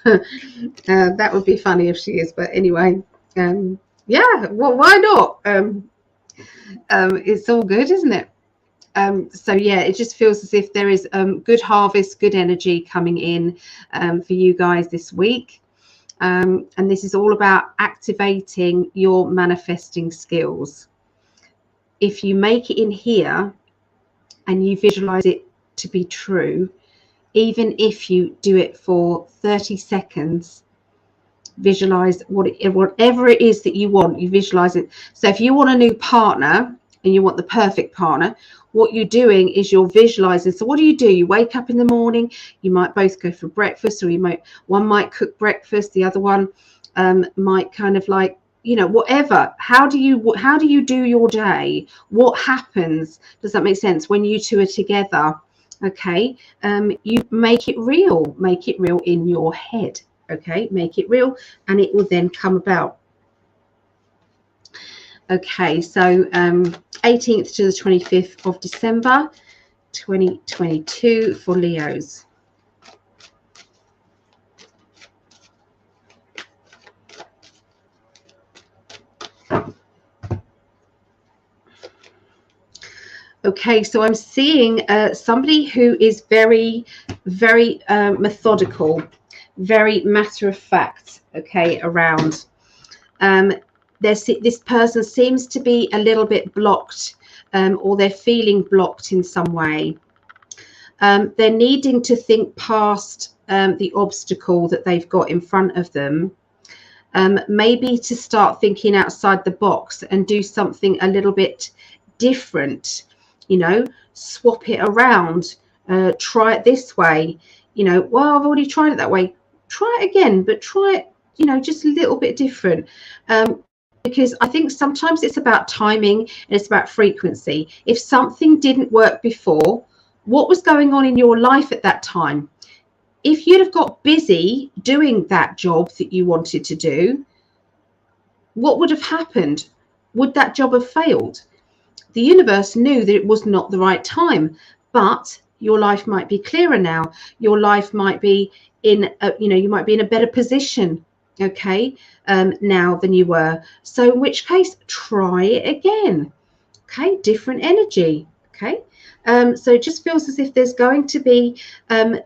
That would be funny if she is, but anyway, yeah, well, why not? It's all good, isn't it? So yeah, it just feels as if there is good harvest, good energy coming in for you guys this week. And this is all about activating your manifesting skills. If you make it in here and you visualize it to be true, even if you do it for 30 seconds, visualize whatever it is that you want, you visualize it. So if you want a new partner and you want the perfect partner, what you're doing is you're visualizing. So what do? You wake up in the morning, you might both go for breakfast, or one might cook breakfast, the other one might kind of like, you know, whatever. How do you do your day? What happens? Does that make sense when you two are together? Okay, you make it real in your head. Okay, make it real, and it will then come about. Okay, so 18th to the 25th of December 2022 for Leos. Okay, so I'm seeing somebody who is very, very methodical, very matter of fact, okay, around. This person seems to be a little bit blocked, or they're feeling blocked in some way. They're needing to think past the obstacle that they've got in front of them. Maybe to start thinking outside the box and do something a little bit different. You know, swap it around, try it this way, you know, well, I've already tried it that way, try it again, but try it, you know, just a little bit different, because I think sometimes it's about timing and it's about frequency. If something didn't work before, what was going on in your life at that time? If you'd have got busy doing that job that you wanted to do, what would have happened? Would that job have failed? The universe knew that it was not the right time, but your life might be clearer now. Your life might be in, you might be in a better position, okay, now than you were. So in which case, try it again, okay, different energy, okay. So it just feels as if there's going to be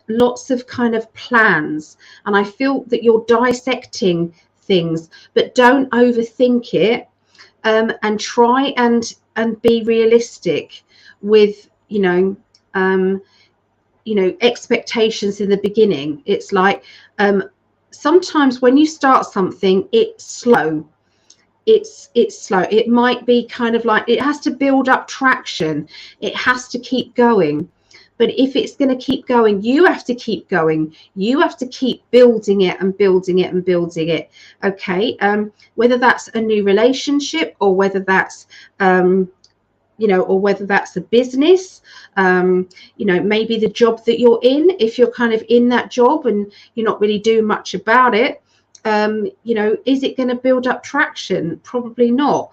lots of kind of plans, and I feel that you're dissecting things, but don't overthink it, and try and be realistic with, expectations in the beginning. It's like sometimes when you start something, it's slow. It's slow. It might be kind of like it has to build up traction. It has to keep going. But if it's going to keep going, you have to keep going. You have to keep building it and building it and building it. Okay. Whether that's a new relationship, or whether that's, or whether that's a business, maybe the job that you're in, if you're kind of in that job and you're not really doing much about it, is it going to build up traction? Probably not.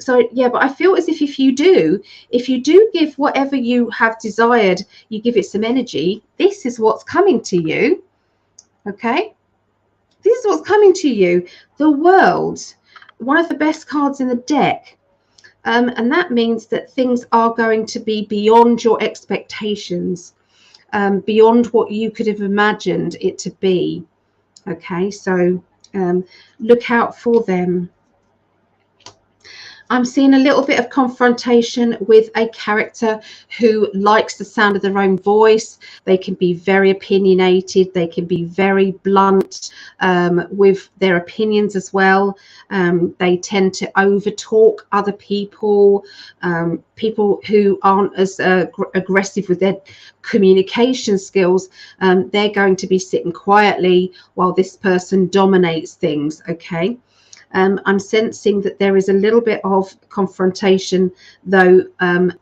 So yeah, but I feel as if you do give whatever you have desired, you give it some energy, this is what's coming to you. Okay, this is what's coming to you. The World, one of the best cards in the deck. And that means that things are going to be beyond your expectations, beyond what you could have imagined it to be. Okay, so look out for them. I'm seeing a little bit of confrontation with a character who likes the sound of their own voice. They can be very opinionated. They can be very blunt with their opinions as well. They tend to overtalk other people, people who aren't as aggressive with their communication skills. They're going to be sitting quietly while this person dominates things. Okay. I'm sensing that there is a little bit of confrontation, though,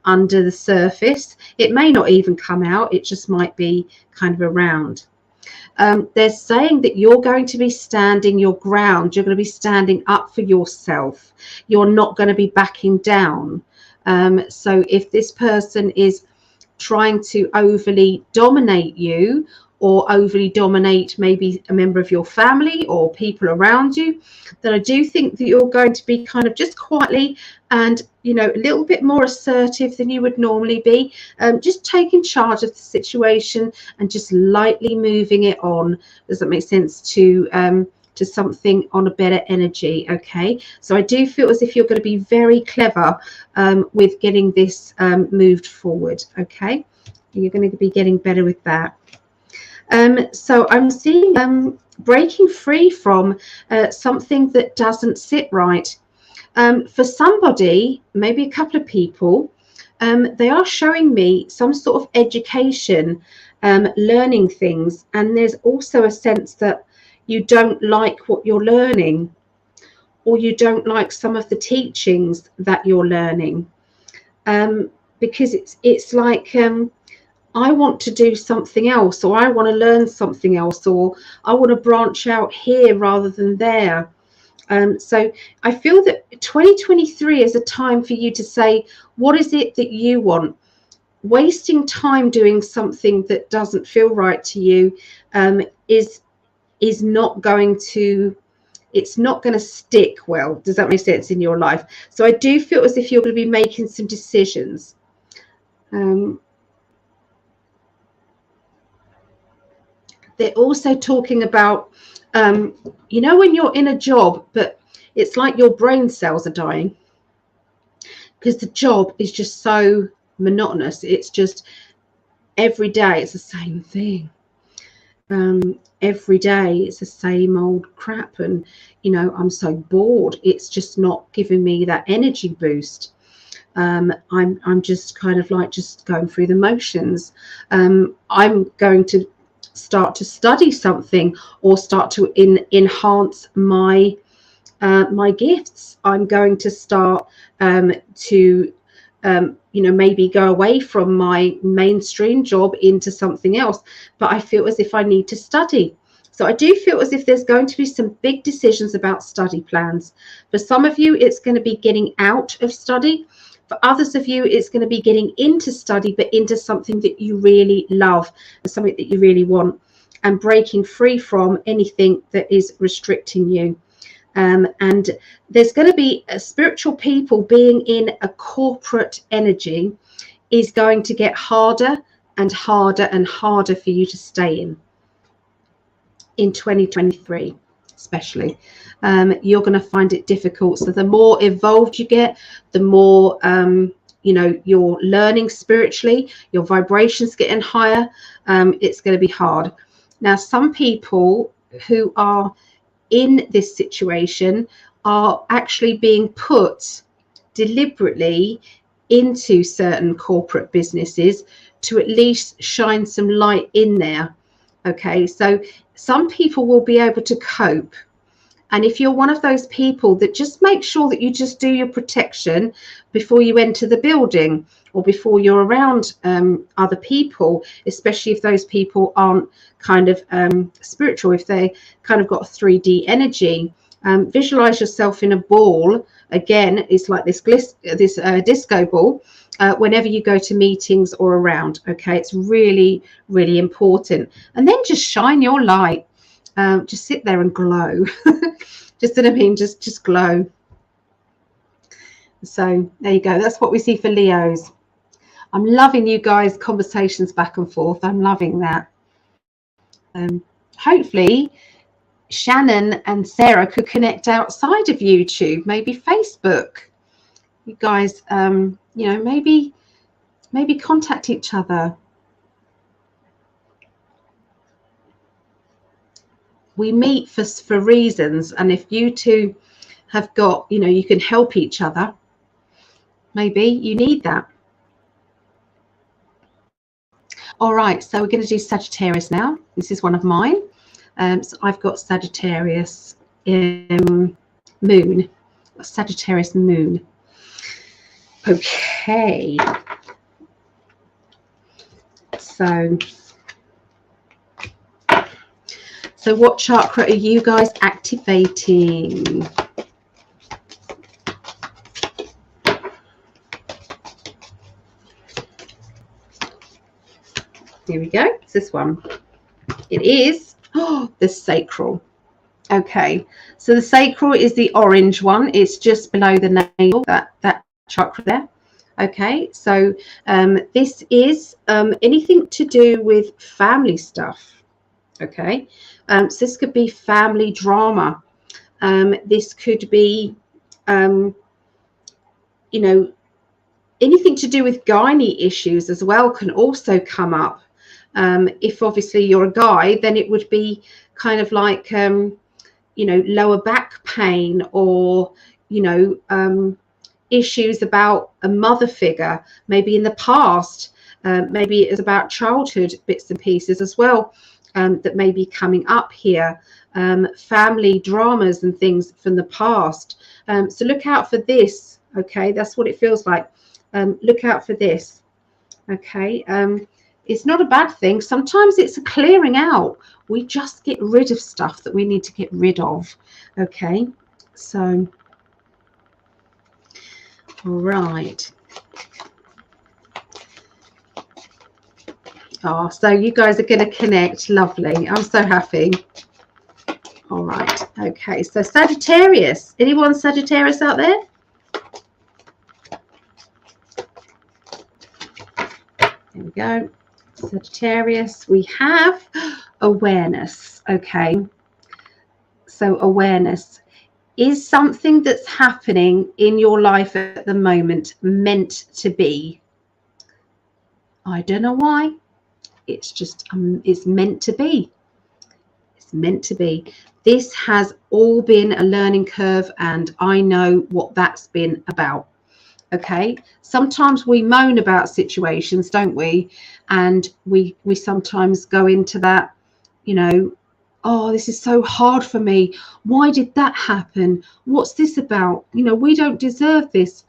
under the surface. It may not even come out. It just might be kind of around. They're saying that you're going to be standing your ground. You're going to be standing up for yourself. You're not going to be backing down. So if this person is trying to overly dominate you, or overly dominate maybe a member of your family or people around you, then I do think that you're going to be kind of just quietly and, you know, a little bit more assertive than you would normally be, just taking charge of the situation and just lightly moving it on. Does that make sense? To something on a better energy. Okay, so I do feel as if you're going to be very clever with getting this moved forward. Okay, you're going to be getting better with that. So I'm seeing breaking free from something that doesn't sit right. For somebody, maybe a couple of people, they are showing me some sort of education, learning things, and there's also a sense that you don't like what you're learning, or you don't like some of the teachings that you're learning, because it's like I want to do something else, or I want to learn something else, or I want to branch out here rather than there. So I feel that 2023 is a time for you to say, what is it that you want? Wasting time doing something that doesn't feel right to you is not going to, it's not going to stick well. Does that make sense in your life? So I do feel as if you're going to be making some decisions. They're also talking about, you know, when you're in a job, but it's like your brain cells are dying because the job is just so monotonous. It's just every day it's the same thing. Every day it's the same old crap, and you know, I'm so bored. It's just not giving me that energy boost. I'm just kind of like just going through the motions. I'm going to start to study something, or start to enhance my my gifts. I'm going to start to you know, maybe go away from my mainstream job into something else, but I feel as if I need to study. So I do feel as if there's going to be some big decisions about study plans. For some of you, it's going to be getting out of study. For others of you, it's going to be getting into study, but into something that you really love and something that you really want, and breaking free from anything that is restricting you. And there's going to be spiritual people. Being in a corporate energy is going to get harder and harder and harder for you to stay in 2023 especially. You're going to find it difficult. So the more evolved you get, the more you know, you're learning spiritually, your vibrations getting higher. It's going to be hard. Now, some people who are in this situation are actually being put deliberately into certain corporate businesses to at least shine some light in there. Okay, so some people will be able to cope. And if you're one of those people, that just make sure that you just do your protection before you enter the building, or before you're around other people, especially if those people aren't kind of spiritual, if they kind of got a 3D energy. Visualize yourself in a ball. Again, it's like this disco ball. Whenever you go to meetings or around, okay, it's really, really important. And then just shine your light. Just sit there and glow. Just what I mean, just glow. So there you go. That's what we see for Leos. I'm loving you guys' conversations back and forth. I'm loving that. Hopefully Shannon and Sarah could connect outside of YouTube, maybe Facebook. You guys, you know, maybe contact each other. We meet for reasons, and if you two have got, you know, you can help each other, maybe you need that. All right, so we're going to do Sagittarius now. This is one of mine. So I've got Sagittarius moon, Sagittarius moon. Okay, so So what chakra are you guys activating? Here we go. It's this one. It is the sacral. Okay, so the sacral is the orange one. It's just below the navel, that chakra there. Okay, so this is anything to do with family stuff. Okay, so this could be family drama. This could be, you know, anything to do with gynae issues as well can also come up. If obviously you're a guy, then it would be kind of like, you know, lower back pain, or, you know, issues about a mother figure, maybe in the past. Maybe it's about childhood bits and pieces as well, that may be coming up here. Family dramas and things from the past. So look out for this. Okay, that's what it feels like. Look out for this. Okay, it's not a bad thing. Sometimes it's a clearing out. We just get rid of stuff that we need to get rid of. Okay, so right. Oh, so you guys are going to connect. Lovely. I'm so happy. All right. Okay, so Sagittarius. Anyone Sagittarius out there? There we go. Sagittarius. We have awareness. Okay. So awareness. Is something that's happening in your life at the moment meant to be? I don't know why. It's just, it's meant to be. It's meant to be. This has all been a learning curve, and I know what that's been about. Okay. Sometimes we moan about situations, don't we? And we sometimes go into that, you know, oh, this is so hard for me. Why did that happen? What's this about? You know, we don't deserve this.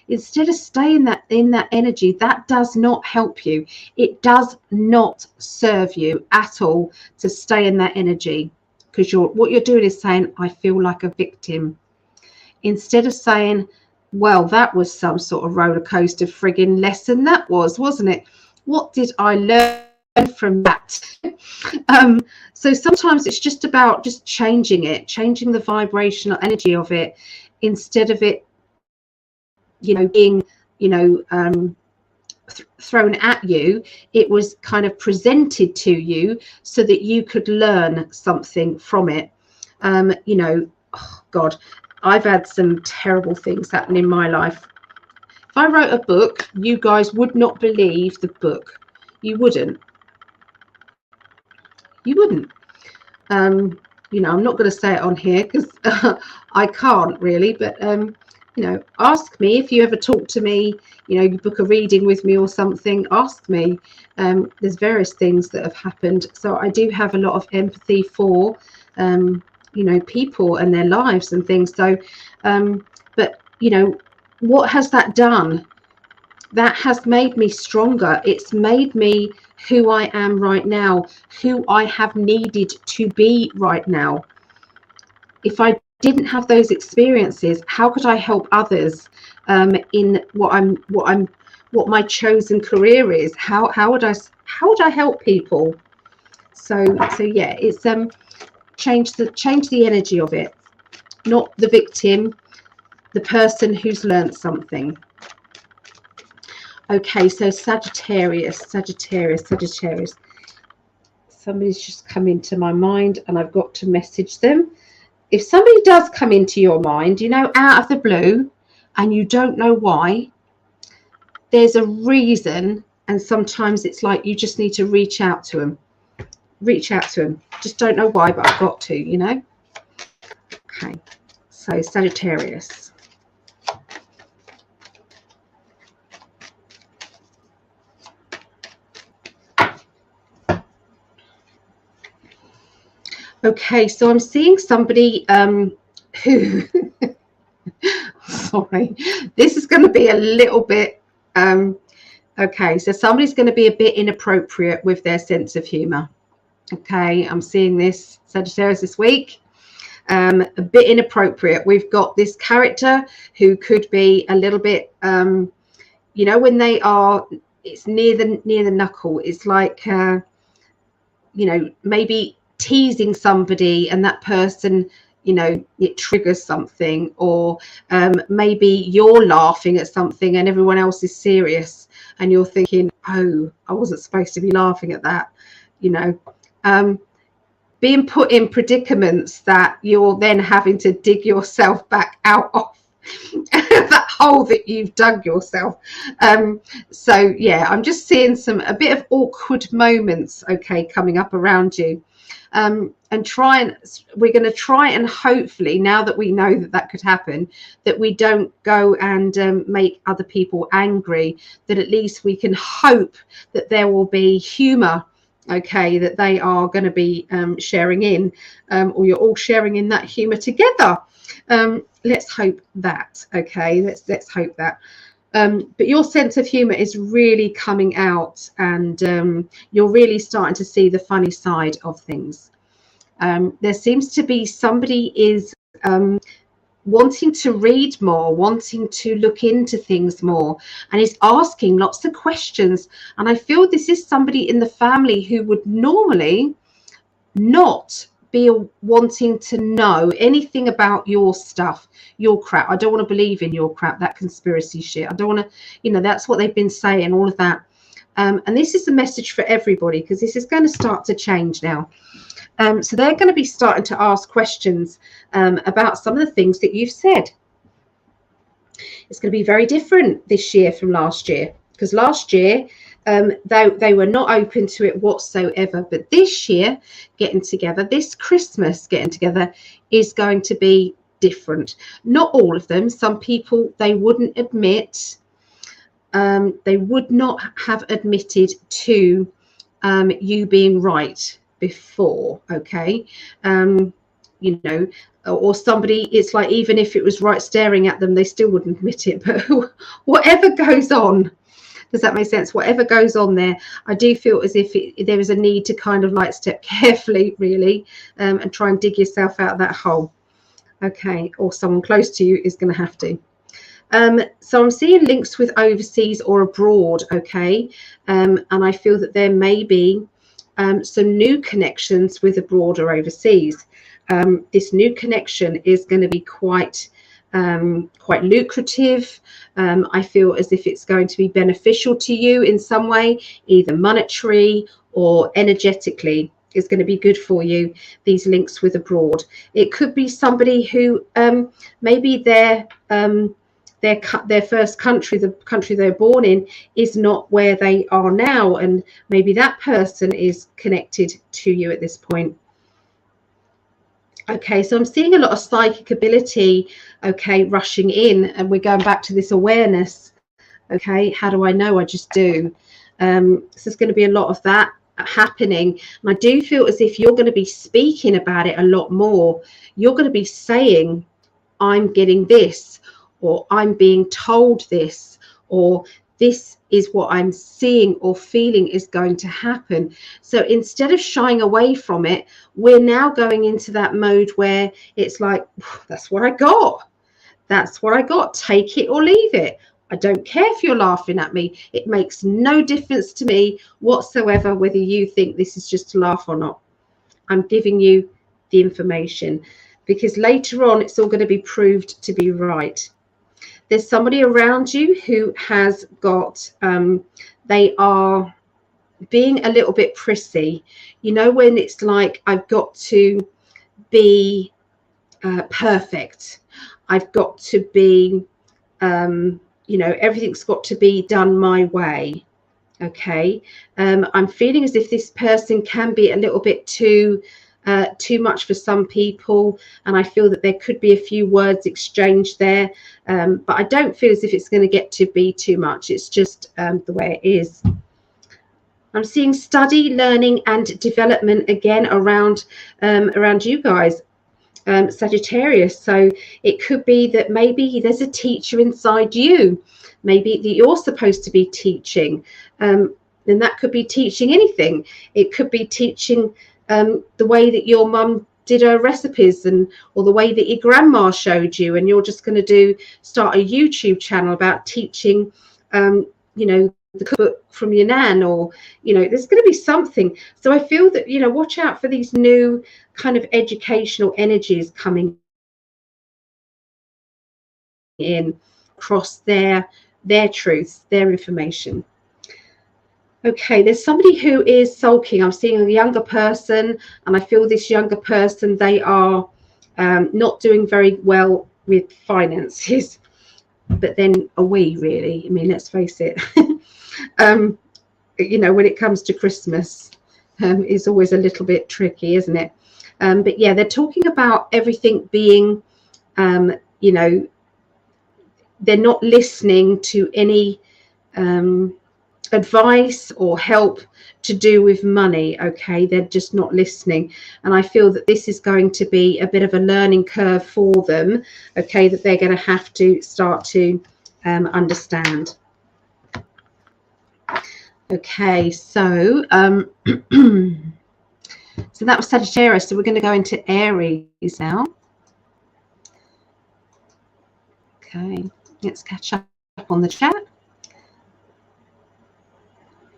Instead of staying in that energy, that does not help you. It does not serve you at all to stay in that energy, because what you're doing is saying, I feel like a victim. Instead of saying, well, that was some sort of roller coaster frigging lesson, that was, wasn't it? What did I learn from that? So sometimes it's just about just changing it, changing the vibrational energy of it, instead of it, you know, being, you know, thrown at you. It was kind of presented to you so that you could learn something from it. You know, oh God, I've had some terrible things happen in my life. If I wrote a book, you guys would not believe the book. You wouldn't. You wouldn't. You know, I'm not going to say it on here because I can't really, but you know, ask me if you ever talk to me, you know, you book a reading with me or something, ask me. There's various things that have happened. So I do have a lot of empathy for, you know, people and their lives and things. So, but, you know, what has that done? That has made me stronger. It's made me who I am right now, who I have needed to be right now. If I didn't have those experiences, how could I help others in what my chosen career is? How would I help people? So yeah, it's change the energy of it, not the victim, the person who's learned something. Okay, so Sagittarius. Somebody's just come into my mind and I've got to message them. If somebody does come into your mind, you know, out of the blue, and you don't know why, there's a reason, and sometimes it's like you just need to reach out to them. Reach out to them. Just don't know why, but I've got to, you know. Okay, so Sagittarius. Okay, so I'm seeing somebody who, sorry, this is going to be a little bit, okay, so somebody's going to be a bit inappropriate with their sense of humor. Okay, I'm seeing this Sagittarius this week. A bit inappropriate. We've got this character who could be a little bit, you know, when they are, it's near the knuckle. It's like, you know, maybe teasing somebody, and that person, you know, it triggers something, or maybe you're laughing at something and everyone else is serious, and you're thinking, oh, I wasn't supposed to be laughing at that, you know. Being put in predicaments that you're then having to dig yourself back out of that hole that you've dug yourself. So yeah, I'm just seeing a bit of awkward moments, okay, coming up around you. And we're going to try and hopefully, now that we know that could happen, that we don't go and make other people angry, that at least we can hope that there will be humor, okay, that they are going to be sharing in, or you're all sharing in that humor together. Let's hope that, okay, let's hope that. But your sense of humor is really coming out, and you're really starting to see the funny side of things. There seems to be somebody is wanting to read more, wanting to look into things more, and is asking lots of questions. And I feel this is somebody in the family who would normally not be wanting to know anything about your stuff, your crap. I don't want to believe in your crap, that conspiracy shit. I don't want to, you know, that's what they've been saying, all of that. And this is the message for everybody, because this is going to start to change now. So they're going to be starting to ask questions about some of the things that you've said. It's going to be very different this year from last year, because last year they were not open to it whatsoever. But this year, getting together, this Christmas getting together, is going to be different. Not all of them. Some people, they wouldn't admit, they would not have admitted to you being right before, okay, you know, or somebody, it's like, even if it was right staring at them, they still wouldn't admit it. But whatever goes on, does that make sense? Whatever goes on there, I do feel as if there is a need to kind of like step carefully, really, and try and dig yourself out of that hole, okay, or someone close to you is going to have to. So I'm seeing links with overseas or abroad, okay, and I feel that there may be some new connections with abroad or overseas. This new connection is going to be quite lucrative. I feel as if it's going to be beneficial to you in some way, either monetary or energetically. Is going to be good for you, these links with abroad. It could be somebody who maybe their first country, the country they're born in, is not where they are now, and maybe that person is connected to you at this point. Okay, so I'm seeing a lot of psychic ability, okay, rushing in, and we're going back to this awareness. Okay, how do I know? I just do. So there's going to be a lot of that happening, and I do feel as if you're going to be speaking about it a lot more. You're going to be saying, I'm getting this, or I'm being told this, or this is what I'm seeing or feeling is going to happen. So instead of shying away from it, we're now going into that mode where it's like, that's what I got. That's what I got. Take it or leave it. I don't care if you're laughing at me. It makes no difference to me whatsoever whether you think this is just a laugh or not. I'm giving you the information, because later on it's all going to be proved to be right. There's somebody around you who has got, they are being a little bit prissy. You know, when it's like, I've got to be perfect. I've got to be, you know, everything's got to be done my way. Okay. I'm feeling as if this person can be a little bit too much for some people, and I feel that there could be a few words exchanged there, but I don't feel as if it's going to get to be too much. It's just the way it is. I'm seeing study, learning and development again around you guys, Sagittarius. So it could be that maybe there's a teacher inside you, maybe that you're supposed to be teaching, and that could be teaching anything. It could be teaching the way that your mum did her recipes, or the way that your grandma showed you, and you're just going to start a YouTube channel about teaching the cookbook from your nan, or there's going to be something. So I feel that watch out for these new kind of educational energies coming in across their truths, their information. Okay, there's somebody who is sulking. I'm seeing a younger person, and I feel this younger person, they are not doing very well with finances. But then are we really? I mean, let's face it. When it comes to Christmas, it's always a little bit tricky, isn't it? But yeah, they're talking about everything being, they're not listening to any advice or help to do with money. Okay, they're just not listening, and I feel that this is going to be a bit of a learning curve for them. Okay, that they're going to have to start to understand. Okay, so so that was Sagittarius. So we're going to go into Aries now. Okay, let's catch up on the chat.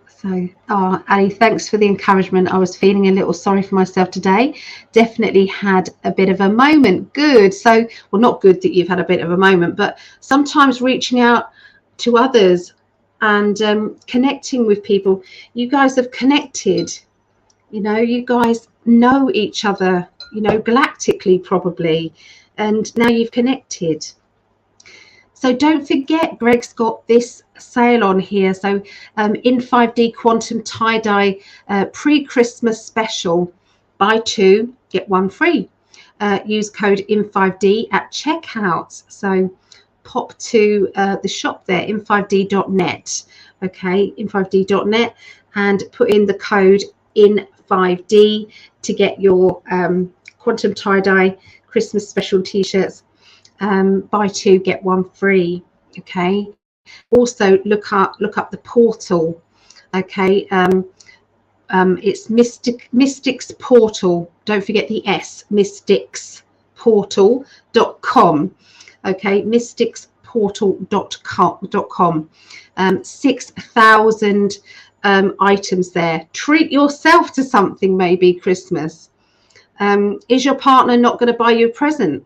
So, Ali, thanks for the encouragement. I was feeling a little sorry for myself today. Definitely had a bit of a moment. Good. So, well, not good that you've had a bit of a moment, but sometimes reaching out to others and connecting with people. You guys have connected. You guys know each other, galactically probably, and now you've connected. So don't forget, Greg's got this sale on here. So in 5D Quantum Tie-Dye pre-Christmas special, buy 2, get 1 free. Use code IN5D at checkout. So pop to the shop there, in5d.net. Okay, in5d.net, and put in the code IN5D to get your Quantum Tie-Dye Christmas special t-shirts. Buy 2, get 1 free. Okay, also look up the portal. Okay, it's Mystics Portal. Don't forget the S, mysticsportal.com. Okay, mysticsportal.com. 6,000 items there. Treat yourself to something, maybe Christmas. Is your partner not going to buy you a present?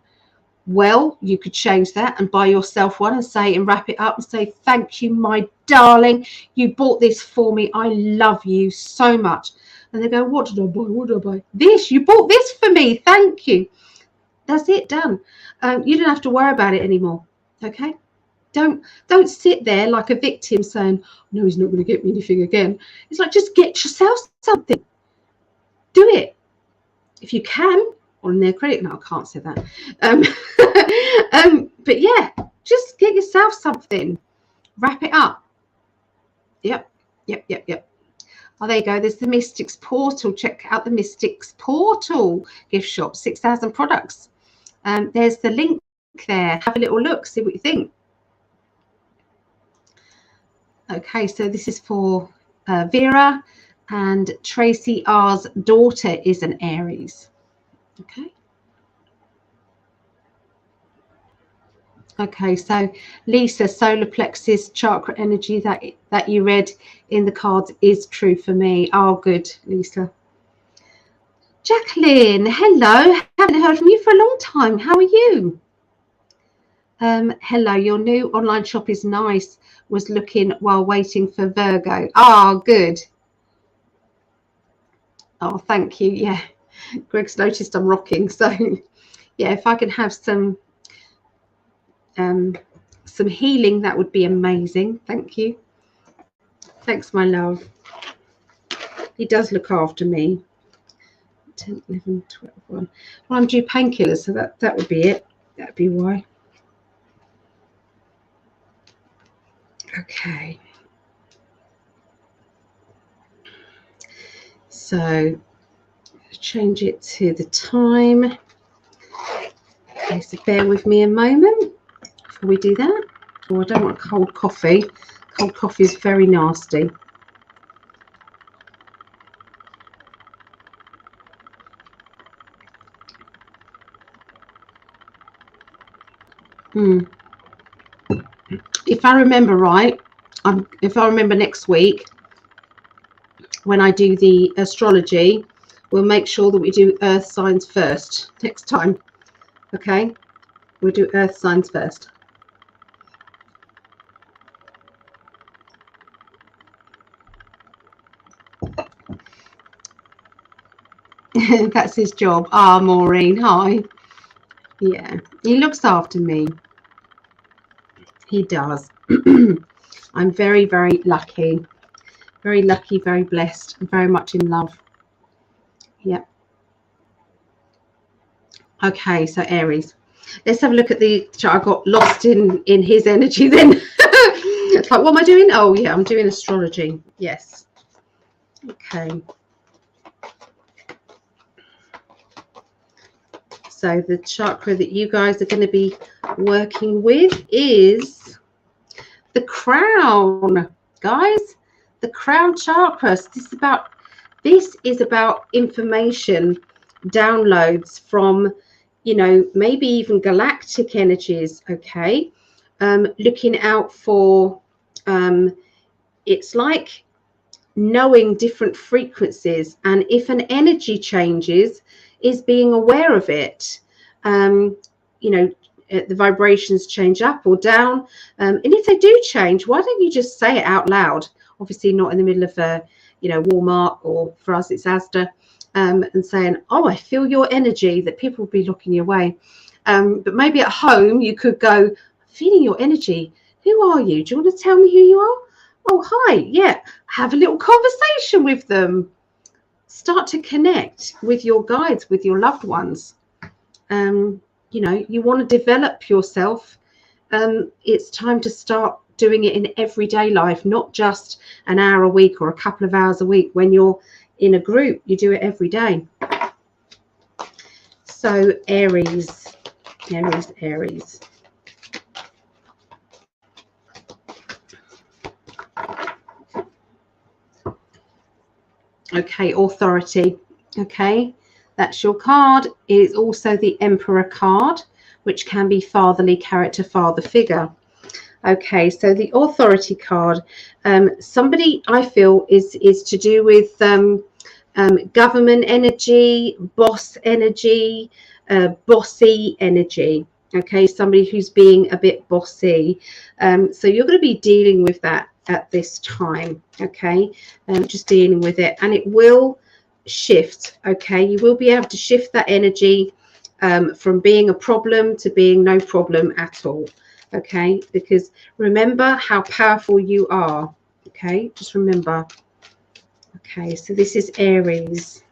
Well, you could change that and buy yourself one, and wrap it up and say, thank you, my darling. You bought this for me. I love you so much. And they go, what did I buy? What did I buy? This. You bought this for me. Thank you. That's it. Done. You don't have to worry about it anymore. Okay. Don't sit there like a victim saying, no, he's not going to get me anything again. It's like, just get yourself something. Do it. If you can. On their credit. No, I can't say that. But yeah, just get yourself something. Wrap it up. Yep. Oh, there you go. There's the Mystics Portal. Check out the Mystics Portal gift shop. 6,000 products. There's the link there. Have a little look. See what you think. Okay, so this is for Vera, and Tracy R's daughter is an Aries. Okay, so Lisa, solar plexus chakra energy that you read in the cards is true for me. Oh, good, Lisa. Jacqueline, hello. Haven't heard from you for a long time. How are you? Hello, your new online shop is nice. Was looking while waiting for Virgo. Oh, good. Oh, thank you. Yeah. Greg's noticed I'm rocking, so yeah, if I can have some healing, that would be amazing. Thank you. Thanks, my love. He does look after me. 10, 11, 12, 1. Well, I'm due painkillers, so that would be it. That'd be why. Okay. So change it to the time. Okay, so bear with me a moment before we do that. Oh, I don't want cold coffee. Cold coffee is very nasty. If I remember right, if I remember next week when I do the astrology, we'll make sure that we do earth signs first next time. Okay, we'll do earth signs first. That's his job. Ah, Maureen, hi. Yeah, he looks after me. He does. I'm very, very lucky. Very lucky, very blessed, and very much in love. Yeah. Okay, so Aries. Let's have a look at the chart. I got lost in his energy then. It's like, what am I doing? Oh, yeah, I'm doing astrology. Yes. Okay. So the chakra that you guys are going to be working with is the crown, guys. The crown chakra. So this is about information downloads from, you know, maybe even galactic energies. Okay, looking out for it's like knowing different frequencies, and if an energy changes, is being aware of it. You know, the vibrations change up or down, and if they do change, why don't you just say it out loud? Obviously not in the middle of a, you know, Walmart, or for us it's Asda, and saying, oh, I feel your energy, that people will be looking your way. But maybe at home you could go, feeling your energy. Who are you? Do you want to tell me who you are? Oh, hi. Yeah. Have a little conversation with them. Start to connect with your guides, with your loved ones. You know, you want to develop yourself. It's time to start doing it in everyday life, not just an hour a week or a couple of hours a week. When you're in a group, you do it every day. So Aries. Okay, authority. Okay, that's your card. It is also the Emperor card, which can be fatherly character, father figure. Okay, so the authority card, somebody I feel is to do with government energy, boss energy, bossy energy. Okay, somebody who's being a bit bossy. So you're going to be dealing with that at this time. Okay, just dealing with it, and it will shift. Okay, you will be able to shift that energy from being a problem to being no problem at all. Okay, because remember how powerful you are. Okay, just remember. Okay, so this is Aries.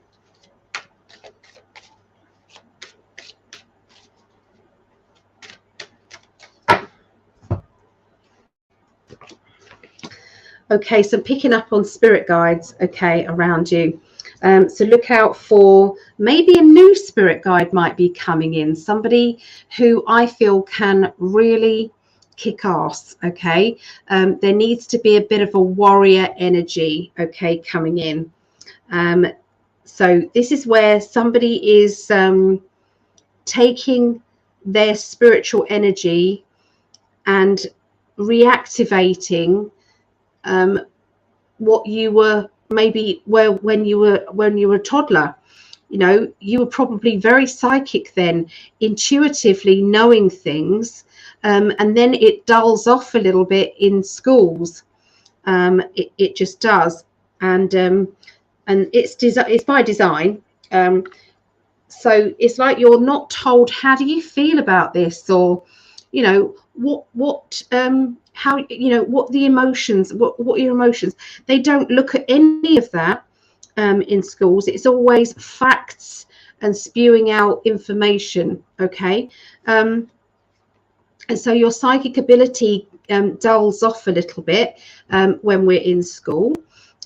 Okay, so picking up on spirit guides, okay, around you. So look out for maybe a new spirit guide might be coming in, somebody who I feel can really kick ass. Okay, there needs to be a bit of a warrior energy, okay, coming in. So this is where somebody is taking their spiritual energy and reactivating what you were maybe when you were a toddler. You know, you were probably very psychic then, intuitively knowing things, and then it dulls off a little bit in schools. It just does, and it's by design. So it's like you're not told, how do you feel about this, or you know, what how, you know, what the emotions, what are your emotions. They don't look at any of that in schools. It's always facts and spewing out information. Okay, and so your psychic ability dulls off a little bit when we're in school,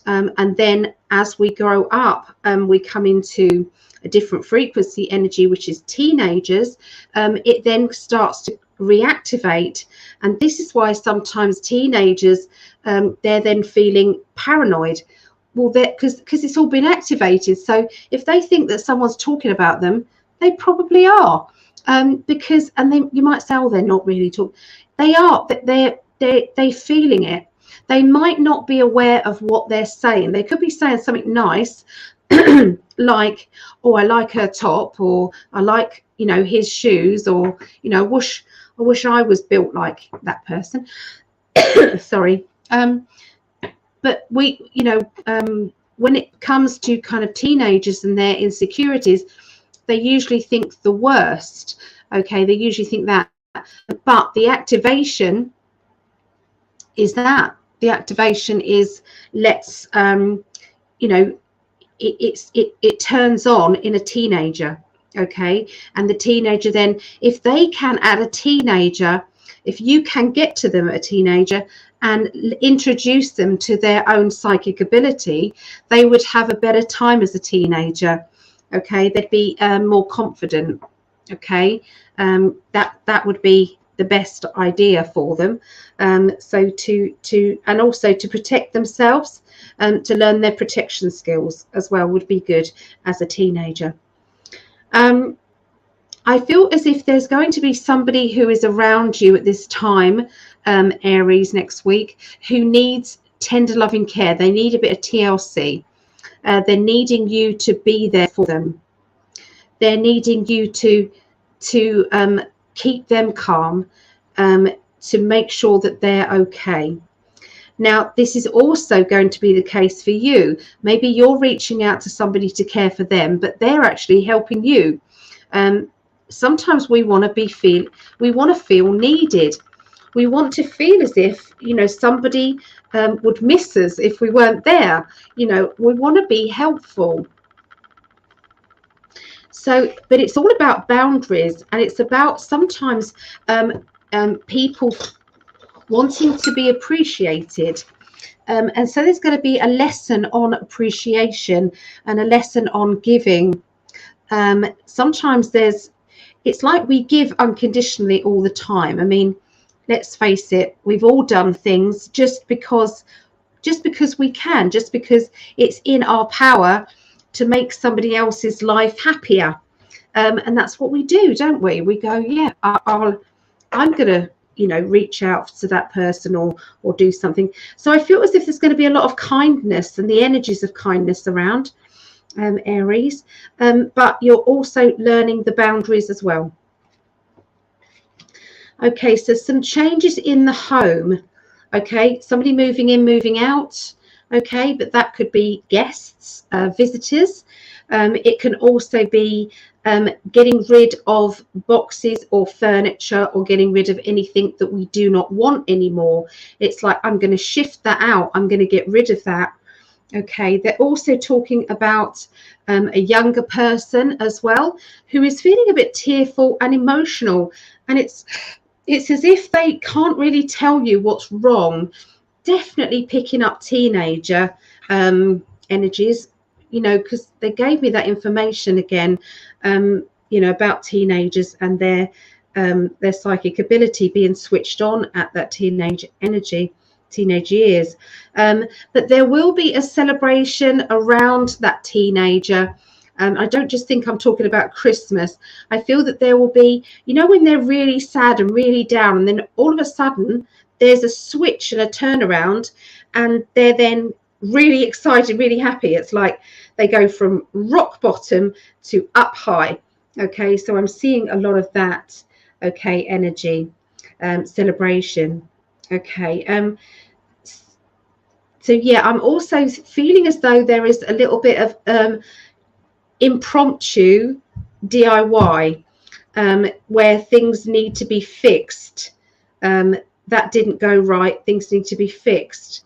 and then as we grow up, we come into a different frequency energy, which is teenagers. It then starts to reactivate, and this is why sometimes teenagers, they're then feeling paranoid. Well, because it's all been activated. So if they think that someone's talking about them, they probably are. Because, and then you might say, oh, they're not really talking. They are, but they're feeling it. They might not be aware of what they're saying. They could be saying something nice, like, oh, I like her top, or I like, you know, his shoes, or, you know, I wish I was built like that person. Sorry. But we, you know, when it comes to kind of teenagers and their insecurities, they usually think the worst. Okay, they usually think that, but the activation is that. The activation is, let's, you know, it turns on in a teenager. Okay, and the teenager then, if they can add a teenager, if you can get to them at a teenager and introduce them to their own psychic ability, they would have a better time as a teenager. Okay, they'd be more confident. Okay, that would be the best idea for them. So to and also to protect themselves, to learn their protection skills as well would be good as a teenager. I feel as if there's going to be somebody who is around you at this time, Aries, next week, who needs tender loving care. They need a bit of TLC. They're needing you to be there for them. They're needing you to keep them calm, to make sure that they're okay. Now, this is also going to be the case for you. Maybe you're reaching out to somebody to care for them, but they're actually helping you. Sometimes we want to feel needed. We want to feel as if, you know, somebody would miss us if we weren't there. You know, we want to be helpful. So, but it's all about boundaries, and it's about sometimes people wanting to be appreciated. And so there's going to be a lesson on appreciation and a lesson on giving. Sometimes it's like we give unconditionally all the time. I mean, let's face it, we've all done things just because we can, just because it's in our power to make somebody else's life happier. And that's what we do, don't we? We go, yeah, I'm going to, you know, reach out to that person or do something. So I feel as if there's going to be a lot of kindness and the energies of kindness around, Aries. But you're also learning the boundaries as well. Okay, so some changes in the home. Okay, somebody moving in, moving out. Okay, but that could be guests, visitors. It can also be getting rid of boxes or furniture, or getting rid of anything that we do not want anymore. It's like, I'm going to shift that out. I'm going to get rid of that. Okay, they're also talking about a younger person as well, who is feeling a bit tearful and emotional. And it's as if they can't really tell you what's wrong. Definitely picking up teenager energies, you know, because they gave me that information again, you know, about teenagers and their psychic ability being switched on at that teenage energy, teenage years. But there will be a celebration around that teenager. I don't just think I'm talking about Christmas. I feel that there will be, you know, when they're really sad and really down, and then all of a sudden there's a switch and a turnaround, and they're then really excited, really happy. It's like they go from rock bottom to up high. Okay, so I'm seeing a lot of that. Okay, energy, celebration. Okay, so yeah, I'm also feeling as though there is a little bit of impromptu DIY, where things need to be fixed. That didn't go right. Things need to be fixed.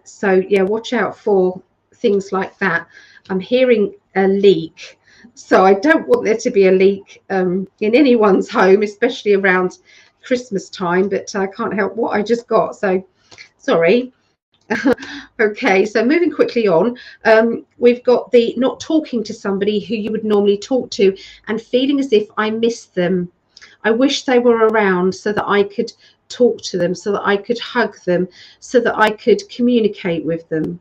So yeah, watch out for things like that. I'm hearing a leak, so I don't want there to be a leak in anyone's home, especially around Christmas time, but I can't help what I just got, so sorry. Okay, so moving quickly on, we've got the not talking to somebody who you would normally talk to and feeling as if I miss them. I wish they were around so that I could talk to them, so that I could hug them, so that I could communicate with them.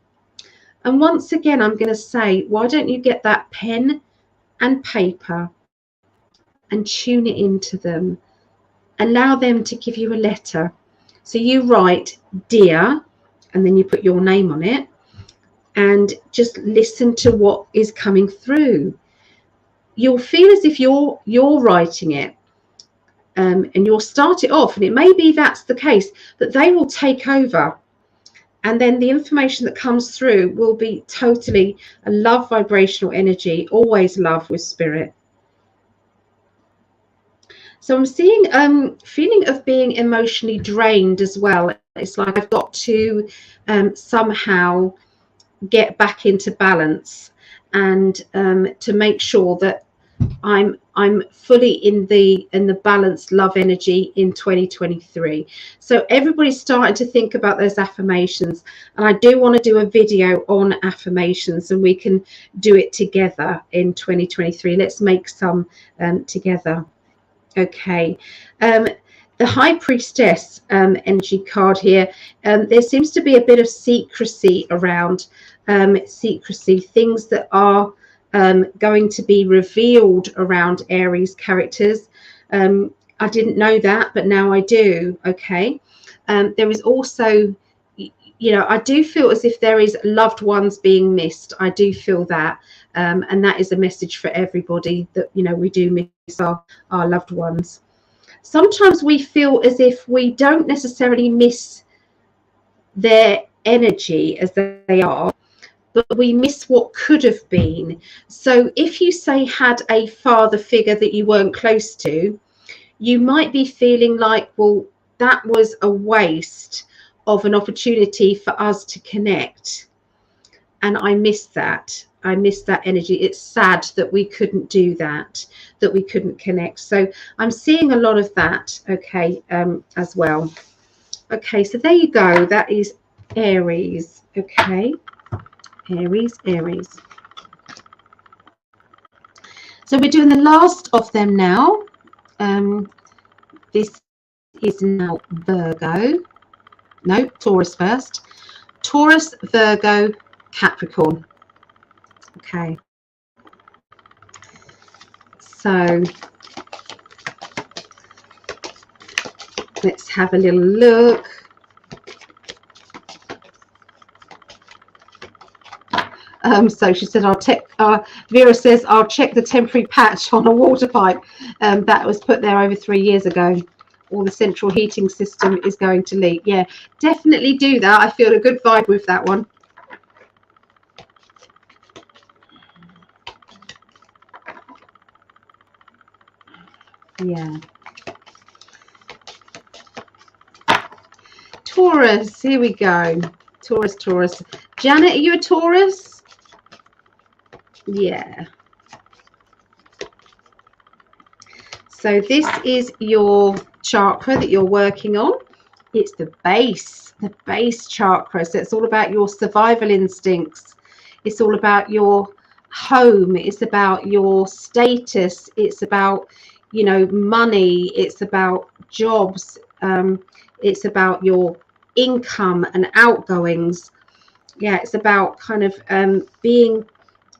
And once again, I'm going to say, why don't you get that pen and paper? and tune it into them. Allow them to give you a letter. So you write dear, and then you put your name on it, and just listen to what is coming through. You'll feel as if you're writing it, and you'll start it off, and it may be that's the case, but they will take over. And then the information that comes through will be totally a love vibrational energy, always love with spirit. So I'm seeing feeling of being emotionally drained as well. It's like I've got to somehow get back into balance, and to make sure that I'm fully in the balanced love energy in 2023. So everybody's starting to think about those affirmations, and I do want to do a video on affirmations, and we can do it together in 2023. Let's make some together. Okay. The High Priestess energy card here, there seems to be a bit of secrecy around, things that are going to be revealed around Aries characters. I didn't know that, but now I do. Okay. There is also, I do feel as if there is loved ones being missed. I do feel that. And that is a message for everybody, that, we do miss our loved ones. Sometimes we feel as if we don't necessarily miss their energy as they are, but we miss what could have been. So if you say had a father figure that you weren't close to, you might be feeling like, well, that was a waste of an opportunity for us to connect. And I miss that. I miss that energy. It's sad that we couldn't do that, that we couldn't connect. So I'm seeing a lot of that, okay, as well. Okay, so there you go. That is Aries, okay. Aries. So we're doing the last of them now. This is now Virgo. No, Taurus first. Taurus, Virgo, Capricorn. Okay. So let's have a little look. So she said, Vera says, I'll check the temporary patch on a water pipe that was put there over 3 years ago. Or the central heating system is going to leak. Yeah, definitely do that. I feel a good vibe with that one. Yeah. Taurus, here we go. Taurus. Janet, are you a Taurus? Yeah. So this is your chakra that you're working on. It's the base chakra. So it's all about your survival instincts. It's all about your home. It's about your status. It's about, money. It's about jobs. It's about your income and outgoings. Yeah, it's about kind of being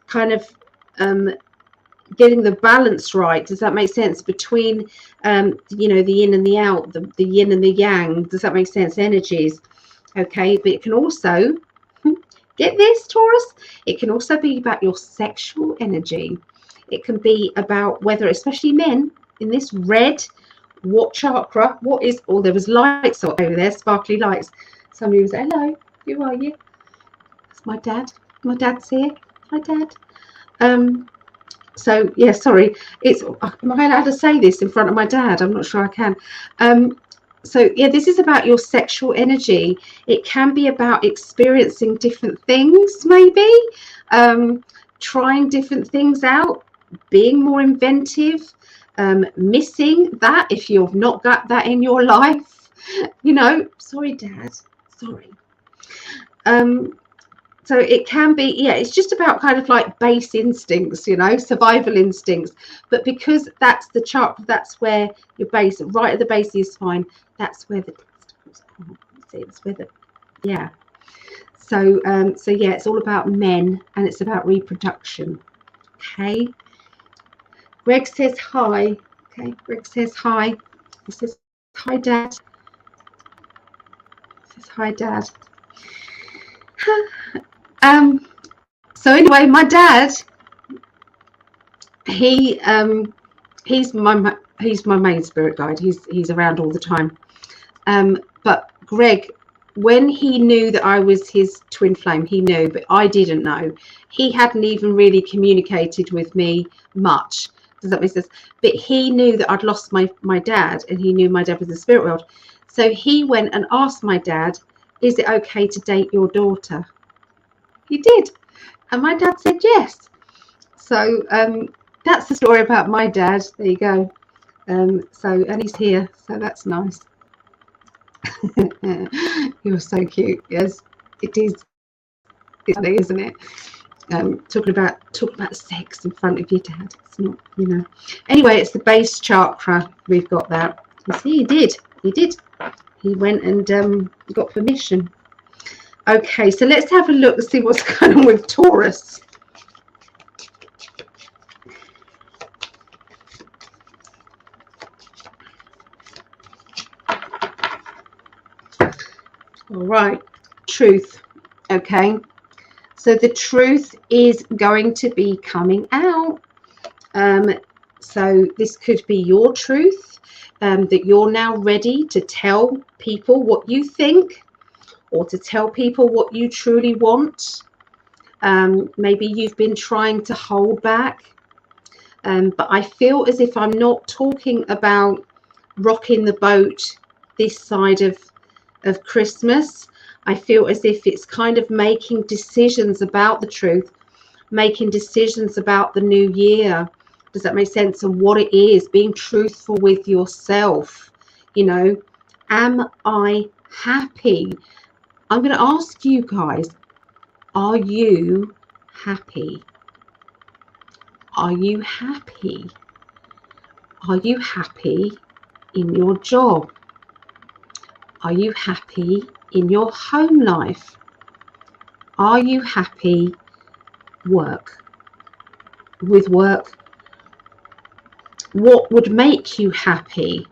kind of getting the balance right. Does that make sense? Between the yin and the out, the yin and the yang. Does that make sense? Energies. Okay, but it can also, get this, Taurus, it can also be about your sexual energy. It can be about whether, especially men, in this red, what chakra, what is, oh, there was lights over there, sparkly lights. Somebody was, hello, who are you? It's my dad. My dad's here. Hi, Dad. So yeah, sorry, am I allowed to say this in front of my dad? I'm not sure I can. So yeah, this is about your sexual energy. It can be about experiencing different things, maybe trying different things out, being more inventive, missing that if you've not got that in your life. Sorry, Dad, sorry. So it can be, yeah, it's just about kind of like base instincts, survival instincts. But because that's the chakra, that's where your base, right at the base of your spine, that's where yeah. So yeah, it's all about men, and it's about reproduction. Okay. Greg says hi. Okay, Greg says hi. He says hi, Dad. He says hi, Dad. So anyway, my dad, he's my main spirit guide. He's around all the time. But Greg, when he knew that I was his twin flame, he knew, but I didn't know. He hadn't even really communicated with me much. Does that make sense? But he knew that I'd lost my dad, and he knew my dad was in the spirit world. So he went and asked my dad, is it okay to date your daughter? He did. And my dad said yes. So that's the story about my dad. There you go. And he's here, so that's nice. You're so cute. Yes, it is. It's funny, isn't it? Talking about sex in front of your dad. It's not, you know. Anyway, it's the base chakra. We've got that. You see, he did. He went and got permission. Okay, so let's have a look and see what's going on with Taurus. All right, truth. Okay, so the truth is going to be coming out. So this could be your truth, that you're now ready to tell people what you think, or to tell people what you truly want. Maybe you've been trying to hold back, but I feel as if I'm not talking about rocking the boat this side of Christmas. I feel as if it's kind of making decisions about the truth, making decisions about the new year. Does that make sense? And what it is, being truthful with yourself. You know, am I happy? I'm going to ask you guys, are you happy? Are you happy? Are you happy in your job? Are you happy in your home life? Are you happy with work? What would make you happy?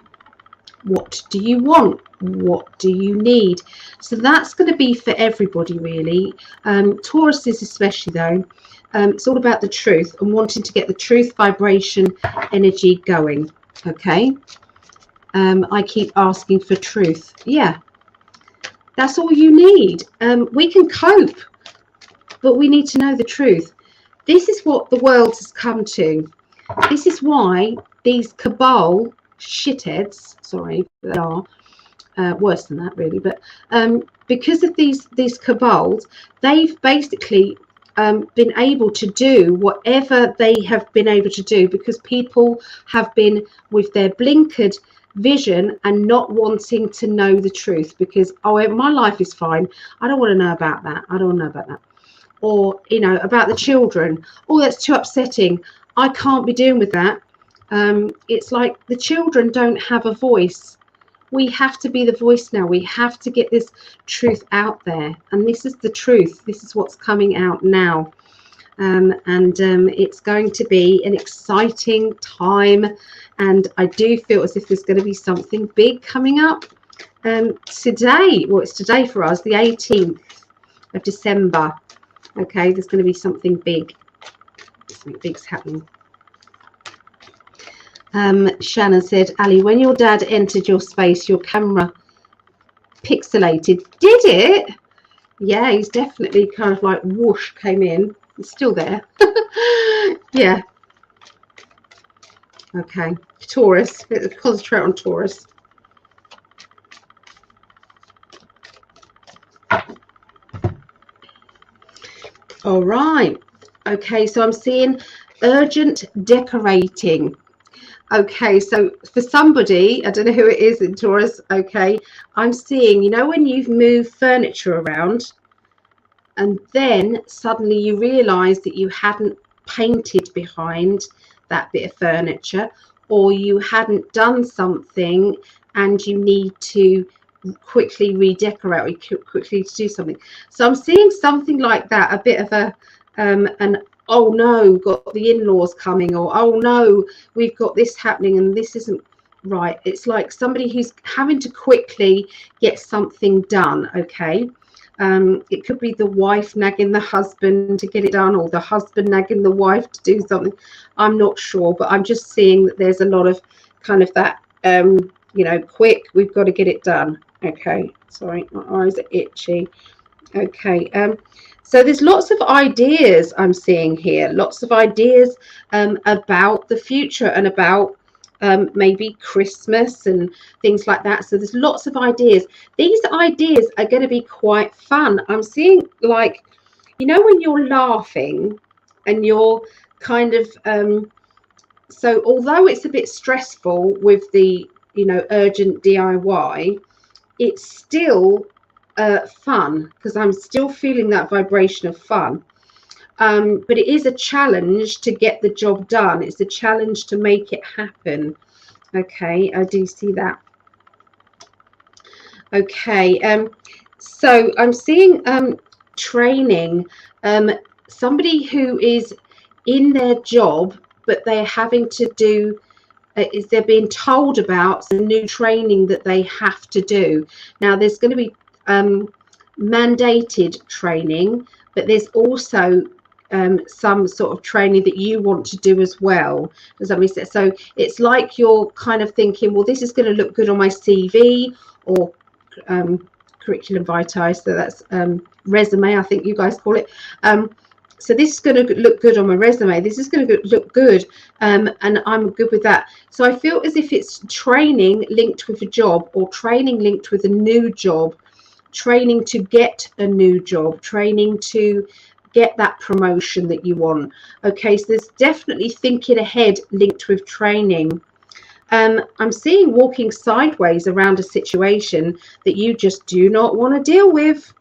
What do you want? What do you need? So that's going to be for everybody, really. Taurus is especially, though. It's all about the truth and wanting to get the truth vibration energy going. Okay. I keep asking for truth. Yeah, that's all you need. We can cope, but we need to know the truth. This is what the world has come to. This is why these cabal shitheads, sorry, they are worse than that, really, but because of these cabals, they've basically been able to do whatever they have been able to do, because people have been with their blinkered vision and not wanting to know the truth, because, oh, my life is fine, I don't want to know about that, I don't want to know about that. Or, you know, about the children, oh, that's too upsetting, I can't be dealing with that. It's like the children don't have a voice. We have to be the voice now. We have to get this truth out there, and this is the truth. This is what's coming out now. It's going to be an exciting time, and I do feel as if there's going to be something big coming up today. Well, it's today for us, the 18th of December. Okay, there's going to be something big. Something big's happening. Shannon said, Ali, when your dad entered your space, your camera pixelated. Did it? Yeah, he's definitely kind of like whoosh, came in. It's still there. Yeah. Okay. Taurus. Let's concentrate on Taurus. All right. Okay, so I'm seeing urgent decorating. Okay, so for somebody, I don't know who it is in Taurus, okay, I'm seeing, you know, when you've moved furniture around and then suddenly you realise that you hadn't painted behind that bit of furniture, or you hadn't done something and you need to quickly redecorate, or quickly to do something. So I'm seeing something like that, a bit of an oh no, we've got the in-laws coming, or oh no, we've got this happening and this isn't right. It's like somebody who's having to quickly get something done. Okay. It could be the wife nagging the husband to get it done, or the husband nagging the wife to do something. I'm not sure, but I'm just seeing that there's a lot of kind of that, you know, quick, we've got to get it done. Okay, sorry, my eyes are itchy. Okay, so there's lots of ideas I'm seeing here, lots of ideas about the future and about maybe Christmas and things like that. So there's lots of ideas. These ideas are going to be quite fun. I'm seeing, like, you know, when you're laughing and you're kind of, so although it's a bit stressful with the, you know, urgent DIY, it's still fun, because I'm still feeling that vibration of fun. But it is a challenge to get the job done. It's a challenge to make it happen. Okay, I do see that. Okay, so I'm seeing training, somebody who is in their job, but they're having to do, is they're being told about some new training that they have to do. Now, there's going to be mandated training, but there's also some sort of training that you want to do as well. Does that make sense? So it's like you're kind of thinking, well, this is going to look good on my CV, or curriculum vitae. So that's resume, I think you guys call it. So this is going to look good on my resume. This is going to look good, and I'm good with that. So I feel as if it's training linked with a job, or training linked with a new job, training to get a new job, training to get that promotion that you want. Okay, so there's definitely thinking ahead linked with training. I'm seeing walking sideways around a situation that you just do not want to deal with.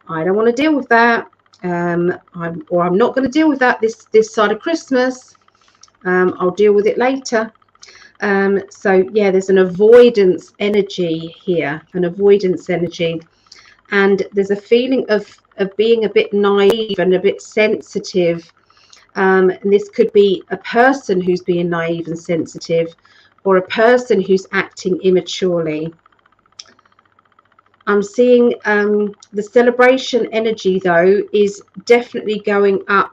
I don't want to deal with that. I'm not going to deal with that this side of Christmas. I'll deal with it later. So yeah, there's an avoidance energy here, an avoidance energy, and there's a feeling of being a bit naive and a bit sensitive. And this could be a person who's being naive and sensitive, or a person who's acting immaturely. I'm seeing the celebration energy, though, is definitely going up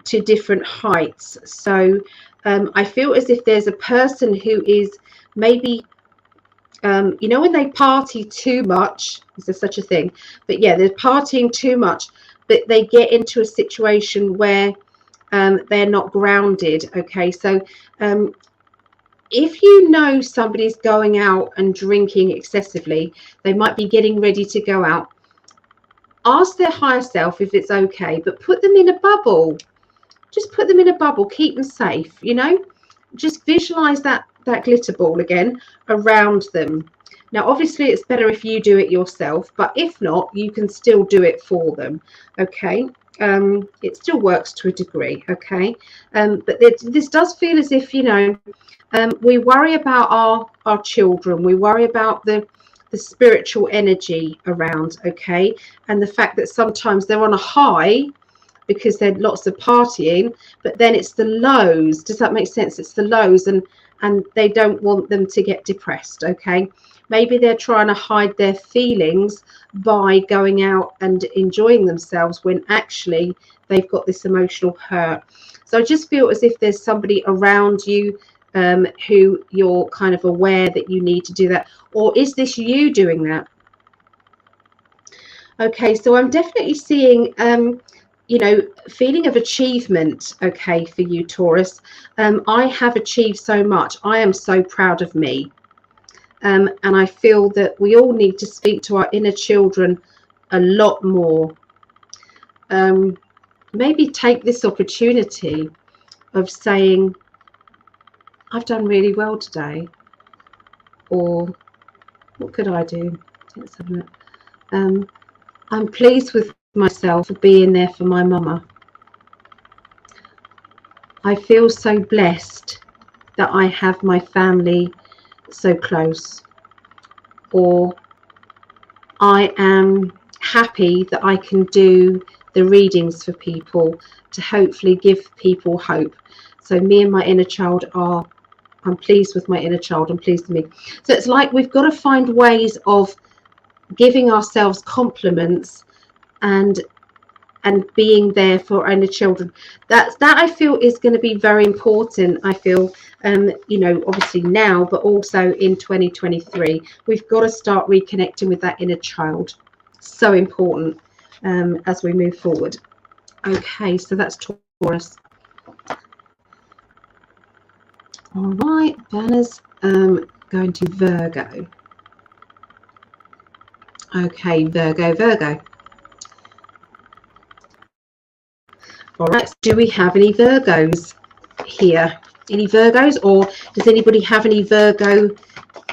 to different heights. So I feel as if there's a person who is maybe, you know, when they party too much, is there such a thing? But yeah, they're partying too much, but they get into a situation where they're not grounded. Okay, so if you know somebody's going out and drinking excessively, they might be getting ready to go out, ask their higher self if it's okay, but put them in a bubble. Just put them in a bubble, keep them safe, you know. Just visualize that glitter ball again around them. Now, obviously, it's better if you do it yourself, but if not, you can still do it for them. Okay, it still works to a degree. Okay, but this does feel as if, you know, we worry about our children. We worry about the spiritual energy around. Okay, and the fact that sometimes they're on a high because there's lots of partying, but then it's the lows. Does that make sense? It's the lows, and they don't want them to get depressed. Okay, maybe they're trying to hide their feelings by going out and enjoying themselves when actually they've got this emotional hurt. So I just feel as if there's somebody around you who you're kind of aware that you need to do that. Or is this you doing that? Okay, so I'm definitely seeing you know, feeling of achievement. Okay, for you, Taurus. I have achieved so much. I am so proud of me. And I feel that we all need to speak to our inner children a lot more. Maybe take this opportunity of saying, I've done really well today, or what could I do? Let's have a look. I'm pleased with myself for being there for my mama. I feel so blessed that I have my family so close. Or I am happy that I can do the readings for people to hopefully give people hope. So me and my inner child are, I'm pleased with my inner child, I'm pleased with me. So it's like we've got to find ways of giving ourselves compliments and being there for our inner children. That I feel is going to be very important. I feel, you know, obviously now, but also in 2023, we've got to start reconnecting with that inner child. So important as we move forward. Okay, so that's Taurus. All right, banners going to Virgo. Okay, Virgo. All right, so do we have any Virgos here? Any Virgos, or does anybody have any Virgo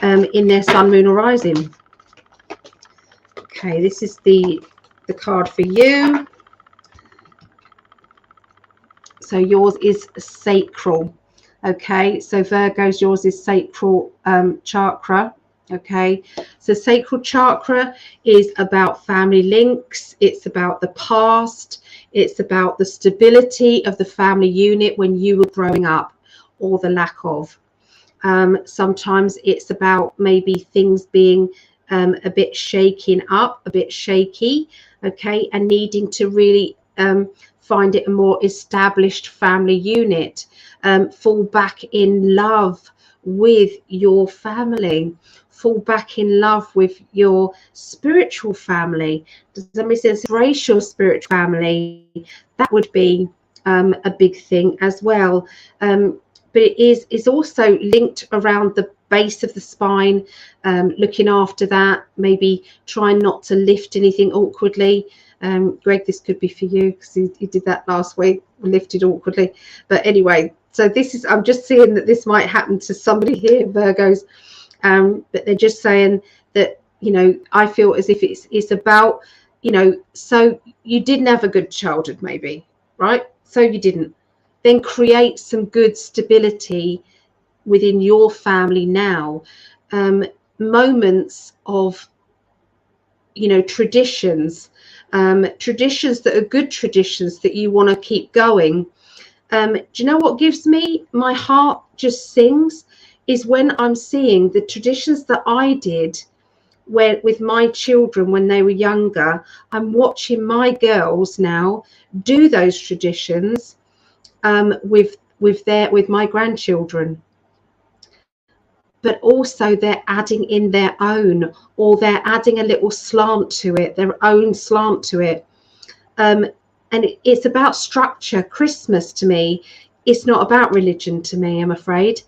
in their sun, moon, or rising? Okay, this is the card for you. So yours is sacral. Okay, so Virgos, yours is sacral chakra. Okay, so sacral chakra is about family links. It's about the past. It's about the stability of the family unit when you were growing up, or the lack of. Sometimes it's about maybe things being a bit shaken up, a bit shaky, okay, and needing to really find it a more established family unit. Fall back in love with your family. Fall back in love with your spiritual family. Does that make sense? Embrace your spiritual family. That would be a big thing as well. But it's also linked around the base of the spine, looking after that, maybe trying not to lift anything awkwardly. Greg, this could be for you because you did that last week, lifted awkwardly. But anyway, so this is, I'm just seeing that this might happen to somebody here, Virgos. But they're just saying that, you know, I feel as if it's about, you know, so you didn't have a good childhood maybe, right? So you didn't. Then create some good stability within your family now. Moments of, you know, traditions that are good traditions that you want to keep going. Do you know what gives me, my heart just sings, is when I'm seeing the traditions that I did with my children when they were younger. I'm watching my girls now do those traditions with my grandchildren, but also they're adding in their own, or they're adding a little slant to it, their own slant to it. And it's about structure. Christmas to me, it's not about religion to me, I'm afraid.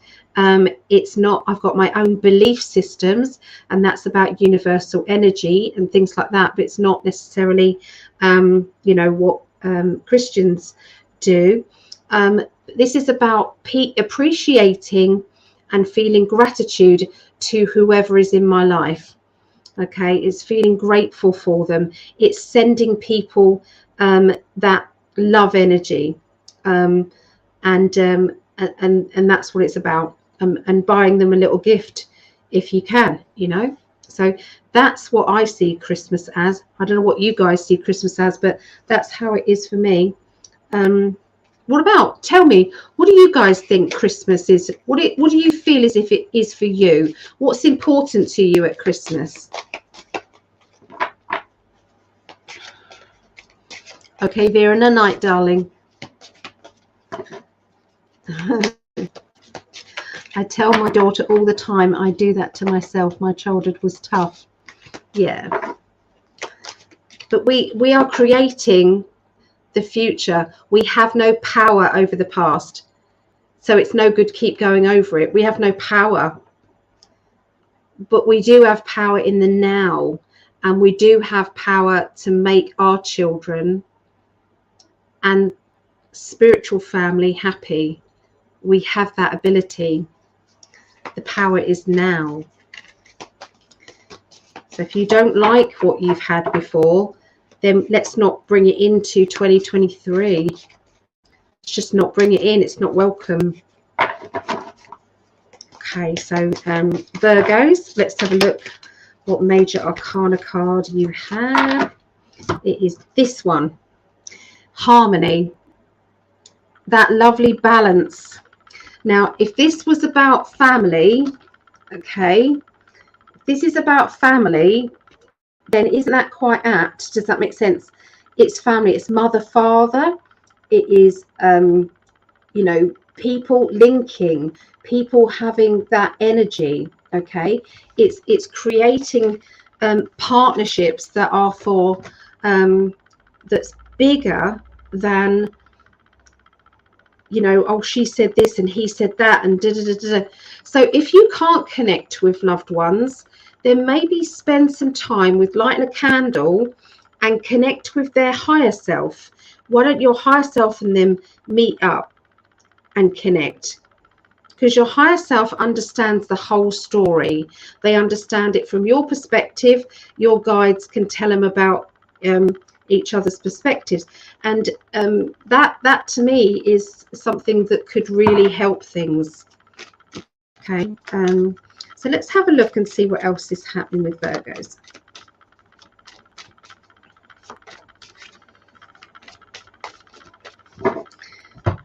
It's not. I've got my own belief systems, and that's about universal energy and things like that, but it's not necessarily you know, what Christians do. This is about appreciating and feeling gratitude to whoever is in my life. Okay, it's feeling grateful for them. It's sending people that love energy, and that's what it's about. And buying them a little gift if you can, you know. So that's what I see Christmas as. I don't know what you guys see Christmas as, but that's how it is for me. What about, tell me, what do you guys think Christmas is? What do you feel as if it is for you? What's important to you at Christmas? Okay, Vera, no night, darling. I tell my daughter all the time, I do that to myself. My childhood was tough. Yeah. But we are creating the future. We have no power over the past. So it's no good keep going over it. We have no power. But we do have power in the now. And we do have power to make our children and spiritual family happy. We have that ability. The power is now. So if you don't like what you've had before, then let's not bring it into 2023. Let's just not bring it in. It's not welcome. Okay, so Virgos, let's have a look what major arcana card you have. It is this one. harmony, that lovely balance. Now, if this was about family, okay, if this is about family, then isn't that quite apt? Does that make sense? It's family, it's mother, father, it is, you know, people linking, people having that energy, okay? It's creating partnerships that are for, that's bigger than, you know, oh, she said this and he said that and da da da da. So if you can't connect with loved ones, then maybe spend some time with lighting a candle and connect with their higher self. Why don't your higher self and them meet up and connect? Because your higher self understands the whole story. They understand it from your perspective. Your guides can tell them about each other's perspectives, and that to me is something that could really help things. Okay, so let's have a look and see what else is happening with Virgos.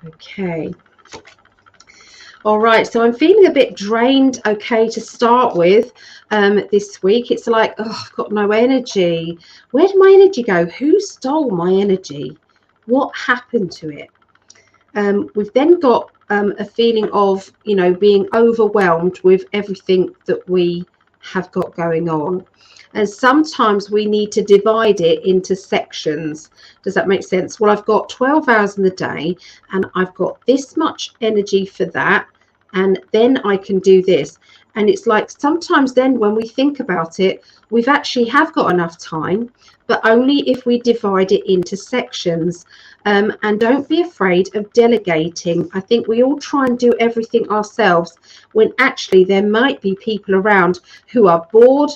Okay. All right, so I'm feeling a bit drained, okay, to start with this week. It's like, oh, I've got no energy. Where did my energy go? Who stole my energy? What happened to it? We've then got a feeling of, you know, being overwhelmed with everything that we have got going on. And sometimes we need to divide it into sections. Does that make sense? Well, I've got 12 hours in the day and I've got this much energy for that. And then I can do this. And it's like sometimes then when we think about it, we've actually have got enough time, but only if we divide it into sections. And don't be afraid of delegating. I think we all try and do everything ourselves when actually there might be people around who are bored,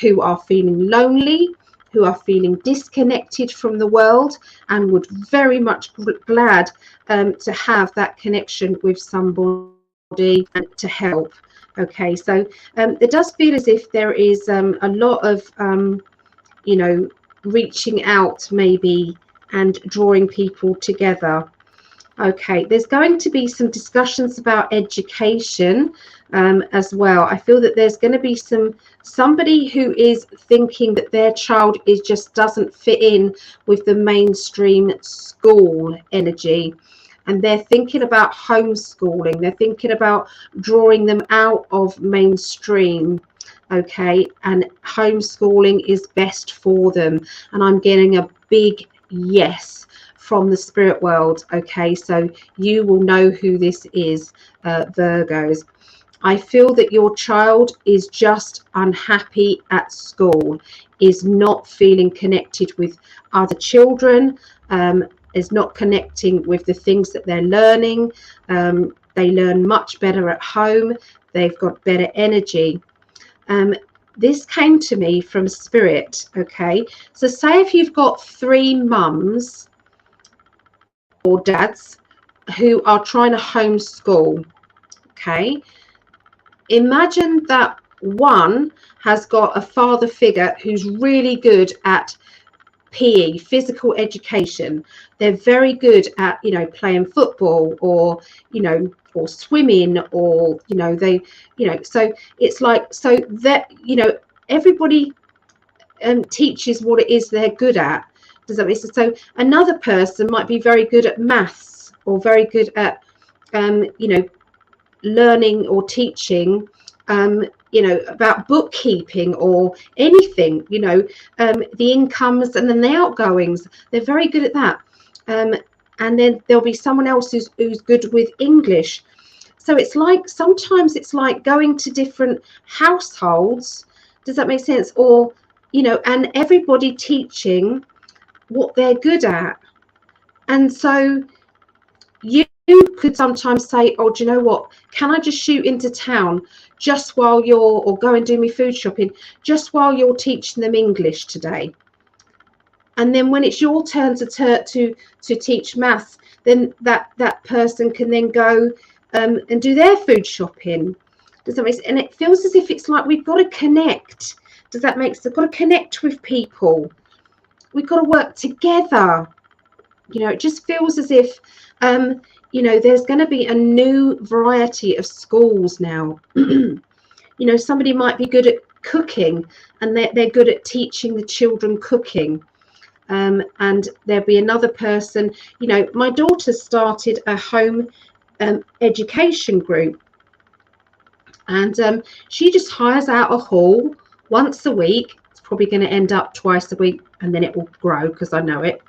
who are feeling lonely, who are feeling disconnected from the world and would very much glad to have that connection with somebody and to help. Okay, so it does feel as if there is a lot of, you know, reaching out maybe and drawing people together. Okay, there's going to be some discussions about education as well. I feel that there's going to be somebody who is thinking that their child just doesn't fit in with the mainstream school energy. And they're thinking about homeschooling. They're thinking about drawing them out of mainstream. Okay, and homeschooling is best for them. And I'm getting a big yes from the spirit world. Okay, so you will know who this is, Virgos. I feel that your child is just unhappy at school, is not feeling connected with other children, is not connecting with the things that they're learning. They learn much better at home. They've got better energy. This came to me from spirit. Okay, so say if you've got 3 mums or dads who are trying to homeschool, okay, imagine that one has got a father figure who's really good at PE, physical education. They're very good at, you know, playing football or, you know, or swimming, or, you know, they, you know, so it's like, so that, you know, everybody teaches what it is they're good at. Does that make sense? So another person might be very good at maths or very good at, you know, learning or teaching, you know, about bookkeeping or anything, you know, the incomes and then the outgoings. They're very good at that. And then there'll be someone else who's good with English. So it's like, sometimes it's like going to different households. Does that make sense? Or, you know, and everybody teaching what they're good at. And so you could sometimes say, oh, do you know what? Can I just shoot into town just while you're, or go and do me food shopping, just while you're teaching them English today? And then when it's your turn to teach maths, then that person can then go and do their food shopping. Does that make sense? And it feels as if it's like we've got to connect. Does that make sense? We've got to connect with people. We've got to work together. You know, it just feels as if, you know, there's going to be a new variety of schools now. You know, somebody might be good at cooking, and they're good at teaching the children cooking. And there'll be another person. You know, my daughter started a home education group, and she just hires out a hall once a week. It's probably going to end up twice a week, and then it will grow, because I know it,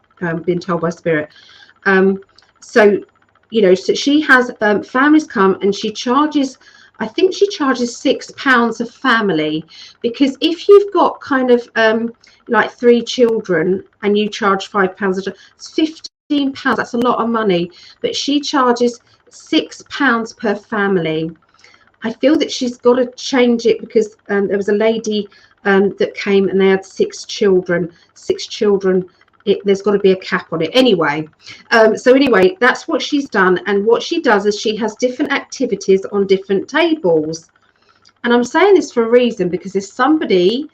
been told by spirit. So, you know, so she has families come, and she charges, I think she charges £6 a family, because if you've got kind of like 3 children and you charge £5 it's £15. That's a lot of money, but she charges £6 per family. I feel that she's got to change it, because there was a lady that came, and they had 6 children. There's got to be a cap on it anyway. So anyway, that's what she's done. And what she does is she has different activities on different tables. And I'm saying this for a reason, because there's somebody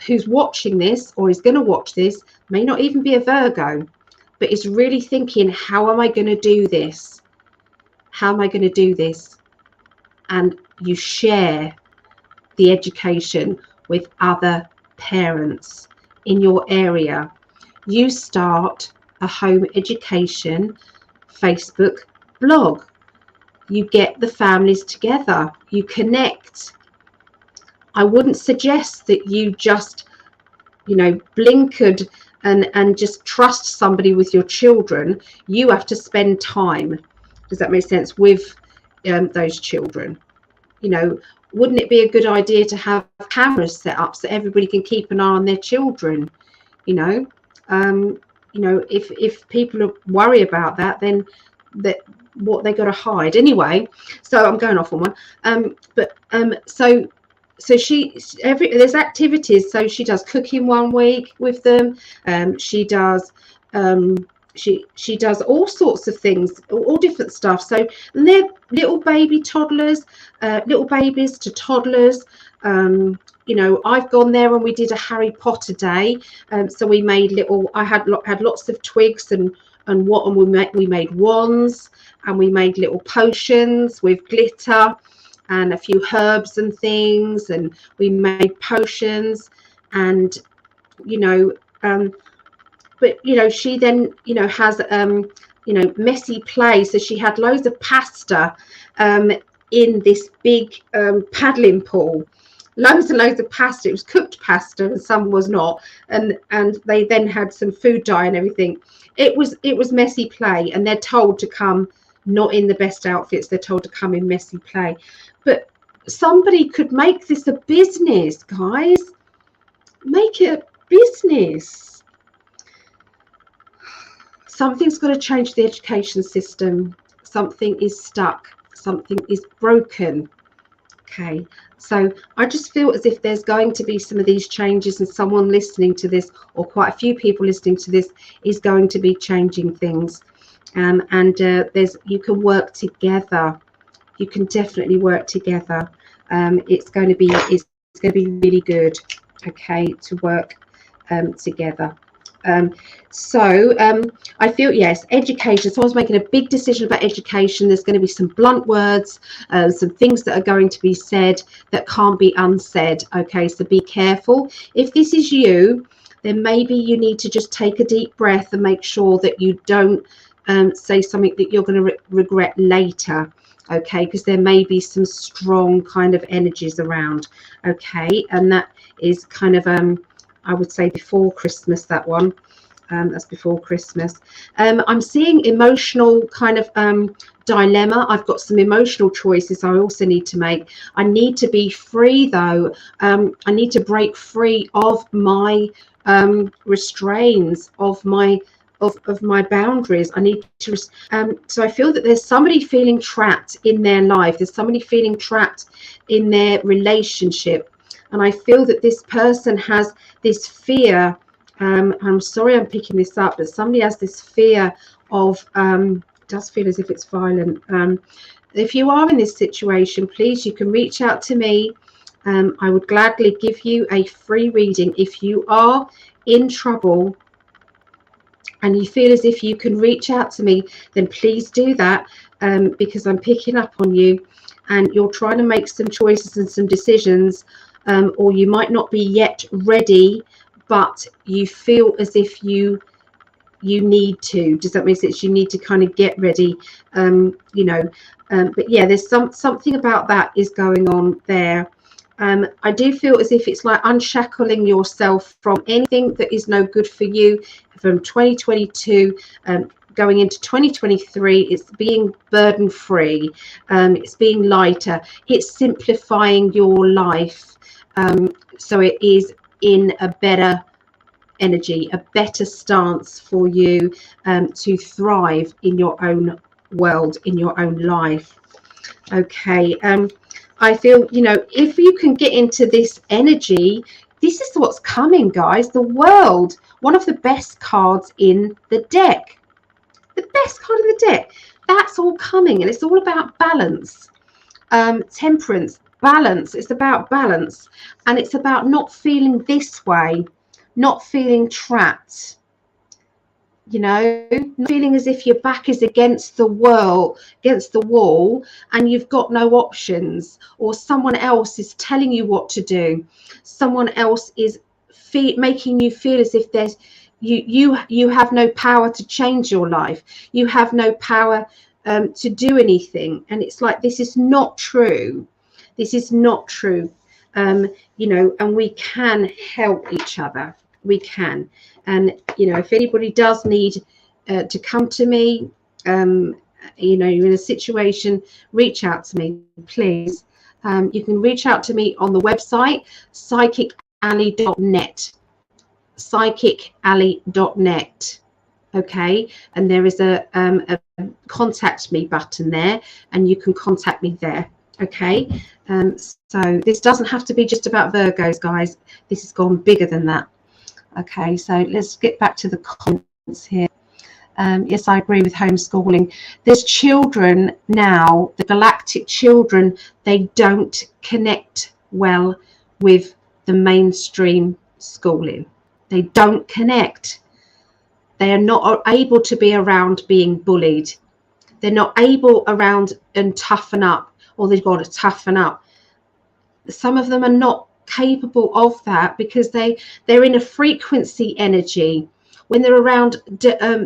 who's watching this, or is going to watch this, may not even be a Virgo, but is really thinking, how am I going to do this? How am I going to do this? And you share the education with other parents in your area. You start a home education Facebook blog. You get the families together. You connect. I wouldn't suggest that you just, you know, blinkered and just trust somebody with your children. You have to spend time. Does that make sense? With those children. You know, wouldn't it be a good idea to have cameras set up so everybody can keep an eye on their children? You know, if people worry about that, then that what they got to hide anyway. So I'm going off on one. So there's activities. So she does cooking one week with them. She does she does all sorts of things, all different stuff. So, and they're little baby toddlers, little babies to toddlers. You know, I've gone there and we did a Harry Potter day. So we made little, I had lots of twigs and we made wands, and we made little potions with glitter and a few herbs and things, and we made potions. And you know, but you know, she then, you know, has you know, messy play. So she had loads of pasta in this big paddling pool, loads and loads of pasta. It was cooked pasta, and some was not, and they then had some food dye and everything. It was messy play, and they're told to come not in the best outfits. They're told to come in messy play. But somebody could make this a business, guys. Make it a business. Something's got to change the education system. Something is stuck. Something is broken. Okay, so I just feel as if there's going to be some of these changes, and someone listening to this, or quite a few people listening to this, is going to be changing things. You can work together. You can definitely work together. It's going to be really good. Okay, to work together. I feel, yes, education. Someone's making a big decision about education. There's going to be some blunt words, some things that are going to be said that can't be unsaid. Okay, so be careful. If this is you, then maybe you need to just take a deep breath and make sure that you don't say something that you're going to regret later. Okay, because there may be some strong kind of energies around. Okay, and that is kind of I would say before Christmas, that one. That's before Christmas. I'm seeing emotional kind of dilemma. I've got some emotional choices I also need to make. I need to be free, though. I need to break free of my restraints, of my boundaries. I need to so I feel that there's somebody feeling trapped in their life. There's somebody feeling trapped in their relationship. And I feel that this person has this fear. I'm sorry I'm picking this up, but somebody has this fear of, does feel as if it's violent. If you are in this situation, please, you can reach out to me. I would gladly give you a free reading. If you are in trouble and you feel as if you can reach out to me, then please do that, because I'm picking up on you and you're trying to make some choices and some decisions, or you might not be yet ready, but you feel as if you need to. Does that make sense? You need to kind of get ready, but yeah, there's something about that is going on there. I do feel as if it's like unshackling yourself from anything that is no good for you from 2022, going into 2023. It's being burden free, it's being lighter, it's simplifying your life, so it is in a better energy, a better stance for you, to thrive in your own world, in your own life. Okay, I feel, if you can get into this energy, this is what's coming, guys. The World, one of the best cards in the deck. The best card in the deck. That's all coming, and it's all about balance, temperance, balance. It's about balance, and it's about not feeling this way, not feeling trapped. Not feeling as if your back is against the wall, and you've got no options, or someone else is telling you what to do. Someone else is making you feel as if there's you have no power to change your life. You have no power to do anything, and it's like, this is not true. This is not true. And we can help each other. We can. And if anybody does need to come to me, you're in a situation, reach out to me, please. You can reach out to me on the website psychically.net, psychically.net. Okay, and there is a contact me button there, and you can contact me there. Okay, so this doesn't have to be just about Virgos, guys. This has gone bigger than that. Okay, so let's get back to the comments here. Yes, I agree with homeschooling. There's children now, the galactic children, they don't connect well with the mainstream schooling. They don't connect. They are not able to be around being bullied. They're not able around and toughen up, or they've got to toughen up. Some of them are not capable of that, because they're in a frequency energy. When they're around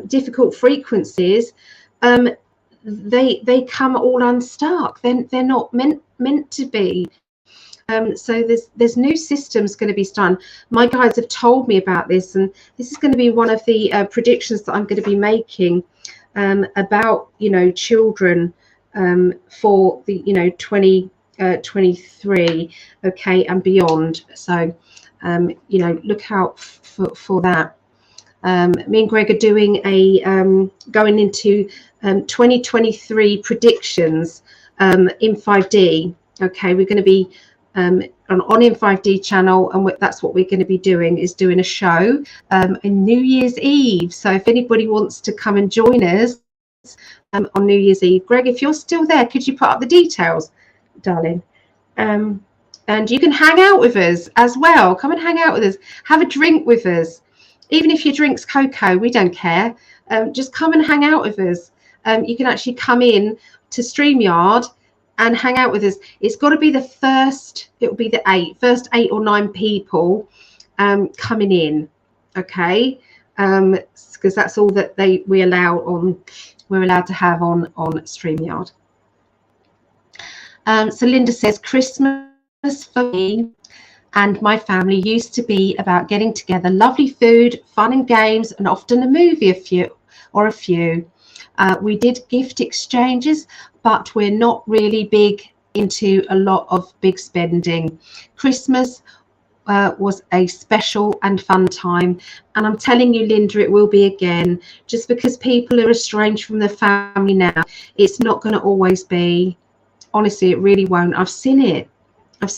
difficult frequencies, they come all unstuck. They're not meant to be. So there's new systems going to be done. My guides have told me about this, and this is going to be one of the predictions that I'm going to be making about children for the 2023, okay, and beyond. So look out for that. Me and Greg are doing a going into 2023 predictions in 5D. Okay, we're going to be on in 5D channel, and that's what we're going to be doing, is doing a show in New Year's Eve. So if anybody wants to come and join us on New Year's Eve, Greg, if you're still there, could you put up the details, darling? And you can hang out with us as well. Come and hang out with us, have a drink with us. Even if your drink's cocoa, we don't care. Just come and hang out with us. You can actually come in to StreamYard and hang out with us. It's got to be the first, it will be the first 8 or 9 people coming in, okay? Because that's all that we're allowed to have on StreamYard. So Linda says, Christmas for me and my family used to be about getting together, lovely food, fun and games, and often a movie, a few. We did gift exchanges, but we're not really big into a lot of big spending. Christmas was a special and fun time, and I'm telling you, Linda, it will be again. Just because people are estranged from their family now, it's not going to always be. Honestly, it really won't. I've seen it. I've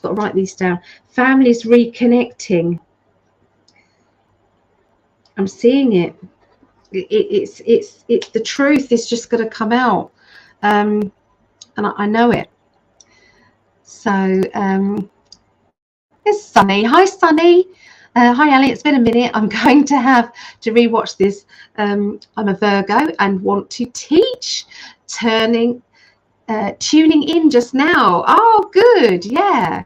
got to write these down. Families reconnecting. I'm seeing it. It's the truth is just going to come out, and I know it. So it's Sunny. Hi, Sunny. Hi Ali, it's been a minute. I'm going to have to rewatch this. I'm a Virgo and want to teach. Tuning in just now. Oh, good. Yeah.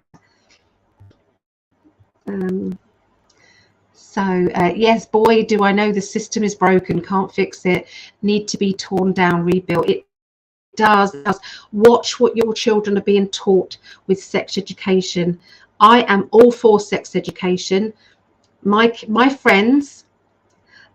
Yes, boy, do I know the system is broken. Can't fix it. Need to be torn down, rebuilt. It does. Watch what your children are being taught with sex education. I am all for sex education. My friends,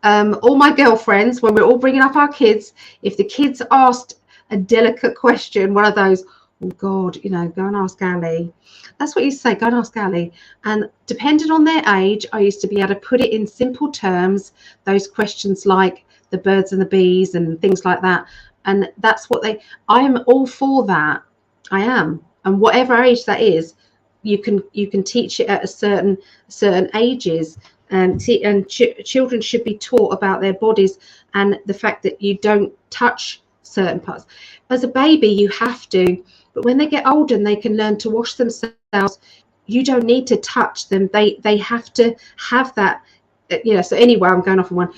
all my girlfriends, when we're all bringing up our kids, if the kids asked a delicate question, one of those, oh God, you know, go and ask Ali. That's what you say, go and ask Ali. And depending on their age, I used to be able to put it in simple terms, those questions like the birds and the bees and things like that. And that's what I am all for that. I am. And whatever age that is, you can teach it at a certain ages. And children should be taught about their bodies and the fact that you don't touch certain parts. As a baby, you have to, but when they get older and they can learn to wash themselves, you don't need to touch them. They have to have that, you know. So anyway, I'm going off on one,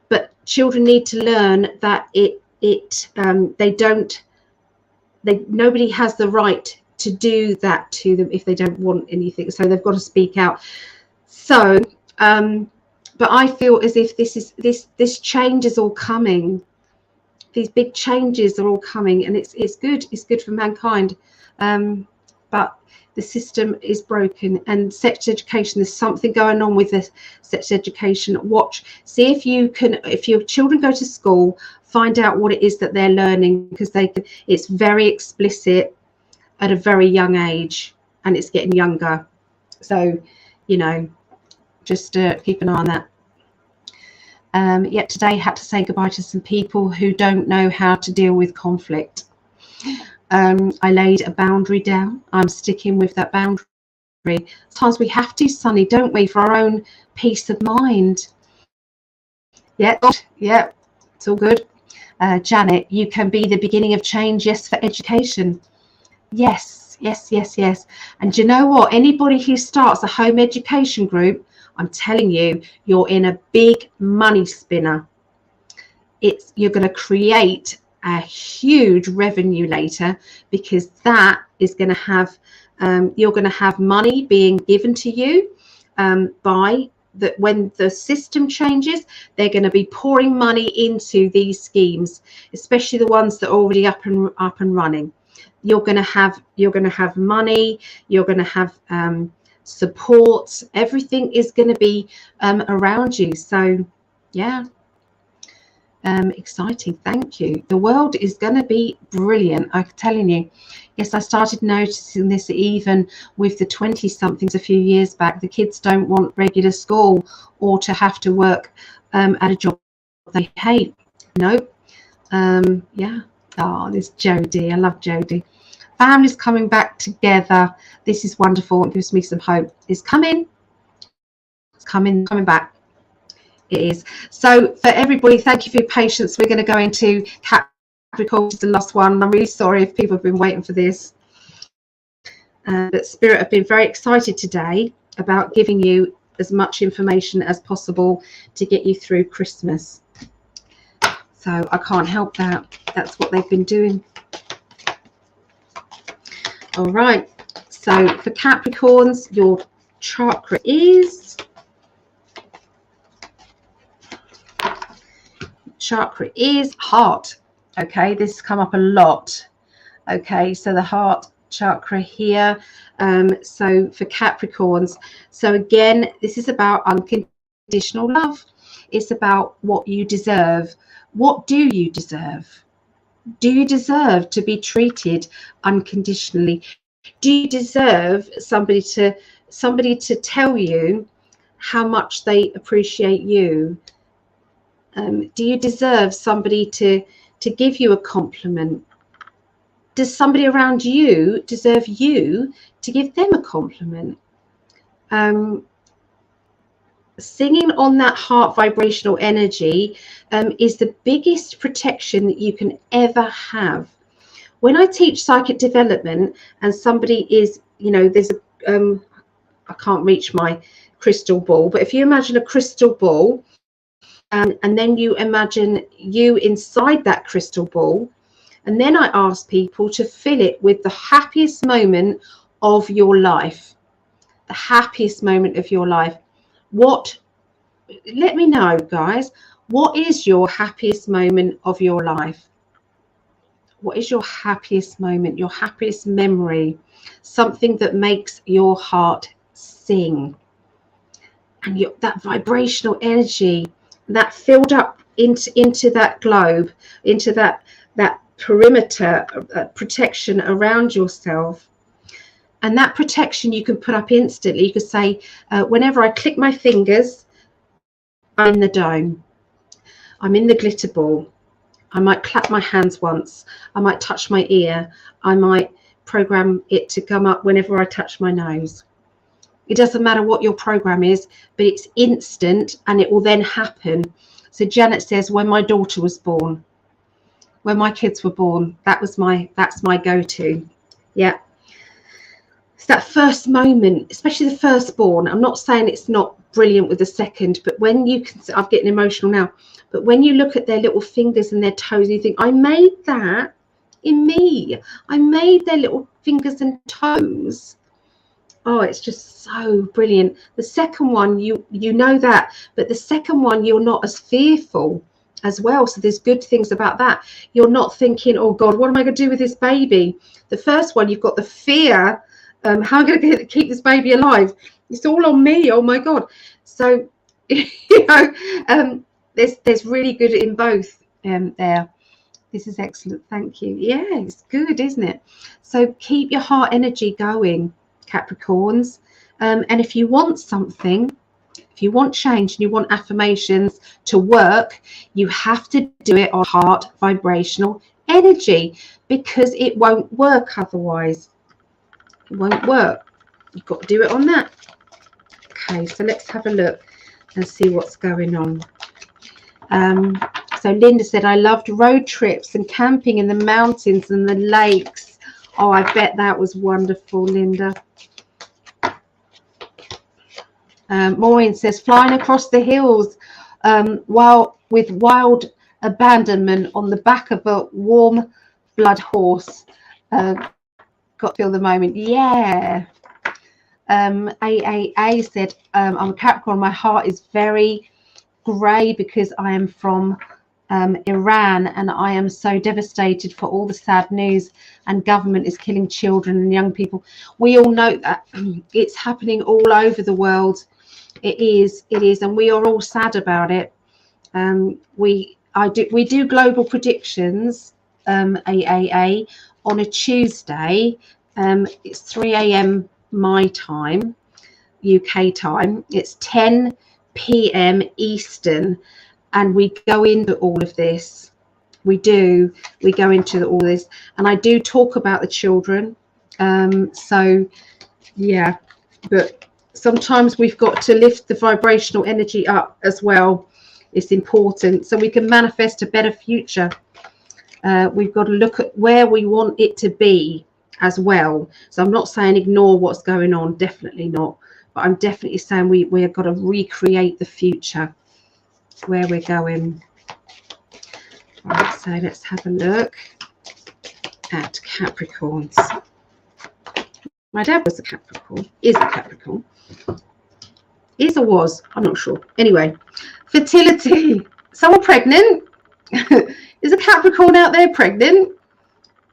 but children need to learn that nobody has the right to do that to them if they don't want anything. So they've got to speak out. So, but I feel as if this change is all coming. These big changes are all coming, and it's good. It's good for mankind. But the system is broken, and sex education. There's something going on with this sex education. See if your children go to school, find out what it is that they're learning, because it's very explicit at a very young age, and it's getting younger. So, you know, just keep an eye on that. Yet today had to say goodbye to some people who don't know how to deal with conflict. I laid a boundary down. I'm sticking with that boundary. Sometimes we have to, Sunny, don't we, for our own peace of mind. Yeah, it's all good. Janet, you can be the beginning of change, yes, for education. Yes. And you know what? Anybody who starts a home education group, I'm telling you, you're in a big money spinner. You're going to create a huge revenue later, because that is going to have you're going to have money being given to you by that. When the system changes, they're going to be pouring money into these schemes, especially the ones that are already up and running. You're going to have money. You're going to have support. Everything is going to be around you. So yeah, exciting. Thank you. The world is going to be brilliant, I'm telling you. Yes, I started noticing this even with the 20-somethings a few years back. The kids don't want regular school or to have to work at a job they hate. Nope. Yeah. Oh, this Jodie. I love Jodie. Families coming back together. This is wonderful. It gives me some hope. It's coming. It's coming back. It is. So for everybody, thank you for your patience. We're going to go into Capricorn, the last one. I'm really sorry if people have been waiting for this. But Spirit have been very excited today about giving you as much information as possible to get you through Christmas. So I can't help that. That's what they've been doing. All right, so for Capricorns, your chakra is heart. Okay, this has come up a lot. Okay, so the heart chakra here. So for Capricorns, so again, this is about unconditional love. It's about what you deserve. What do you deserve? Do you deserve to be treated unconditionally? Do you deserve somebody to tell you how much they appreciate you? Do you deserve somebody to give you a compliment? Does somebody around you deserve you to give them a compliment? Singing on that heart vibrational energy is the biggest protection that you can ever have. When I teach psychic development and somebody is, you know, there's I can't reach my crystal ball, but if you imagine a crystal ball, and then you imagine you inside that crystal ball, and then I ask people to fill it with the happiest moment of your life. The happiest moment of your life. Let me know, guys, what is your happiest moment of your life? What is your happiest moment, your happiest memory? Something that makes your heart sing. And that vibrational energy that filled up into that globe, into that perimeter protection around yourself. And that protection you can put up instantly. You could say, whenever I click my fingers, I'm in the dome. I'm in the glitter ball. I might clap my hands once. I might touch my ear. I might program it to come up whenever I touch my nose. It doesn't matter what your program is, but it's instant and it will then happen. So Janet says, when my daughter was born, when my kids were born, that's my go-to. Yeah. It's that first moment, especially the firstborn. I'm not saying it's not brilliant with the second, but when you can, I'm getting emotional now, but when you look at their little fingers and their toes, you think, I made that in me. I made their little fingers and toes. Oh, it's just so brilliant. The second one, you know that, but the second one, you're not as fearful as well. So there's good things about that. You're not thinking, oh God, what am I going to do with this baby? The first one, you've got the fear. How am I going to keep this baby alive? It's all on me. Oh my God. So, you know, there's really good in both there. This is excellent. Thank you. Yeah, it's good, isn't it? So keep your heart energy going, Capricorns. And if you want something, if you want change and you want affirmations to work, you have to do it on heart vibrational energy, because it won't work otherwise. It won't work. You've got to do it on that. Okay, so let's have a look and see what's going on. So Linda said, I loved road trips and camping in the mountains and the lakes. Oh, I bet that was wonderful, Linda. Maureen says, flying across the hills while with wild abandonment on the back of a warm blood horse. Got to feel the moment. Yeah. AAA said, I'm a Capricorn. My heart is very grey because I am from Iran, and I am so devastated for all the sad news, and government is killing children and young people. We all know that it's happening all over the world. It is, and we are all sad about it. We do global predictions, AAA, on a Tuesday. It's 3 a.m. my time, UK time. It's 10 p.m. Eastern, and we go into all of this. We go into all this, and I do talk about the children. So yeah, but sometimes we've got to lift the vibrational energy up as well. It's important so we can manifest a better future. We've got to look at where we want it to be as well. So I'm not saying ignore what's going on, definitely not, but I'm definitely saying we've got to recreate the future where we're going. Right, so let's have a look at Capricorns. My dad was a Capricorn, is a Capricorn. Is or was, I'm not sure. Anyway, fertility. Someone pregnant? Is a Capricorn out there pregnant?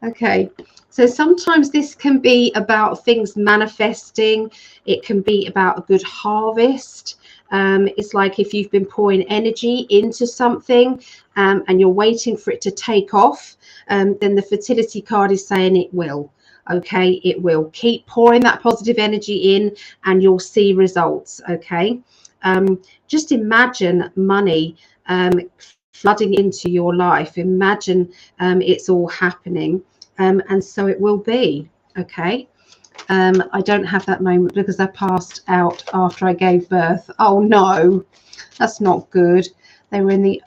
Okay, so sometimes this can be about things manifesting. It can be about a good harvest. It's like if you've been pouring energy into something and you're waiting for it to take off, then the fertility card is saying it will. Okay, it will. Keep pouring that positive energy in and you'll see results. Okay, just imagine money flooding into your life. Imagine it's all happening, and so it will be. Okay, I don't have that moment because I passed out after I gave birth. Oh no, that's not good. They were in the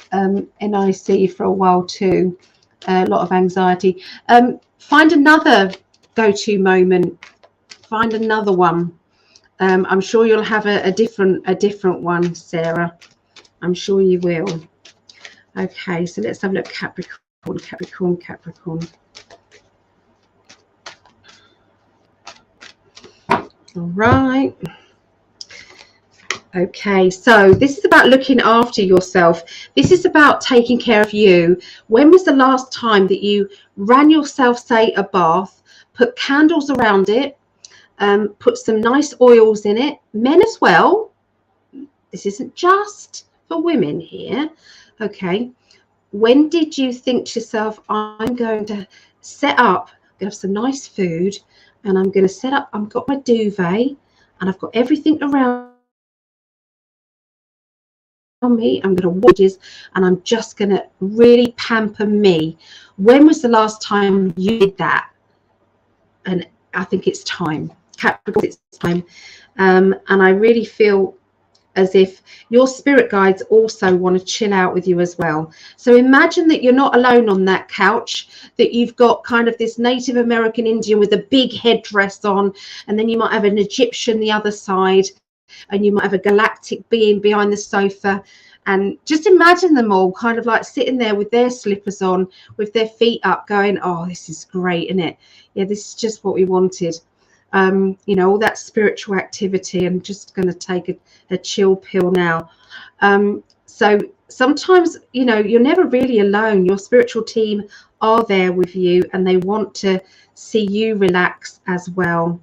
NIC for a while too. A lot of anxiety. Find another go-to moment. Find another one. I'm sure you'll have a different one, Sarah. I'm sure you will. Okay, so let's have a look. Capricorn. All right. Okay, so this is about looking after yourself. This is about taking care of you. When was the last time that you ran yourself, say, a bath, put candles around it, put some nice oils in it? Men as well. This isn't just for women here. Okay. When did you think to yourself, I'm going to set up, I'm going to have some nice food, and I'm going to set up, I've got my duvet, and I've got everything around me, I'm going to watches, and I'm just going to really pamper me? When was the last time you did that? And I think it's time. Capricorn, it's time. And I really feel as if your spirit guides also want to chill out with you as well. So imagine that you're not alone on that couch, that you've got kind of this Native American Indian with a big headdress on, and then you might have an Egyptian the other side, and you might have a galactic being behind the sofa. And just imagine them all kind of like sitting there with their slippers on, with their feet up, going, oh, this is great, isn't it? Yeah, this is just what we wanted. You know, all that spiritual activity, and just going to take a chill pill now. So sometimes, you know, you're never really alone. Your spiritual team are there with you, and they want to see you relax as well.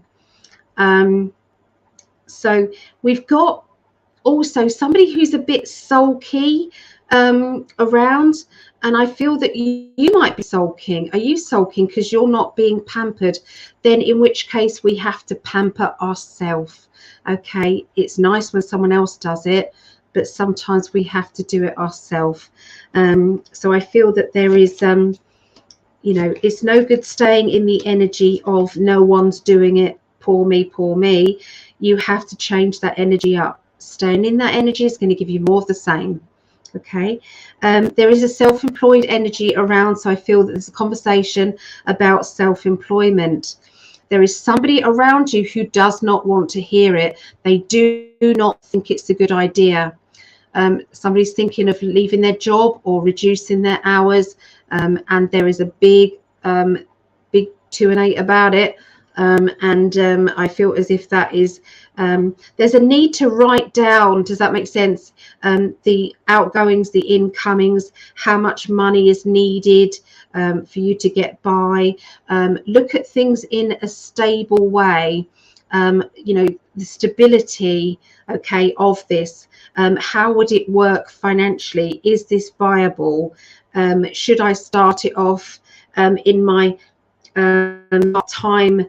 So we've got also somebody who's a bit sulky around, and I feel that you might be sulking. Are you sulking because you're not being pampered? Then in which case we have to pamper ourselves. Okay, it's nice when someone else does it, but sometimes we have to do it ourselves. So I feel that there is you know, it's no good staying in the energy of no one's doing it, poor me, poor me. You have to change that energy up. Staying in that energy is going to give you more of the same. Okay, there is a self-employed energy around, so I feel that there's a conversation about self-employment. There is somebody around you who does not want to hear it. They do not think it's a good idea. Somebody's thinking of leaving their job or reducing their hours, and there is a big 2 and 8 about it. I feel as if that is there's a need to write down, does that make sense, the outgoings, the incomings, how much money is needed for you to get by. Look at things in a stable way, you know, the stability, okay, of this. How would it work financially? Is this viable? Should I start it off in my time,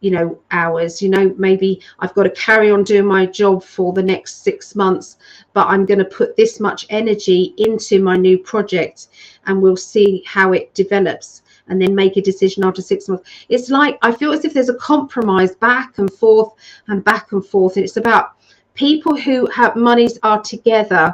you know, hours? You know, maybe I've got to carry on doing my job for the next 6 months, but I'm going to put this much energy into my new project, and we'll see how it develops, and then make a decision after 6 months. It's like, I feel as if there's a compromise back and forth and back and forth. And it's about people who have monies are together,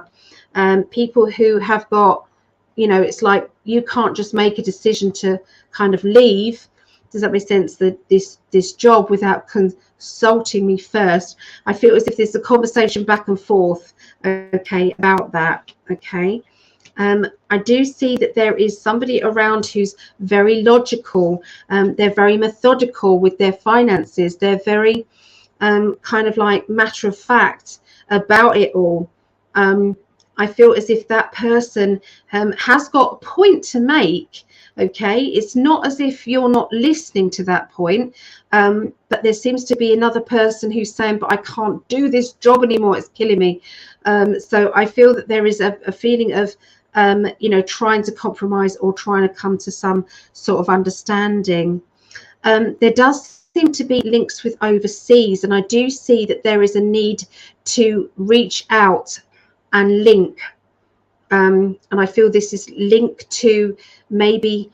people who have got, you know, it's like you can't just make a decision to kind of leave. Does that make sense? That this job without consulting me first. I feel as if there's a conversation back and forth, okay, about that. Okay. I do see that there is somebody around who's very logical. They're very methodical with their finances. They're very kind of like matter of fact about it all. I feel as if that person has got a point to make. Okay, it's not as if you're not listening to that point, but there seems to be another person who's saying, but I can't do this job anymore, it's killing me. So I feel that there is a feeling of you know, trying to compromise or trying to come to some sort of understanding. There does seem to be links with overseas, and I do see that there is a need to reach out and link. And I feel this is linked to maybe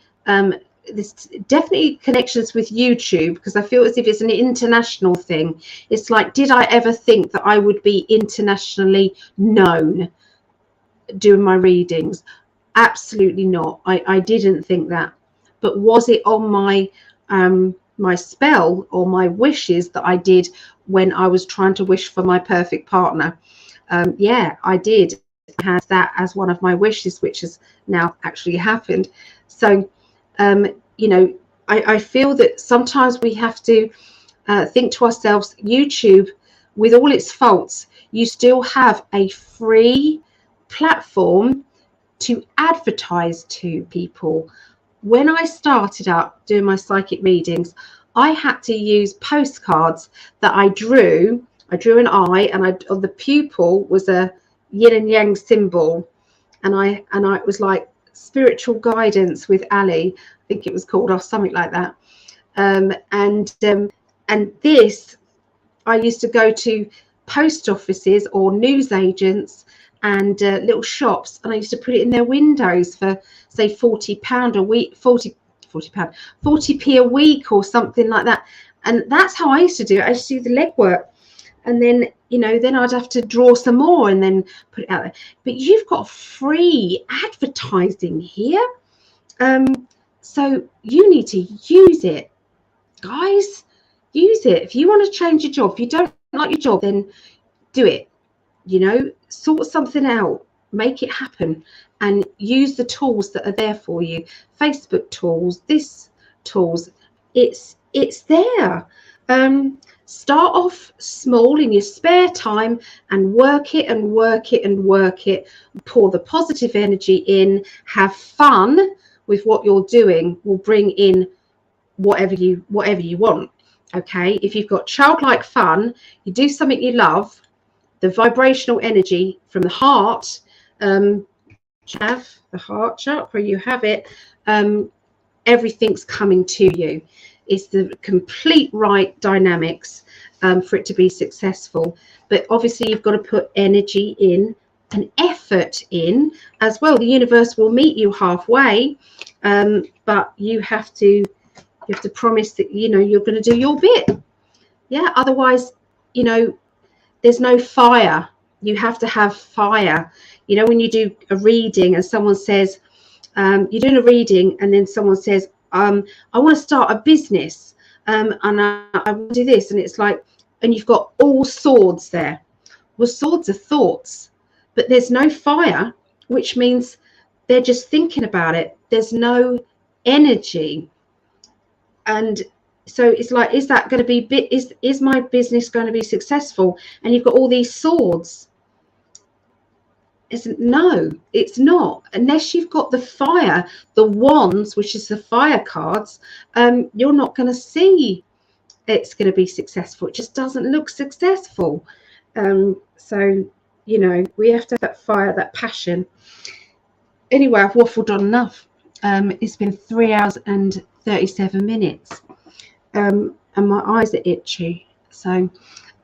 this definitely connections with YouTube, because I feel as if it's an international thing. It's like, did I ever think that I would be internationally known doing my readings? Absolutely not. I didn't think that. But was it on my my spell or my wishes that I did when I was trying to wish for my perfect partner. Yeah, I did. I had that as one of my wishes, which has now actually happened. So, you know, I feel that sometimes we have to think to ourselves, YouTube, with all its faults, you still have a free platform to advertise to people. When I started up doing my psychic readings, I had to use postcards that I drew. I drew an eye, and on the pupil was a yin and yang symbol, and I it was like spiritual guidance with Ali, I think it was called, or something like that. And this, I used to go to post offices or news agents and little shops, and I used to put it in their windows for, say, £40 a week, 40p a week or something like that. And that's how I used to do it. I used to do the legwork, and then, you know, then I'd have to draw some more and then put it out there. But you've got free advertising here, so you need to use it, guys. Use it. If you want to change your job, if you don't like your job, then do it. You know, sort something out, make it happen, and use the tools that are there for you. Facebook tools, it's there. Start off small in your spare time and work it and work it and work it. Pour the positive energy in, have fun with what you're doing, will bring in whatever you want. Okay, if you've got childlike fun, you do something you love, the vibrational energy from the heart, have the heart chakra, you have it, everything's coming to you. It's the complete right dynamics for it to be successful. But obviously you've got to put energy in and effort in as well. The universe will meet you halfway, but you have to promise that, you know, you're going to do your bit. Yeah, otherwise, you know, there's no fire. You have to have fire. You know, when you do a reading and someone says, you're doing a reading, and then someone says, I want to start a business, and I want to do this, and it's like, and you've got all swords there. Well, swords are thoughts, but there's no fire, which means they're just thinking about it. There's no energy. And so it's like, is that going to be is my business going to be successful? And you've got all these swords. No, it's not, unless you've got the fire, the wands, which is the fire cards. You're not going to see it's going to be successful. It just doesn't look successful. So, you know, we have to have that fire, that passion. Anyway, I've waffled on enough. It's been 3 hours and 37 minutes, and my eyes are itchy, so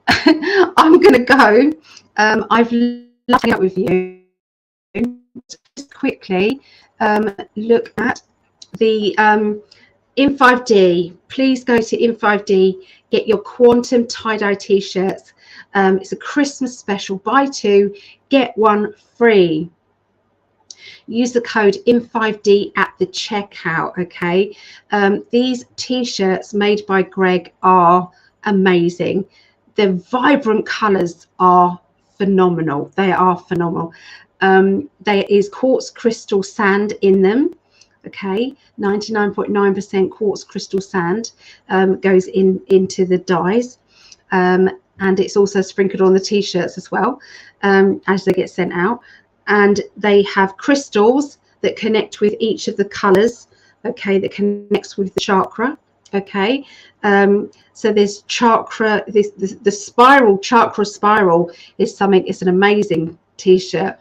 I'm gonna go. I've loved hanging out with you. Just quickly look at the in 5D. Please go to in 5D, get your quantum tie-dye t-shirts. It's a Christmas special, buy 2 get 1 free. Use the code IN5D at the checkout. Okay, these t-shirts made by Greg are amazing. The vibrant colors are phenomenal. They are phenomenal. There is quartz crystal sand in them. Okay, 99.9% quartz crystal sand goes into the dyes, and it's also sprinkled on the t-shirts as well, as they get sent out. And they have crystals that connect with each of the colors, okay, that connects with the chakra. Okay, so there's chakra, the spiral, chakra spiral is something, it's an amazing t-shirt.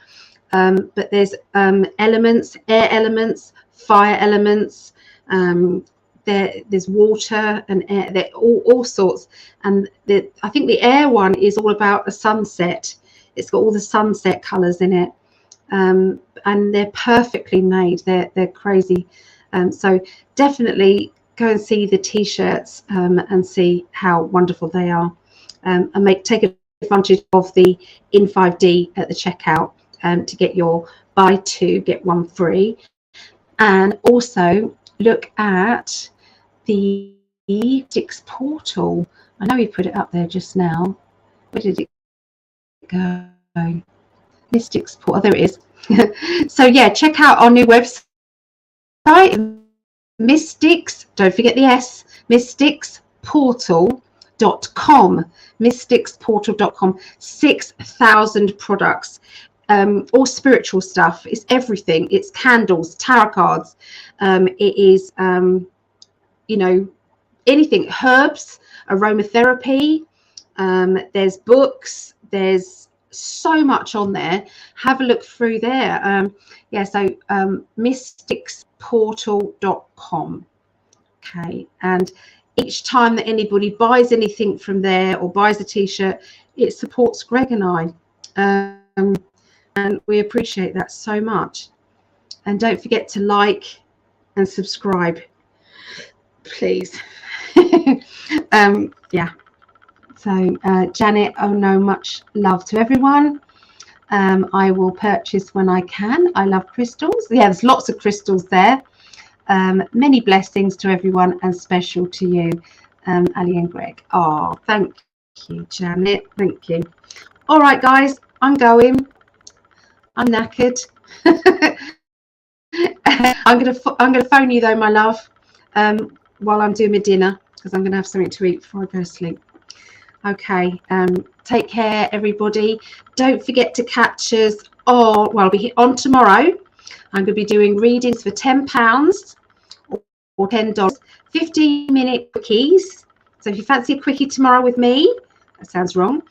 But there's elements, air elements, fire elements, there's water and air, they're all sorts. And I think the air one is all about a sunset. It's got all the sunset colors in it. And they're perfectly made. They're crazy. So definitely go and see the t-shirts and see how wonderful they are, and take advantage of the in 5D at the checkout to get your buy 2 get 1 free. And also look at the Mystics portal. I know we put it up there just now. Where did it go? Mystics portal. Oh, there it is. So yeah, check out our new website, Mystics. Don't forget the S. Mysticsportal.com. Mysticsportal.com. 6,000 products. All spiritual stuff. It's everything. It's candles, tarot cards. It is anything, herbs, aromatherapy. There's books. There's so much on there. Have a look through there. So mysticsportal.com. Okay, and each time that anybody buys anything from there or buys a t-shirt, it supports Greg and I, and we appreciate that so much. And don't forget to like and subscribe, please. So Janet, oh no, much love to everyone. I will purchase when I can. I love crystals. Yeah, there's lots of crystals there. Many blessings to everyone, and special to you, Ali and Greg. Oh, thank you, Janet. Thank you. All right, guys, I'm going. I'm knackered. I'm gonna phone you though, my love, while I'm doing my dinner, because I'm gonna have something to eat before I go to sleep. Okay. Take care, everybody. Don't forget to catch us. I'll be on tomorrow. I'm going to be doing readings for £10 or $10, 15-minute quickies. So if you fancy a quickie tomorrow with me, that sounds wrong.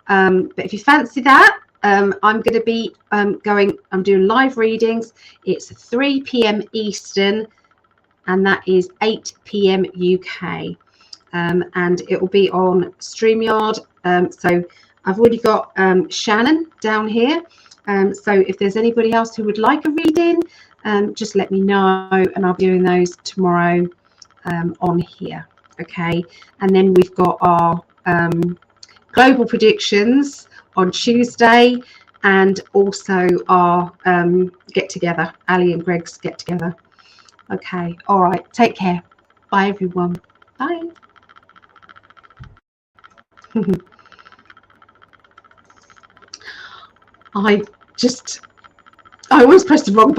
But if you fancy that, I'm going to be I'm doing live readings. It's 3 p.m. Eastern, and that is 8 p.m. UK. And it will be on StreamYard. So I've already got Shannon down here. So if there's anybody else who would like a reading, just let me know, and I'll be doing those tomorrow on here. Okay, and then we've got our global predictions on Tuesday, and also our get together, Ali and Greg's get together. Okay, all right, take care. Bye everyone. Bye. I always press the wrong button.